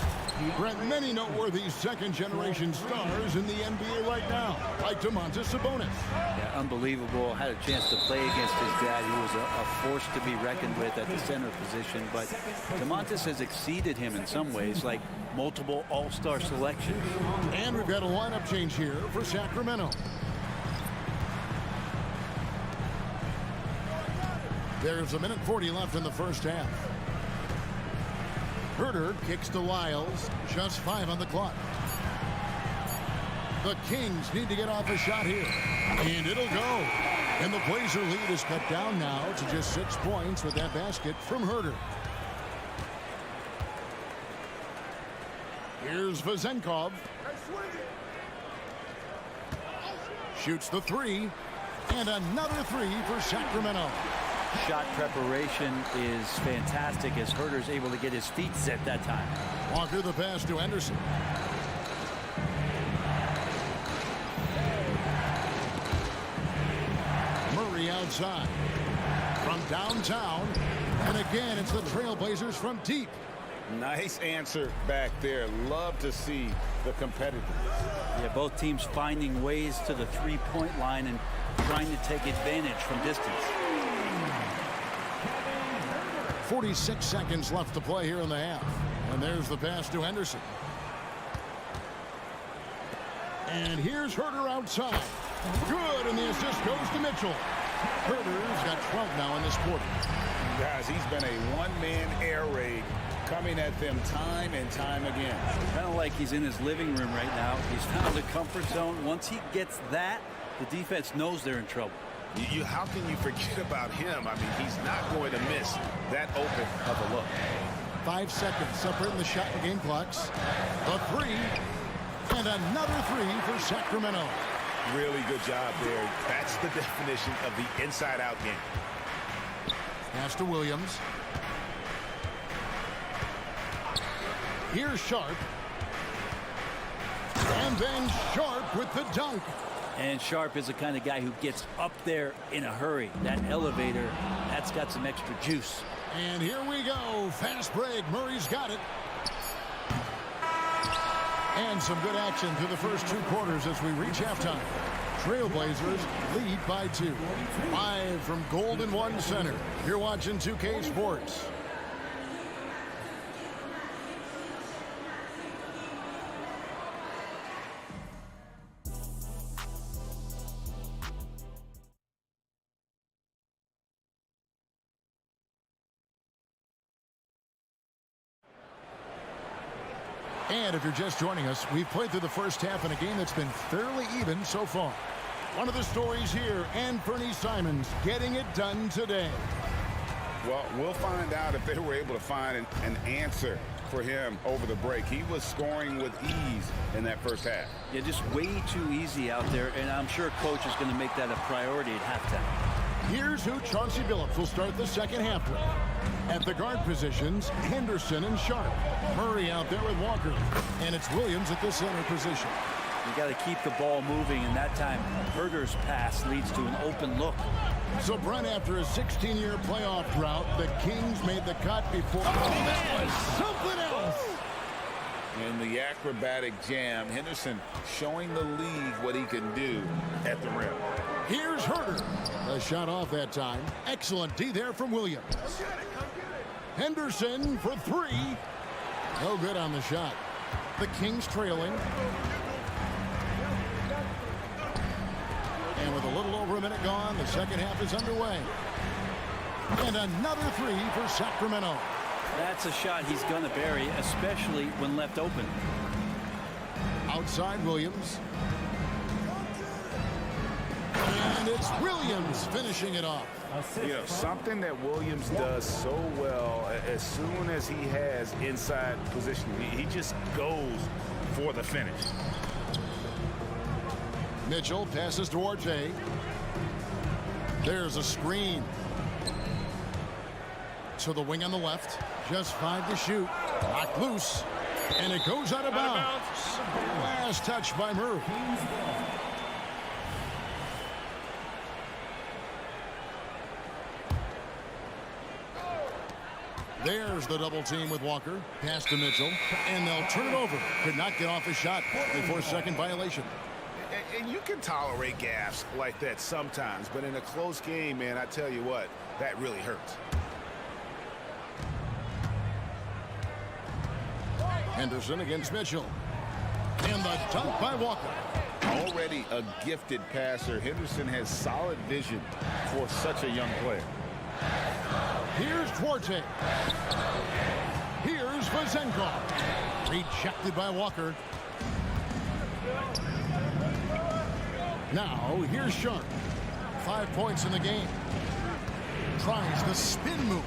Brent, many noteworthy second-generation stars in the NBA right now, like Domantas Sabonis. Yeah, unbelievable. Had a chance to play against his dad, who was a force to be reckoned with at the center position. But Domantas has exceeded him in some ways, like multiple all-star selections. And we've got a lineup change here for Sacramento. There's 1:40 left in the first half. Herter kicks to Lyles. Just 5 on the clock. The Kings need to get off a shot here. And it'll go. And the Blazer lead is cut down now to just 6 points with that basket from Herter. Here's Vezenkov. Shoots the 3. And another 3 for Sacramento. Shot preparation is fantastic as Herter's able to get his feet set that time. Walker the pass to Anderson. Murray outside. From downtown. And again, it's the Trailblazers from deep. Nice answer back there. Love to see the competitiveness. Yeah, both teams finding ways to the three-point line and trying to take advantage from distance. 46 seconds left to play here in the half. And there's the pass to Henderson. And here's Herter outside. Good, and the assist goes to Mitchell. Herter's got 12 now in this quarter. Guys, he's been a one-man air raid coming at them time and time again. Kind of like he's in his living room right now. He's found a comfort zone. Once he gets that, the defense knows they're in trouble. How can you forget about him? I mean, he's not going to miss that open of a look. 5 seconds separating the shot and game clocks. A 3. And another 3 for Sacramento. Really good job there. That's the definition of the inside-out game. Pass to Williams. Here's Sharp. And then Sharp with the dunk. And Sharp is the kind of guy who gets up there in a hurry. That elevator, that's got some extra juice. And here we go. Fast break. Murray's got it. And some good action through the first 2 quarters as we reach halftime. Trailblazers lead by 2. Live from Golden One Center. You're watching 2K Sports. And if you're just joining us, we've played through the first half in a game that's been fairly even so far. One of the stories here, Anthony Simons getting it done today. Well, we'll find out if they were able to find an answer for him over the break. He was scoring with ease in that first half. Yeah, just way too easy out there, and I'm sure coach is going to make that a priority at halftime. Here's who Chauncey Billups will start the second half with. At the guard positions, Henderson and Sharp. Murray out there with Walker. And it's Williams at the center position. You got to keep the ball moving, and that time Herter's pass leads to an open look. So Brent, after a 16-year playoff drought, the Kings made the cut before. Oh, that was something else. In the acrobatic jam, Henderson showing the league what he can do at the rim. Here's Herter. A shot off that time. Excellent D there from Williams. Henderson for 3. No good on the shot. The Kings trailing. And with a little over a minute gone, the second half is underway. And another 3 for Sacramento. That's a shot he's going to bury, especially when left open. Outside Williams. And it's Williams finishing it off. You know, something that Williams does so well, as soon as he has inside position, he just goes for the finish. Mitchell passes to Orte. There's a screen. To the wing on the left. Just 5 to shoot. Knocked loose. And it goes out of bounds. Last touch by Murray. There's the double team with Walker. Pass to Mitchell. And they'll turn it over. Could not get off a shot before second violation. And you can tolerate gaffes like that sometimes, but in a close game, man, I tell you what, that really hurts. Henderson against Mitchell. And the dunk by Walker. Already a gifted passer, Henderson has solid vision for such a young player. Here's Duarte. Here's Vazenkov. Rejected by Walker. Now, here's Sharp. 5 points in the game. Tries the spin move.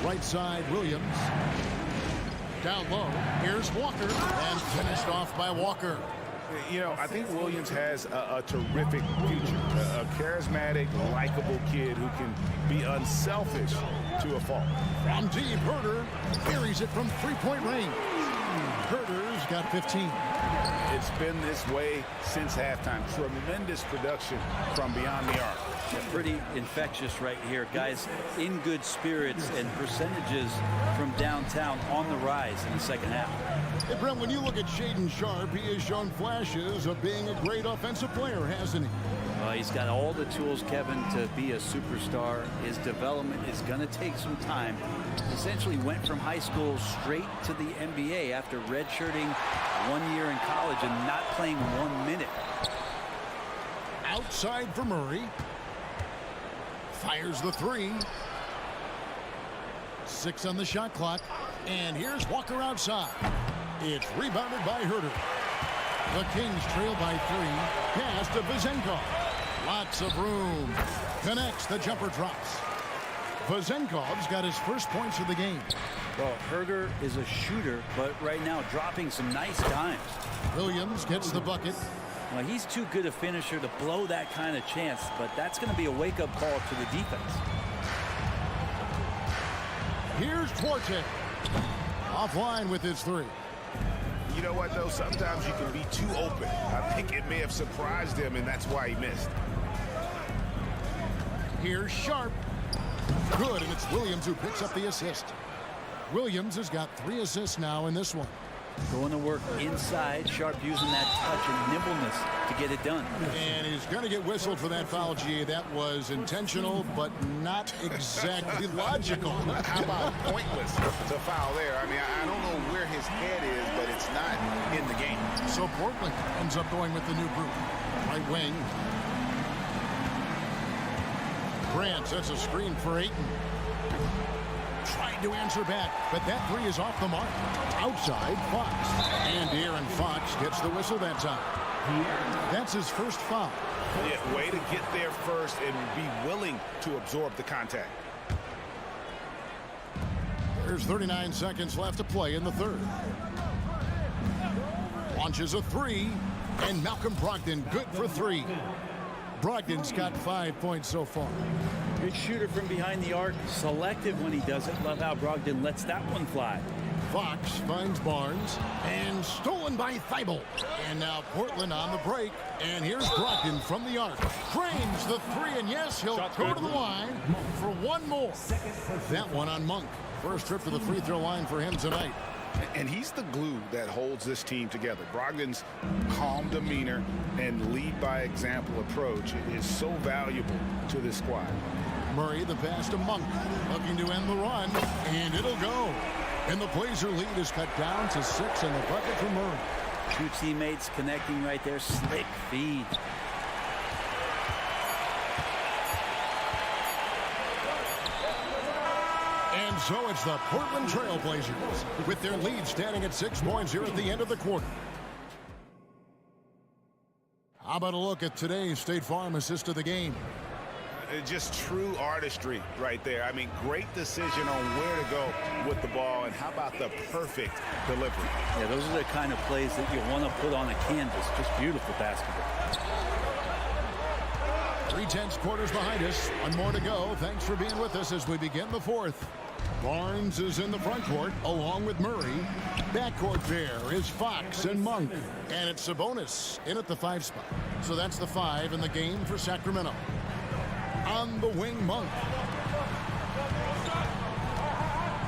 Right side, Williams. Down low, here's Walker. And finished off by Walker. You know, I think Williams has a terrific future. A charismatic, likable kid who can be unselfish to a fault. From deep, Herder carries it from three-point range. Herder's got 15. It's been this way since halftime. Tremendous production from beyond the arc. Yeah, pretty infectious right here. Guys in good spirits and percentages from downtown on the rise in the second half. Hey, Brent, when you look at Shaedon Sharp, he has shown flashes of being a great offensive player, hasn't he? He's got all the tools, Kevin, to be a superstar. His development is going to take some time. Essentially went from high school straight to the NBA after redshirting 1 year in college and not playing 1 minute. Outside for Murray. Fires the three. 6 on the shot clock. And here's Walker outside. It's rebounded by Herder. The Kings trail by 3. Pass to Vazenkov. Lots of room. Connects. The jumper drops. Vazenkov's got his first points of the game. Well, Herder is a shooter, but right now dropping some nice dimes. Williams gets the bucket. Well, he's too good a finisher to blow that kind of chance, but that's going to be a wake-up call to the defense. Here's Duarte. Offline with his 3. You know what, though? Sometimes you can be too open. I think it may have surprised him, and that's why he missed. Here's Sharp. Good, and it's Williams who picks up the assist. Williams has got 3 assists now in this one. Going to work inside. Sharp using that touch and nimbleness to get it done. And he's going to get whistled for that foul, G. That was intentional, but not exactly logical. How about pointless to foul there? I mean, I don't know where his head is, but it's not in the game. So Portland ends up going with the new group. Right wing. Grant sets a screen for Ayton. Tried to answer back, but that 3 is off the mark. Outside, Fox. And Aaron Fox gets the whistle that time. That's his first foul. Yeah, way to get there first and be willing to absorb the contact. There's 39 seconds left to play in the third. Launches a 3, and Malcolm Brogdon good for 3. Brogdon's got 5 points so far. Good shooter from behind the arc. Selective when he does it. Love how Brogdon lets that one fly. Fox finds Barnes. And stolen by Thibault. And now Portland on the break. And here's Brogdon from the arc. Frames the 3, and yes, he'll go to the line for 1 more. That one on Monk. First trip to the free throw line for him tonight. And he's the glue that holds this team together. Brogdon's calm demeanor and lead by example approach is so valuable to this squad. Murray, the pass to Monk, looking to end the run, and it'll go. And the Blazer lead is cut down to 6 in the bucket for Murray. 2 teammates connecting right there. Slick feed. And so it's the Portland Trail Blazers with their lead standing at 6 points here at the end of the quarter. How about a look at today's State Farm assist of the game? Just true artistry right there. I mean, great decision on where to go with the ball, and how about the perfect delivery? Yeah, those are the kind of plays that you want to put on a canvas. Just beautiful basketball. 3/10 quarters behind us. 1 more to go. Thanks for being with us as we begin the fourth. Barnes is in the front court along with Murray. Backcourt pair is Fox and Monk. And it's Sabonis in at the 5 spot. So that's the 5 in the game for Sacramento. On the wing, Monk.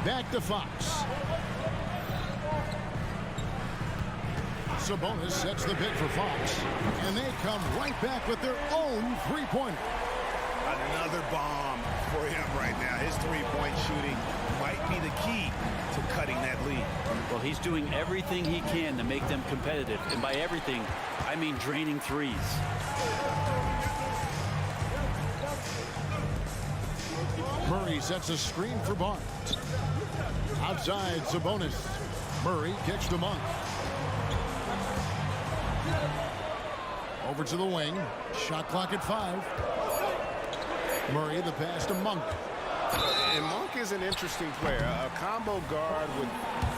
Back to Fox. Sabonis sets the pick for Fox. And they come right back with their own three-pointer. Another bomb for him right now. His three-point shooting might be the key to cutting that lead. Well, he's doing everything he can to make them competitive. And by everything, I mean draining threes. Murray sets a screen for Barnes. Outside, Sabonis. Murray kicks to Monk. Over to the wing. Shot clock at 5. Murray the pass to Monk. And Monk is an interesting player. A combo guard with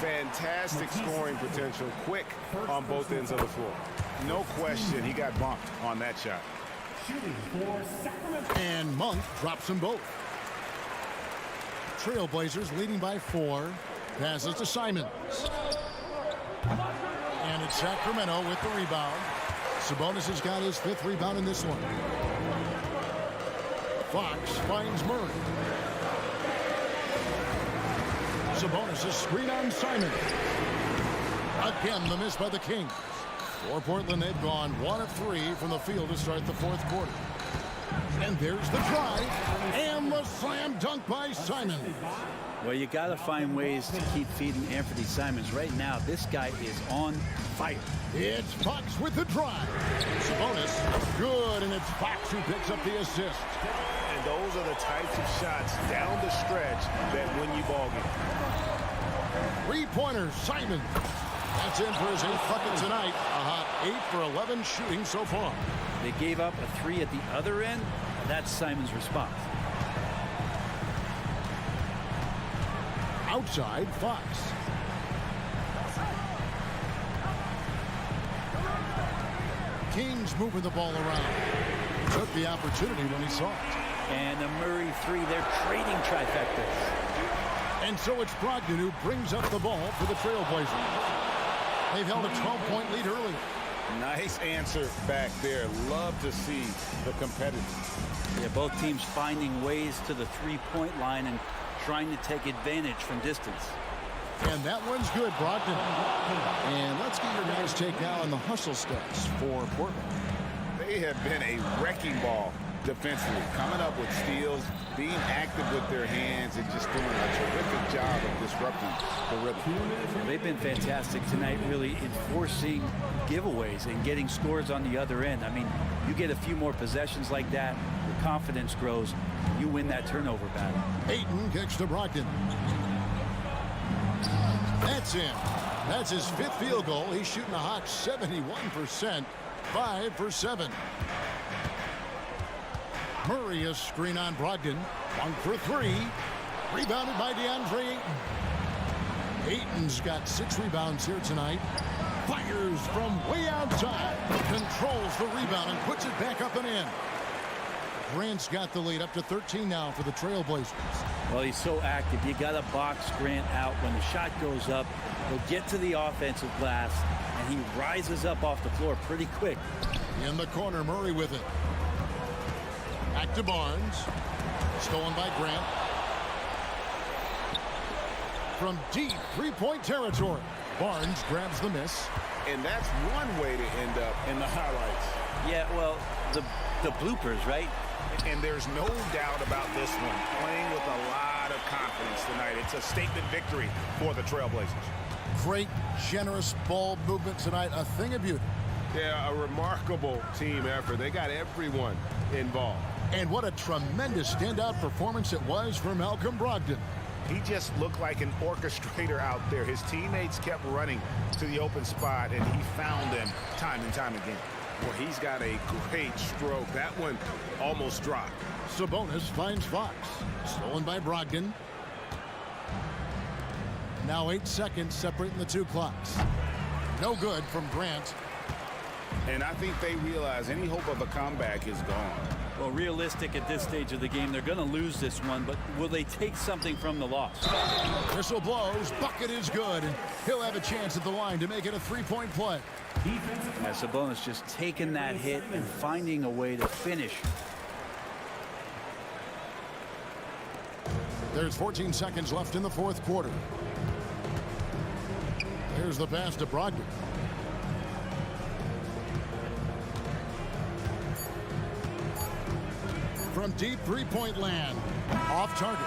fantastic scoring potential. Quick on both ends of the floor. No question he got bumped on that shot. Shooting for Sacramento. And Monk drops them both. Trailblazers leading by 4. Passes to Simons. And it's Sacramento with the rebound. Sabonis has got his 5th rebound in this one. Fox finds Murray. Sabonis a screen on Simon. Again, the miss by the Kings. For Portland, they've gone 1 of 3 from the field to start the 4th quarter. And there's the drive. And the slam dunk by Simon. Well, you got to find ways to keep feeding Anthony Simons. Right now, this guy is on fire. It's Fox with the drive. Sabonis, good, and it's Fox who picks up the assist. And those are the types of shots down the stretch that win you ball games. 3-pointer, Simon. That's in for his 8th bucket tonight. A hot 8 for 11 shooting so far. They gave up a 3 at the other end. That's Simon's response. Outside, Fox. Kings moving the ball around. Took the opportunity when he saw it. And the Murray 3, they're trading trifectas. And so it's Brogdon who brings up the ball for the Trailblazers. They've held a 12-point lead early. Nice answer back there. Love to see the competitors. Yeah, both teams finding ways to the three-point line and trying to take advantage from distance. And that one's good, Brogdon. And let's get your guys' take now on the hustle stats for Portland. They have been a wrecking ball defensively, coming up with steals, being active with their hands, and just doing a terrific job of disrupting the rhythm. They've been fantastic tonight, really enforcing giveaways and getting scores on the other end. I mean, you get a few more possessions like that, your confidence grows, you win that turnover battle. Ayton kicks to Brogdon. That's in. That's his 5th field goal. He's shooting a hot 71%, 5 for 7. Murray a screen on Brogdon. 1 for 3. Rebounded by DeAndre Ayton. Ayton's got 6 rebounds here tonight. Fires from way outside. Controls the rebound and puts it back up and in. Grant's got the lead up to 13 now for the Trailblazers. Well, he's so active. You got to box Grant out. When the shot goes up, he'll get to the offensive glass, and he rises up off the floor pretty quick. In the corner, Murray with it. Back to Barnes. Stolen by Grant. From deep 3-point territory, Barnes grabs the miss. And that's one way to end up in the highlights. Yeah, well, the bloopers, right? And there's no doubt about this one. Playing with a lot of confidence tonight. It's a statement victory for the Trailblazers. Great, generous ball movement tonight. A thing of beauty. Yeah, a remarkable team effort. They got everyone involved. And what a tremendous standout performance it was for Malcolm Brogdon. He just looked like an orchestrator out there. His teammates kept running to the open spot, and he found them time and time again. Well, he's got a great stroke. That one almost dropped. Sabonis finds Fox. Stolen by Brogdon. Now 8 seconds separating the 2 clocks. No good from Grant. And I think they realize any hope of a comeback is gone. Well, realistic at this stage of the game, they're going to lose this one, but will they take something from the loss? Whistle blows. Bucket is good, and he'll have a chance at the line to make it a 3-point play. Yeah, Sabonis just taking that hit and finding a way to finish. There's 14 seconds left in the fourth quarter. Here's the pass to Brogdon. From deep three-point land, off target.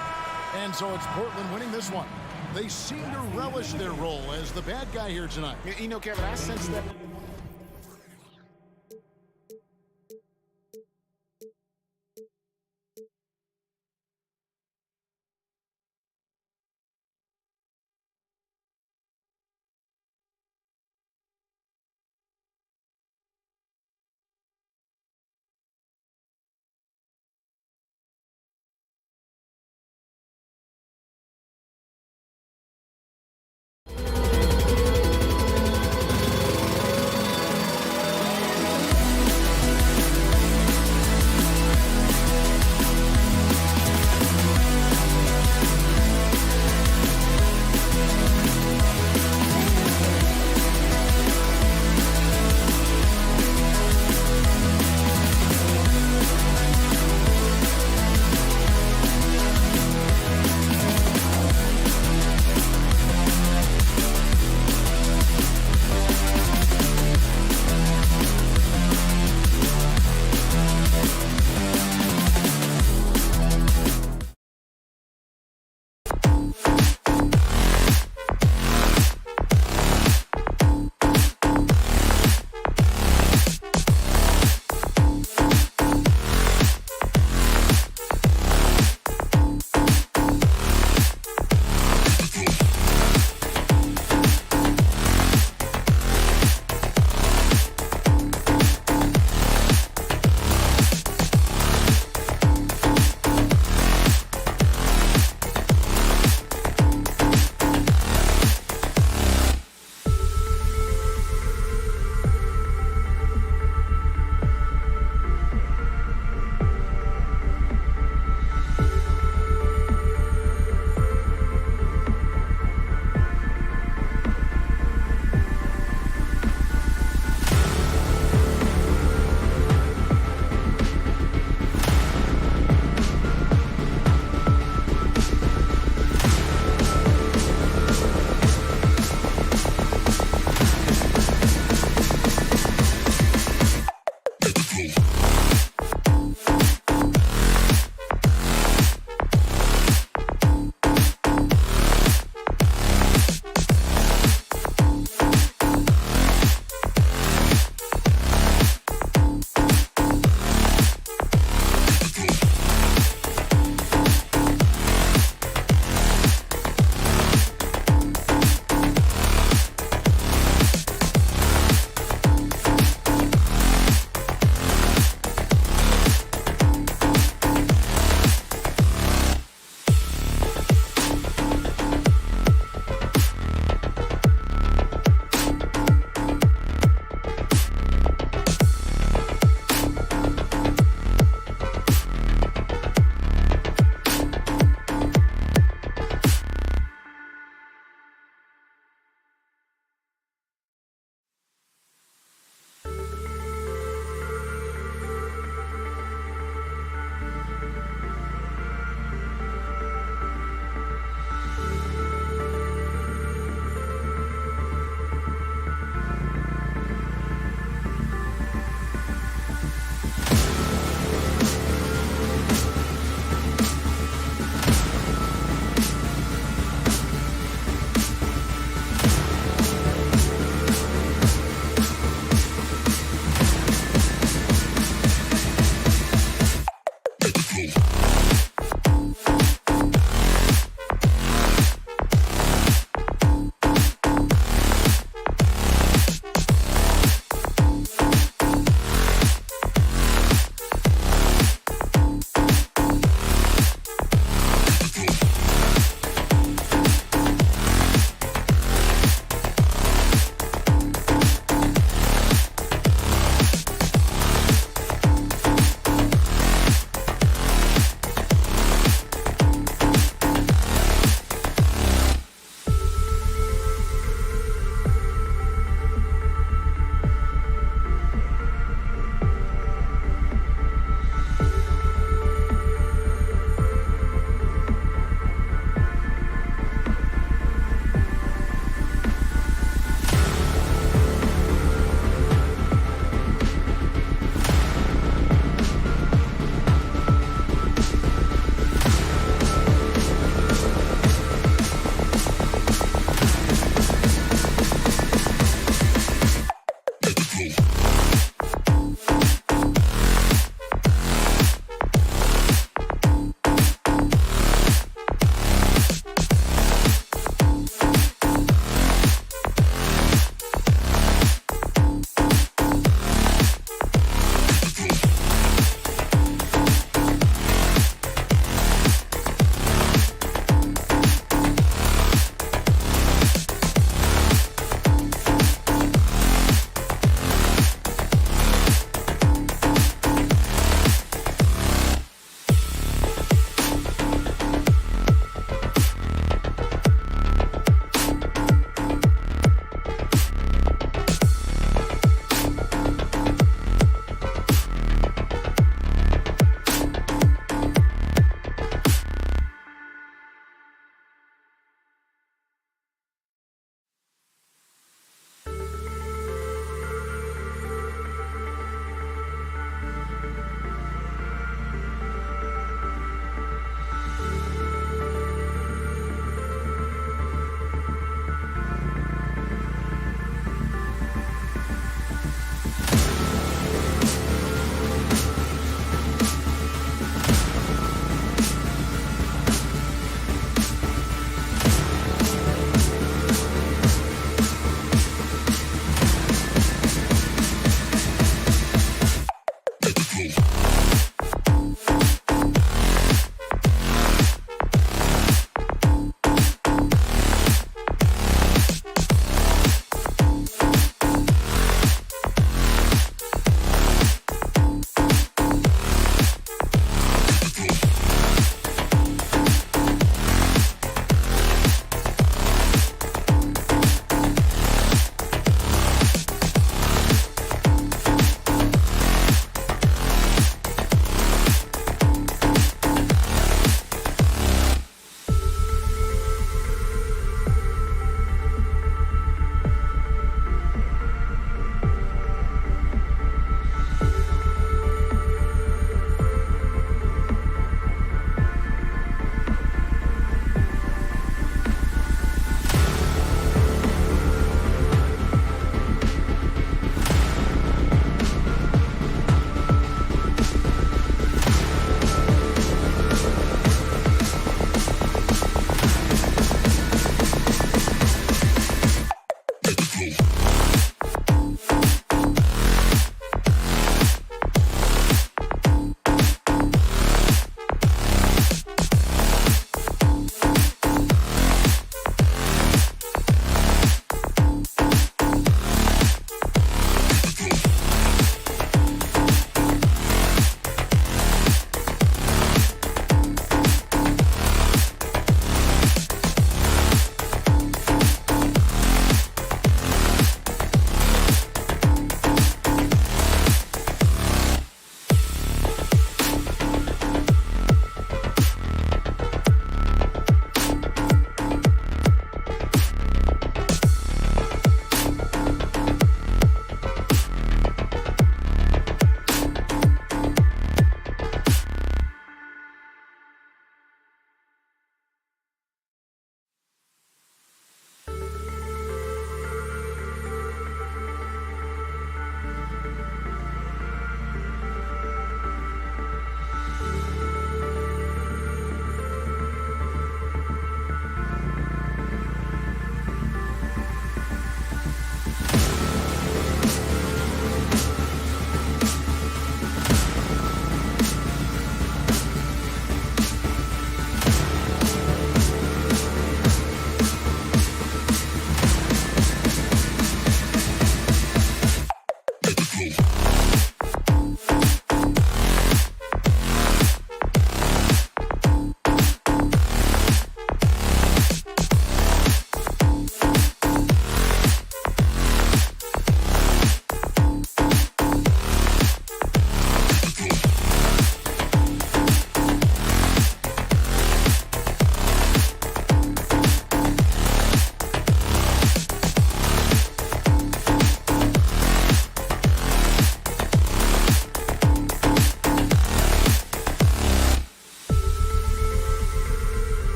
And so it's Portland winning this one. They seem to relish their role as the bad guy here tonight. You know, Kevin, I sense that.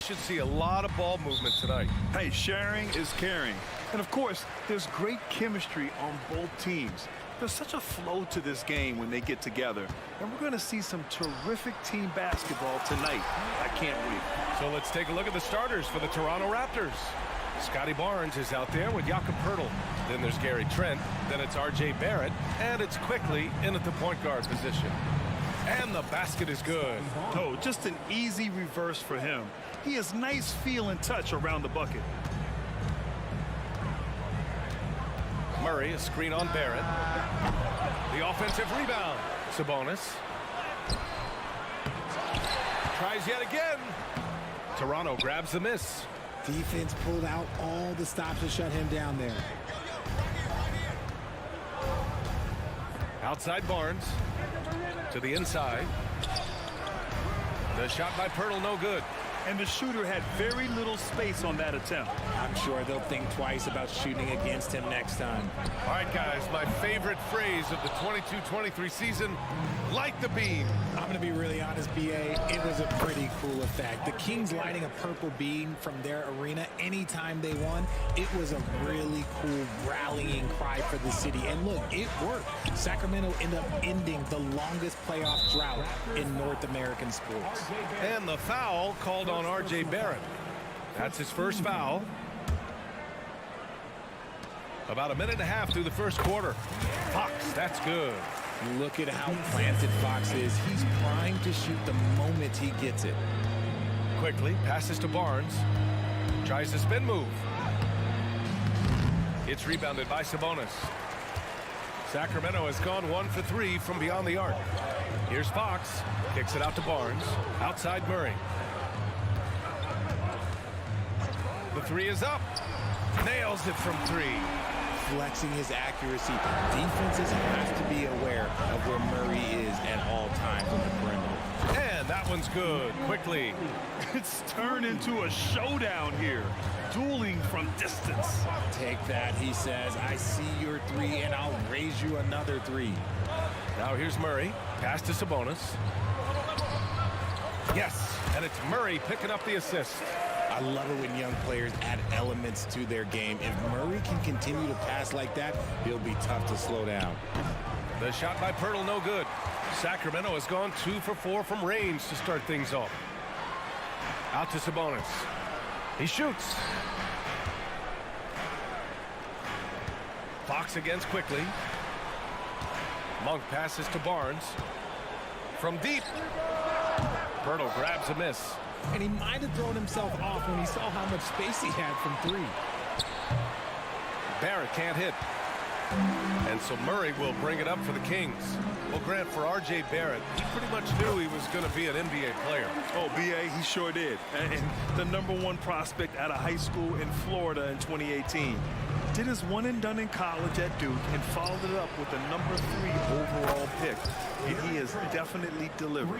Should see a lot of ball movement tonight. Hey, sharing is caring. And of course, there's great chemistry on both teams. There's such a flow to this game when they get together. And we're going to see some terrific team basketball tonight. I can't wait. So let's take a look at the starters for the Toronto Raptors. Scotty Barnes is out there with Jakob Poeltl. Then there's Gary Trent. Then it's R.J. Barrett. And it's quickly in at the point guard position. And the basket is good. Oh, just an easy reverse for him. He has nice feel and touch around the bucket. Murray, a screen on Barrett. The offensive rebound. Sabonis. Tries yet again. Toronto grabs the miss. Defense pulled out all the stops to shut him down there. Outside Barnes. To the inside. The shot by Poeltl, no good. And the shooter had very little space on that attempt. I'm sure they'll think twice about shooting against him next time. All right, guys, my favorite phrase of the 22-23 season, light the beam. I'm going to be really honest, B.A. It was a pretty cool effect. The Kings lighting a purple beam from their arena anytime they won, it was a really cool rallying cry for the city. And look, it worked. Sacramento ended up ending the longest playoff drought in North American sports. And the foul called on R.J. Barrett. That's his first foul. About a minute and a half through the first quarter. Fox, that's good. Look at how planted Fox is. He's primed to shoot the moment he gets it. Quickly passes to Barnes. Tries the spin move. It's rebounded by Sabonis. Sacramento has gone 1 for 3 from beyond the arc. Here's Fox. Kicks it out to Barnes. Outside Murray. The three is up. Nails it from 3. Flexing his accuracy. Defenses have to be aware of where Murray is at all times on the perimeter. And that one's good. Quickly. It's turned into a showdown here. Dueling from distance. Take that, he says. I see your 3, and I'll raise you another 3. Now here's Murray. Pass to Sabonis. Yes, and it's Murray picking up the assist. I love it when young players add elements to their game. If Murray can continue to pass like that, he'll be tough to slow down. The shot by Poeltl, no good. Sacramento has gone 2 for 4 from range to start things off. Out to Sabonis. He shoots. Fox against quickly. Monk passes to Barnes. From deep. Poeltl grabs a miss. And he might have thrown himself off when he saw how much space he had from 3. Barrett can't hit. And so Murray will bring it up for the Kings. Well, Grant, for R.J. Barrett, he pretty much knew he was going to be an NBA player. Oh, B.A., he sure did. And the #1 prospect out of high school in Florida in 2018. Did his one and done in college at Duke and followed it up with the #3 overall pick. And he has definitely delivered.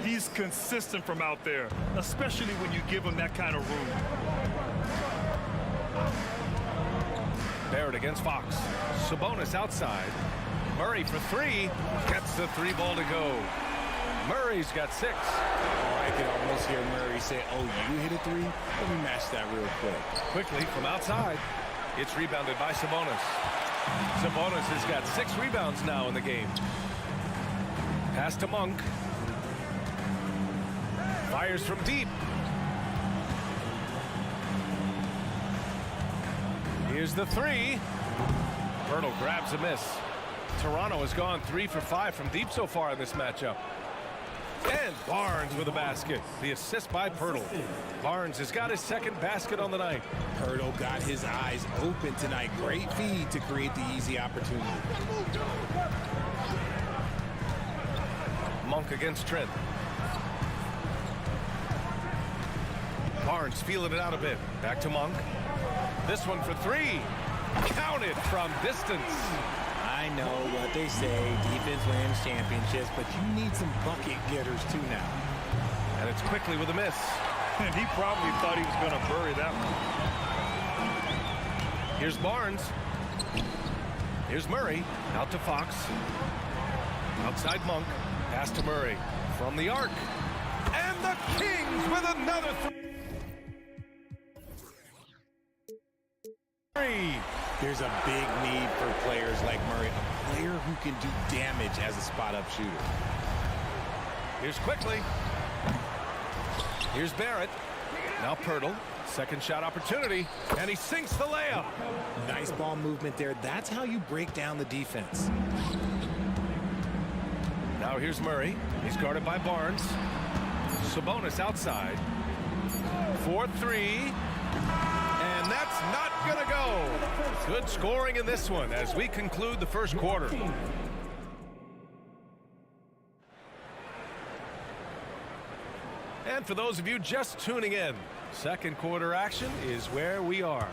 He's consistent from out there, especially when you give him that kind of room. Barrett against Fox. Sabonis outside. Murray for 3. Gets the 3 ball to go. Murray's got 6. Oh, I can almost hear Murray say, oh, you hit a 3? Let me match that real quick. Quickly from outside. It's rebounded by Sabonis. Sabonis has got 6 rebounds now in the game. Pass to Monk. Fires from deep. Here's the 3. Poeltl grabs a miss. Toronto has gone 3 for 5 from deep so far in this matchup. And Barnes with a basket. The assist by Poeltl. Barnes has got his 2nd basket on the night. Poeltl got his eyes open tonight. Great feed to create the easy opportunity. Monk against Trent. Barnes feeling it out a bit. Back to Monk. This one for 3. Counted from distance. I know what they say, defense wins championships, but you need some bucket getters too now. And it's quickly with a miss. And he probably thought he was going to bury that one. Here's Barnes. Here's Murray. Out to Fox. Outside Monk. Pass to Murray. From the arc. And the Kings with another 3. There's a big need for players like Murray, a player who can do damage as a spot-up shooter. Here's Quickly. Here's Barrett. Now Pirtle. Second shot opportunity, and he sinks the layup. Nice ball movement there. That's how you break down the defense. Now here's Murray. He's guarded by Barnes. Sabonis outside. 4-3. And that's not going to go. Good scoring in this one as we conclude the first quarter. And for those of you just tuning in, second quarter action is where we are.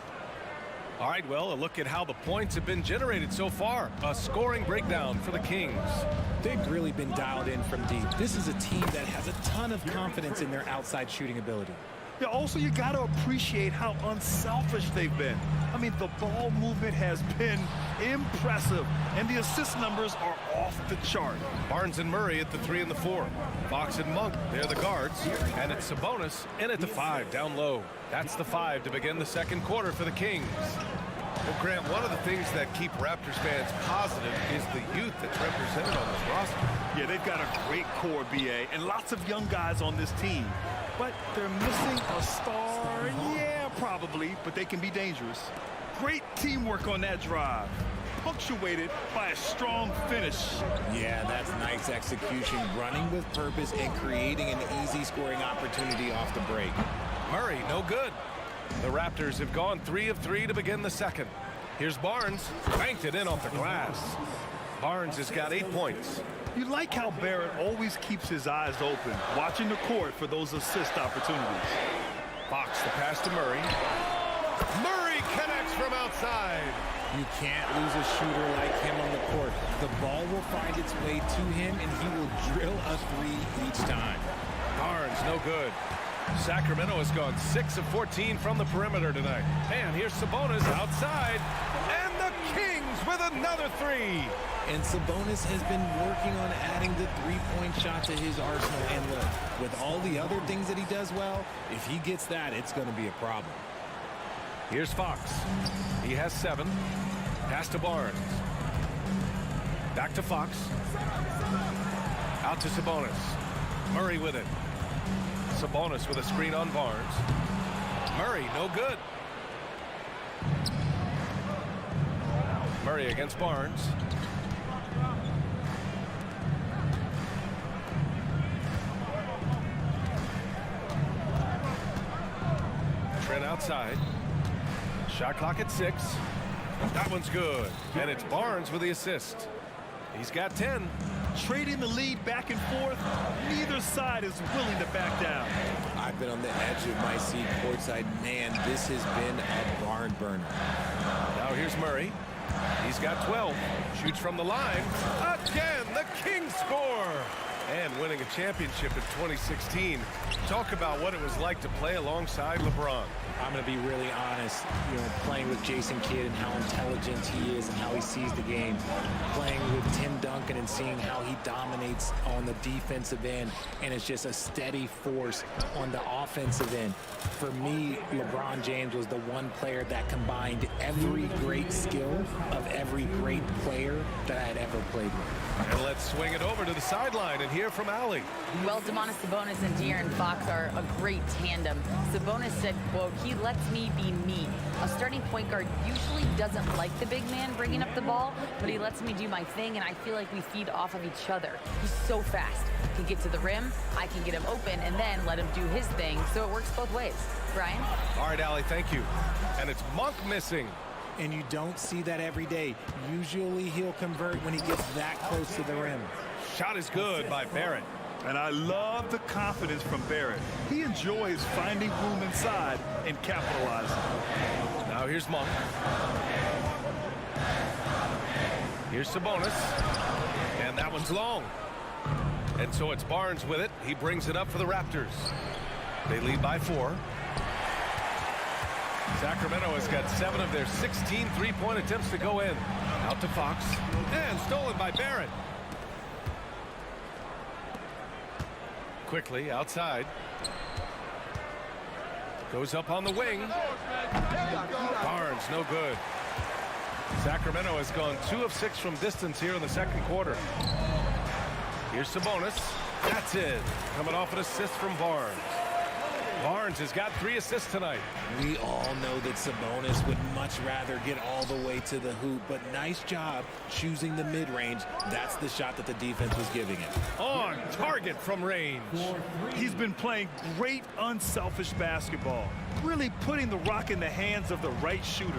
All right, well, a look at how the points have been generated so far. A scoring breakdown for the Kings. They've really been dialed in from deep. This is a team that has a ton of confidence in their outside shooting ability. Yeah, also, you got to appreciate how unselfish they've been. I mean, the ball movement has been impressive, and the assist numbers are off the chart. Barnes and Murray at the 3 and the 4. Fox and Monk, they're the guards. And it's Sabonis in at the 5, down low. That's the 5 to begin the second quarter for the Kings. Well, Grant, one of the things that keep Raptors fans positive is the youth that's represented on this roster. Yeah, they've got a great core, BA, and lots of young guys on this team. But they're missing a star. Yeah, probably, but they can be dangerous. Great teamwork on that drive, punctuated by a strong finish. Yeah, that's nice execution, running with purpose and creating an easy scoring opportunity off the break. Murray, no good. The Raptors have gone 3 of 3 to begin the second. Here's Barnes, banked it in off the glass. Barnes has got 8 points. You like how Barrett always keeps his eyes open, watching the court for those assist opportunities. Fox the pass to Murray. Murray connects from outside. You can't lose a shooter like him on the court. The ball will find its way to him, and he will drill a 3 each time. Barnes, no good. Sacramento has gone 6 of 14 from the perimeter tonight. And here's Sabonis outside. And the Kings with another 3. And Sabonis has been working on adding the three-point shot to his arsenal. And look, with all the other things that he does well, if he gets that, it's going to be a problem. Here's Fox. He has 7. Pass to Barnes. Back to Fox. Out to Sabonis. Murray with it. Sabonis with a screen on Barnes. Murray, no good. Murray against Barnes. Trent outside. Shot clock at 6. That one's good. And it's Barnes with the assist. He's got 10. Trading the lead back and forth, neither side is willing to back down. I've been on the edge of my seat courtside. Man, this has been a barn burner. Now here's Murray. He's got 12. Shoots from the line. Again, the Kings score. And winning a championship in 2016. Talk about what it was like to play alongside LeBron. I'm going to be really honest, playing with Jason Kidd and how intelligent he is and how he sees the game. Playing with Tim Duncan and seeing how he dominates on the defensive end and is just a steady force on the offensive end. For me, LeBron James was the one player that combined every great skill of every great player that I had ever played with. And let's swing it over to the sideline and hear from Allie. Well, Domantas Sabonis and De'Aaron Fox are a great tandem. Sabonis said, quote, "He lets me be me. A starting point guard usually doesn't like the big man bringing up the ball, but he lets me do my thing, and I feel like we feed off of each other. He's so fast. He can get to the rim, I can get him open, and then let him do his thing, so it works both ways." Brian? All right, Allie, thank you. And it's Monk missing. And you don't see that every day. Usually he'll convert when he gets that close to the rim. Shot is good by Barrett. And I love the confidence from Barrett. He enjoys finding room inside and capitalizing. Now here's Monk. Here's Sabonis. And that one's long. And so it's Barnes with it. He brings it up for the Raptors. They lead by 4. Sacramento has got 7 of their 16 three-point attempts to go in. Out to Fox. And stolen by Barrett. Quickly outside. Goes up on the wing. Barnes, no good. Sacramento has gone 2 of 6 from distance here in the second quarter. Here's Sabonis. That's it. Coming off an assist from Barnes. Barnes has got 3 assists tonight. We all know that Sabonis would much rather get all the way to the hoop, but nice job choosing the mid-range. That's the shot that the defense was giving him. On target from range. He's been playing great unselfish basketball, really putting the rock in the hands of the right shooters.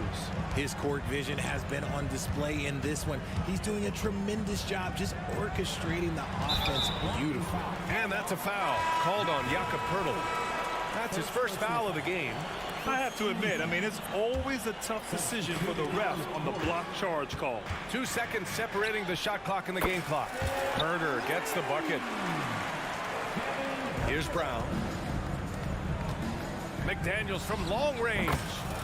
His court vision has been on display in this one. He's doing a tremendous job just orchestrating the offense beautifully. And that's a foul called on Jakob Poeltl. That's his first foul of the game. I have to admit, I mean, it's always a tough decision for the ref on the block charge call. 2 seconds separating the shot clock and the game clock. Herder gets the bucket. Here's Brown. McDaniels from long range.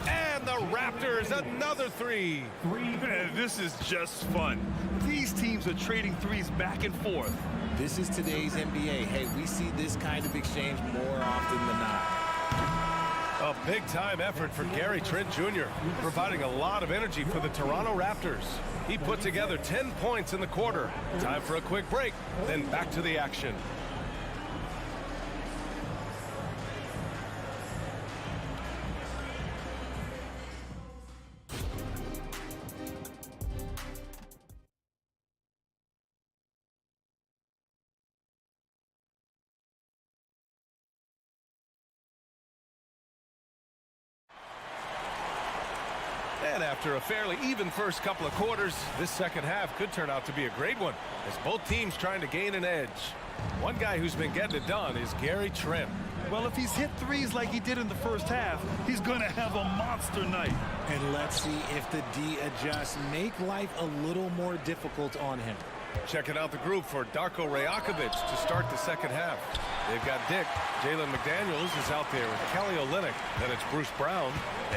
And the Raptors, another 3. Man, this is just fun. These teams are trading threes back and forth. This is today's NBA. Hey, we see this kind of exchange more often than not. A big-time effort for Gary Trent Jr., providing a lot of energy for the Toronto Raptors. He put together 10 points in the quarter. Time for a quick break, then back to the action. And after a fairly even first couple of quarters, this second half could turn out to be a great one, as both teams trying to gain an edge. One guy who's been getting it done is Gary Trent. Well, if he's hit threes like he did in the first half, he's going to have a monster night. And let's see if the D adjusts, make life a little more difficult on him. Checking out the group for Darko Rajakovic to start the second half. They've got Dick. Jalen McDaniels is out there with Kelly Olynyk. Then it's Bruce Brown.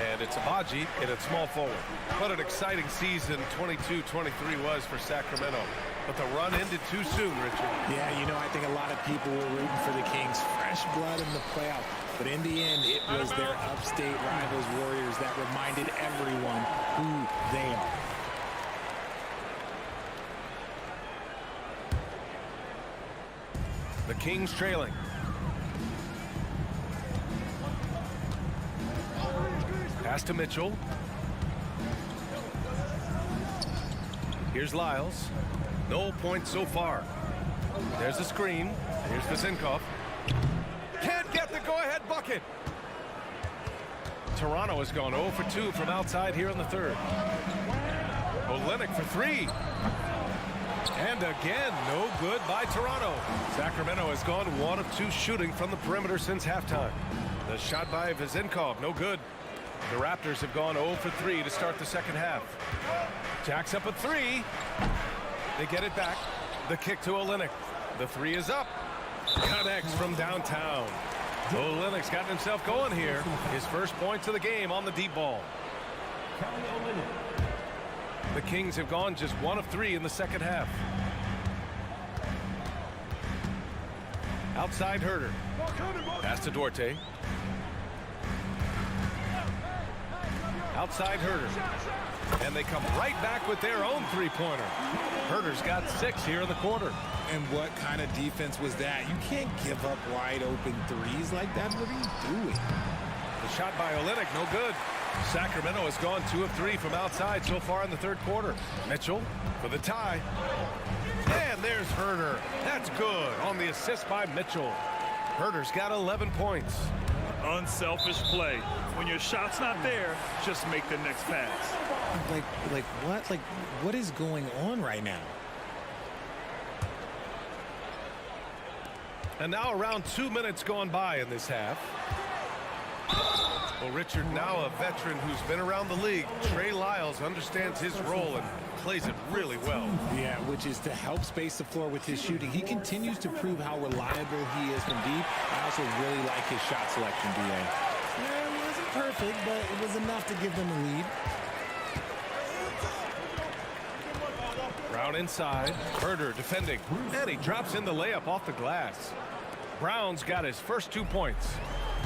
And it's Abaji in at small forward. What an exciting season 22-23 was for Sacramento. But the run ended too soon, Richard. Yeah, you know, I think a lot of people were rooting for the Kings. Fresh blood in the playoff. But in the end, it was their upstate rivals Warriors that reminded everyone who they are. The Kings trailing. Pass to Mitchell. Here's Lyles. No points so far. There's the screen. Here's Vizinkov. Can't get the go-ahead bucket. Toronto has gone 0 for 2 from outside here in the third. Olynyk for 3. And again, no good by Toronto. Sacramento has gone 1 of 2 shooting from the perimeter since halftime. The shot by Vizinkov, no good. The Raptors have gone 0 for 3 to start the second half. Jacks up a 3. They get it back. The kick to Olynyk. The 3 is up. Connects from downtown. Olynyk's gotten himself going here. His first points of the game on the deep ball. The Kings have gone just 1 of 3 in the second half. Outside Herder. Pass to Duarte. Outside Herder. And they come right back with their own three-pointer. Herder's got 6 here in the quarter. And what kind of defense was that? You can't give up wide open threes like that. What are you doing? The shot by Olynyk, no good. Sacramento has gone 2 of 3 from outside so far in the third quarter. Mitchell for the tie. And there's Herder. That's good on the assist by Mitchell. Herder's got 11 points. Unselfish play. When your shot's not there, just make the next pass. Like what? Like, what is going on right now? And now around 2 minutes gone by in this half. Well, Richard, now a veteran who's been around the league, Trey Lyles understands his role and plays it really well. Yeah, which is to help space the floor with his shooting. He continues to prove how reliable he is from deep. I also really like his shot selection, D.A. Yeah, it wasn't perfect, but it was enough to give them a lead. Brown inside. Herder defending. And he drops in the layup off the glass. Brown's got his first 2 points.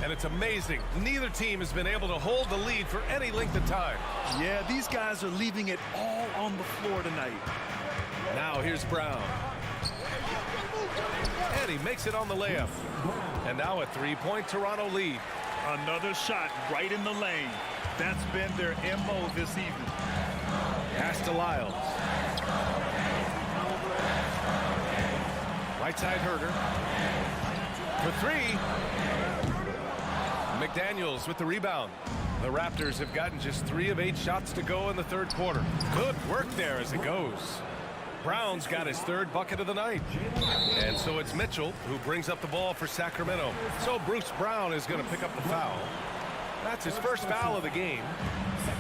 And it's amazing. Neither team has been able to hold the lead for any length of time. Yeah, these guys are leaving it all on the floor tonight. Now here's Brown. And he makes it on the layup. And now a three-point Toronto lead. Another shot right in the lane. That's been their MO this evening. Pass to Lyles. Right side Herder. For three. McDaniels with the rebound. The Raptors have gotten just 3 of 8 shots to go in the third quarter. Good work there as it goes. Brown's got his 3rd bucket of the night. And so it's Mitchell who brings up the ball for Sacramento. So Bruce Brown is going to pick up the foul. That's his first foul of the game.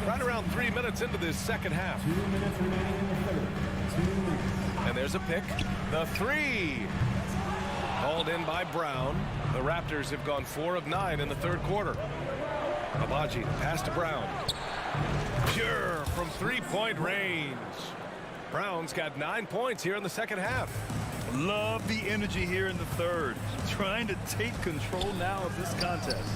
Right around 3 minutes into this second half. 2 minutes remaining in the third. 2 minutes. And there's a pick. The three. Called in by Brown. The Raptors have gone 4 of 9 in the third quarter. Abaji, pass to Brown. Pure from 3-point range. Brown's got 9 points here in the second half. Love the energy here in the third. Trying to take control now of this contest.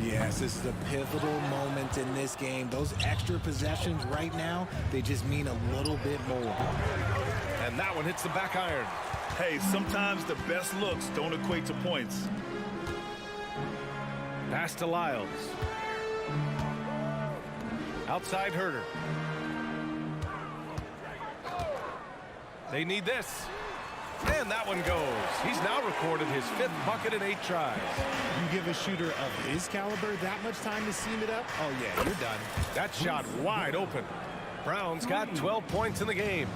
Yes, this is a pivotal moment in this game. Those extra possessions right now, they just mean a little bit more. And that one hits the back iron. Hey, sometimes the best looks don't equate to points. Pass to Lyles. Outside Herder. They need this. And that one goes. He's now recorded his 5th bucket in 8 tries. You give a shooter of his caliber that much time to seam it up? Oh, yeah, you're done. That shot wide open. Brown's got 12 points in the game.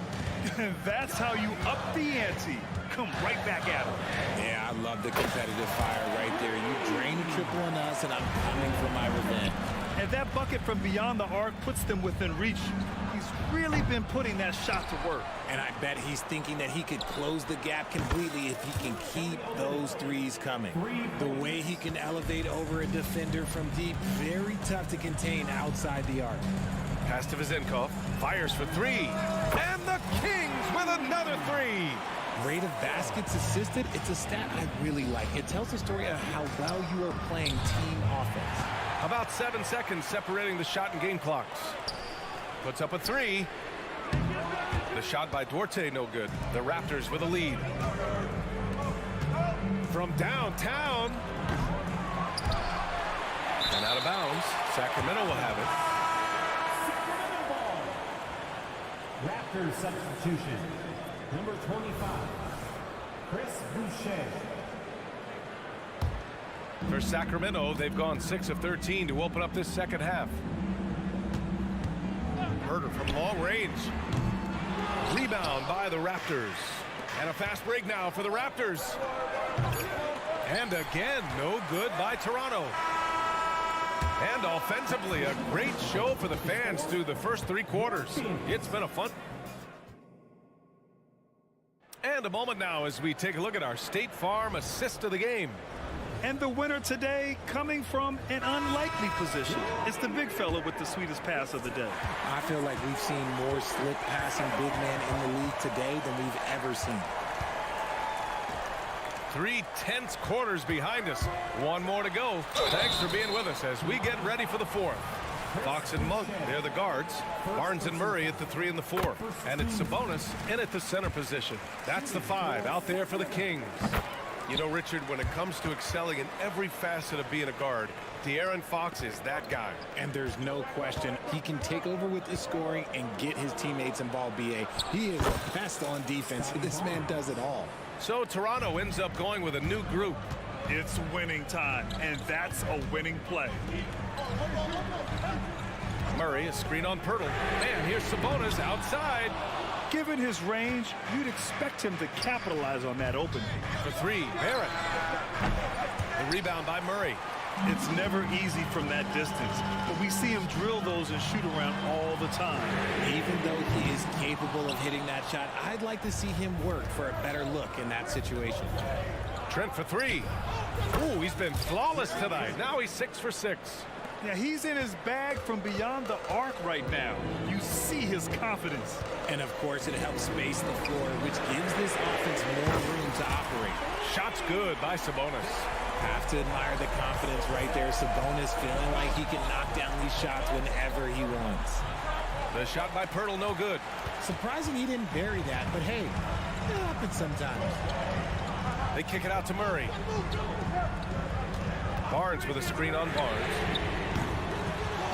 That's how you up the ante. Come right back at him. Yeah, I love the competitive fire right there. You drain a triple on us, and I'm coming for my revenge. And that bucket from beyond the arc puts them within reach. He's really been putting that shot to work. And I bet he's thinking that he could close the gap completely if he can keep those threes coming. The way he can elevate over a defender from deep, very tough to contain outside the arc. Pass to Vizenkov. Fires for 3. And the Kings with another 3. Rate of baskets assisted, it's a stat I really like. It tells the story of how well you are playing team offense. About 7 seconds separating the shot and game clocks. Puts up a 3. The shot by Duarte, no good. The Raptors with a lead. From downtown. And out of bounds. Sacramento will have it. Raptors substitution. Number 25, Chris Boucher. For Sacramento, they've gone 6 of 13 to open up this second half. Herder from long range. Rebound by the Raptors. And a fast break now for the Raptors. And again, no good by Toronto. And offensively, a great show for the fans through the first 3 quarters. It's been a fun. And a moment now as we take a look at our State Farm assist of the game. And the winner today coming from an unlikely position. It's the big fella with the sweetest pass of the day. I feel like we've seen more slick passing big man in the league today than we've ever seen. 3 tense quarters behind us. 1 more to go. Thanks for being with us as we get ready for the 4th. Fox and Monk, they're the guards. Barnes and Murray at the 3 and the 4. And it's Sabonis in at the center position. That's the 5 out there for the Kings. You know, Richard, when it comes to excelling in every facet of being a guard, De'Aaron Fox is that guy. And there's no question he can take over with the scoring and get his teammates involved, B.A. He is the best on defense. This man does it all. So Toronto ends up going with a new group. It's winning time, and that's a winning play. Murray, a screen on Pirtle. And here's Sabonis outside. Given his range, you'd expect him to capitalize on that opening. For 3, Barrett. The rebound by Murray. It's never easy from that distance, but we see him drill those and shoot around all the time. Even though he is capable of hitting that shot, I'd like to see him work for a better look in that situation. Trent for 3. Ooh, he's been flawless tonight. Now he's 6 for 6. Yeah, he's in his bag from beyond the arc right now. You see his confidence. And of course, it helps space the floor, which gives this offense more room to operate. Shot's good by Sabonis. Have to admire the confidence right there. Sabonis feeling like he can knock down these shots whenever he wants. The shot by Pirtle, no good. Surprising he didn't bury that, but hey, it happens sometimes. They kick it out to Murray. Barnes with a screen on Barnes.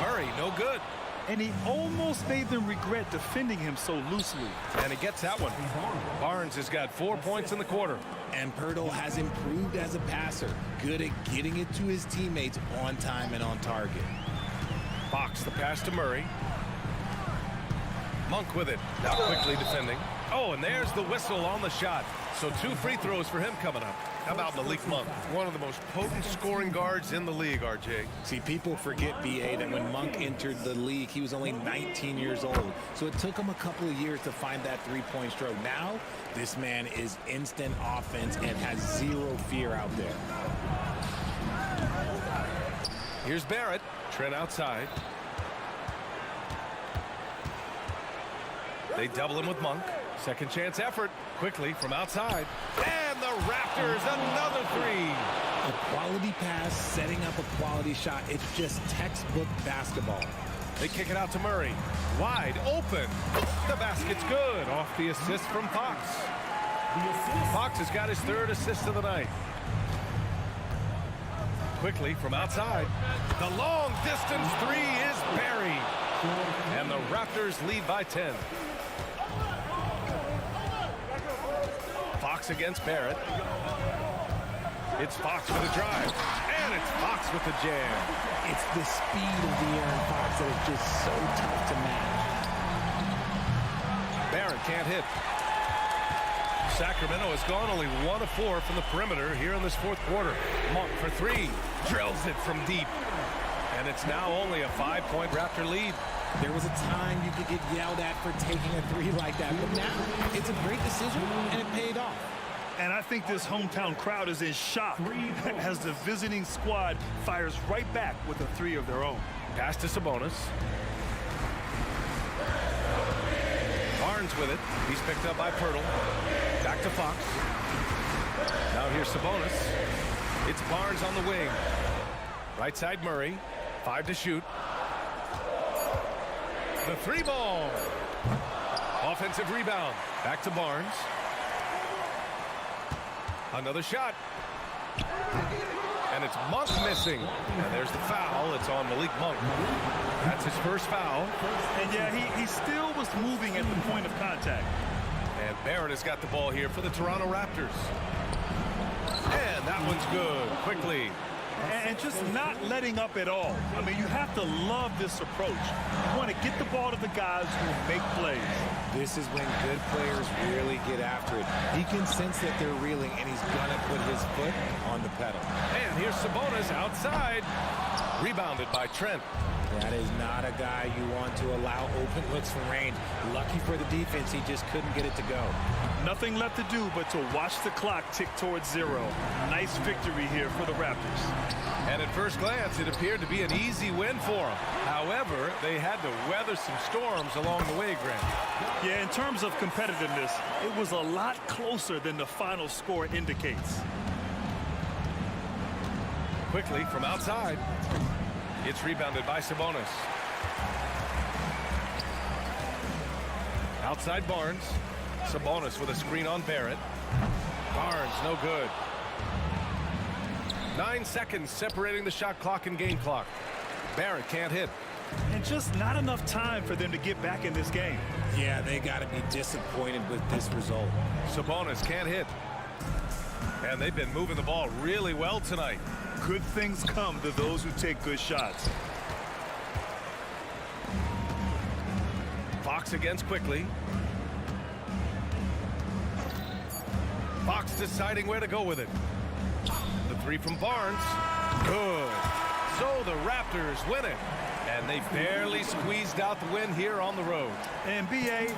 Murray, no good. And he almost made them regret defending him so loosely. And he gets that one. Barnes has got 4 points in the quarter. And Pirtle has improved as a passer. Good at getting it to his teammates on time and on target. Fox, the pass to Murray. Monk with it. Now quickly defending. Oh, and there's the whistle on the shot. So 2 free throws for him coming up. How about Malik Monk? One of the most potent scoring guards in the league, RJ. See, people forget, B.A., that when Monk entered the league, he was only 19 years old. So it took him a couple of years to find that three-point stroke. Now, this man is instant offense and has zero fear out there. Here's Barrett. Trent outside. They double him with Monk. Second chance effort. Quickly from outside. And the Raptors, another three. A quality pass, setting up a quality shot. It's just textbook basketball. They kick it out to Murray. Wide open. The basket's good. Off the assist from Fox. Fox has got his 3rd assist of the night. Quickly from outside. The long distance three is buried. And the Raptors lead by 10. Fox against Barrett. It's Fox with a drive. And it's Fox with the jam. It's the speed of De'Aaron Fox that is just so tough to match. Barrett can't hit. Sacramento has gone only 1 of 4 from the perimeter here in this 4th quarter. Monk for 3. Drills it from deep. And it's now only a 5-point Raptor lead. There was a time you could get yelled at for taking a 3 like that, but now it's a great decision, and it paid off. And I think this hometown crowd is in shock as the visiting squad fires right back with a 3 of their own. Pass to Sabonis. Barnes with it. He's picked up by Pirtle. Back to Fox. Now here's Sabonis. It's Barnes on the wing. Right side Murray. 5 to shoot. The 3 ball. Offensive rebound. Back to Barnes. Another shot. And it's Monk missing. And there's the foul. It's on Malik Monk. That's his first foul. And yeah, he still was moving at the point of contact. And Barrett has got the ball here for the Toronto Raptors. And that one's good. Quickly. And just not letting up at all. I mean, you have to love this approach. You want to get the ball to the guys who make plays. This is when good players really get after it. He can sense that they're reeling, and he's going to put his foot on the pedal. And here's Sabonis outside. Rebounded by Trent. That is not a guy you want to allow open looks from range. Lucky for the defense, he just couldn't get it to go. Nothing left to do but to watch the clock tick towards 0. Nice victory here for the Raptors. And at first glance, it appeared to be an easy win for them. However, they had to weather some storms along the way, Grant. Yeah, in terms of competitiveness, it was a lot closer than the final score indicates. Quickly from outside. It's rebounded by Sabonis. Outside Barnes. Sabonis with a screen on Barrett. Barnes, no good. 9 seconds separating the shot clock and game clock. Barrett can't hit. And just not enough time for them to get back in this game. Yeah, they got to be disappointed with this result. Sabonis can't hit. And they've been moving the ball really well tonight. Good things come to those who take good shots. Fox against Quickly. Fox deciding where to go with it. The 3 from Barnes. Good. So the Raptors win it. And they barely squeezed out the win here on the road. And B.A.,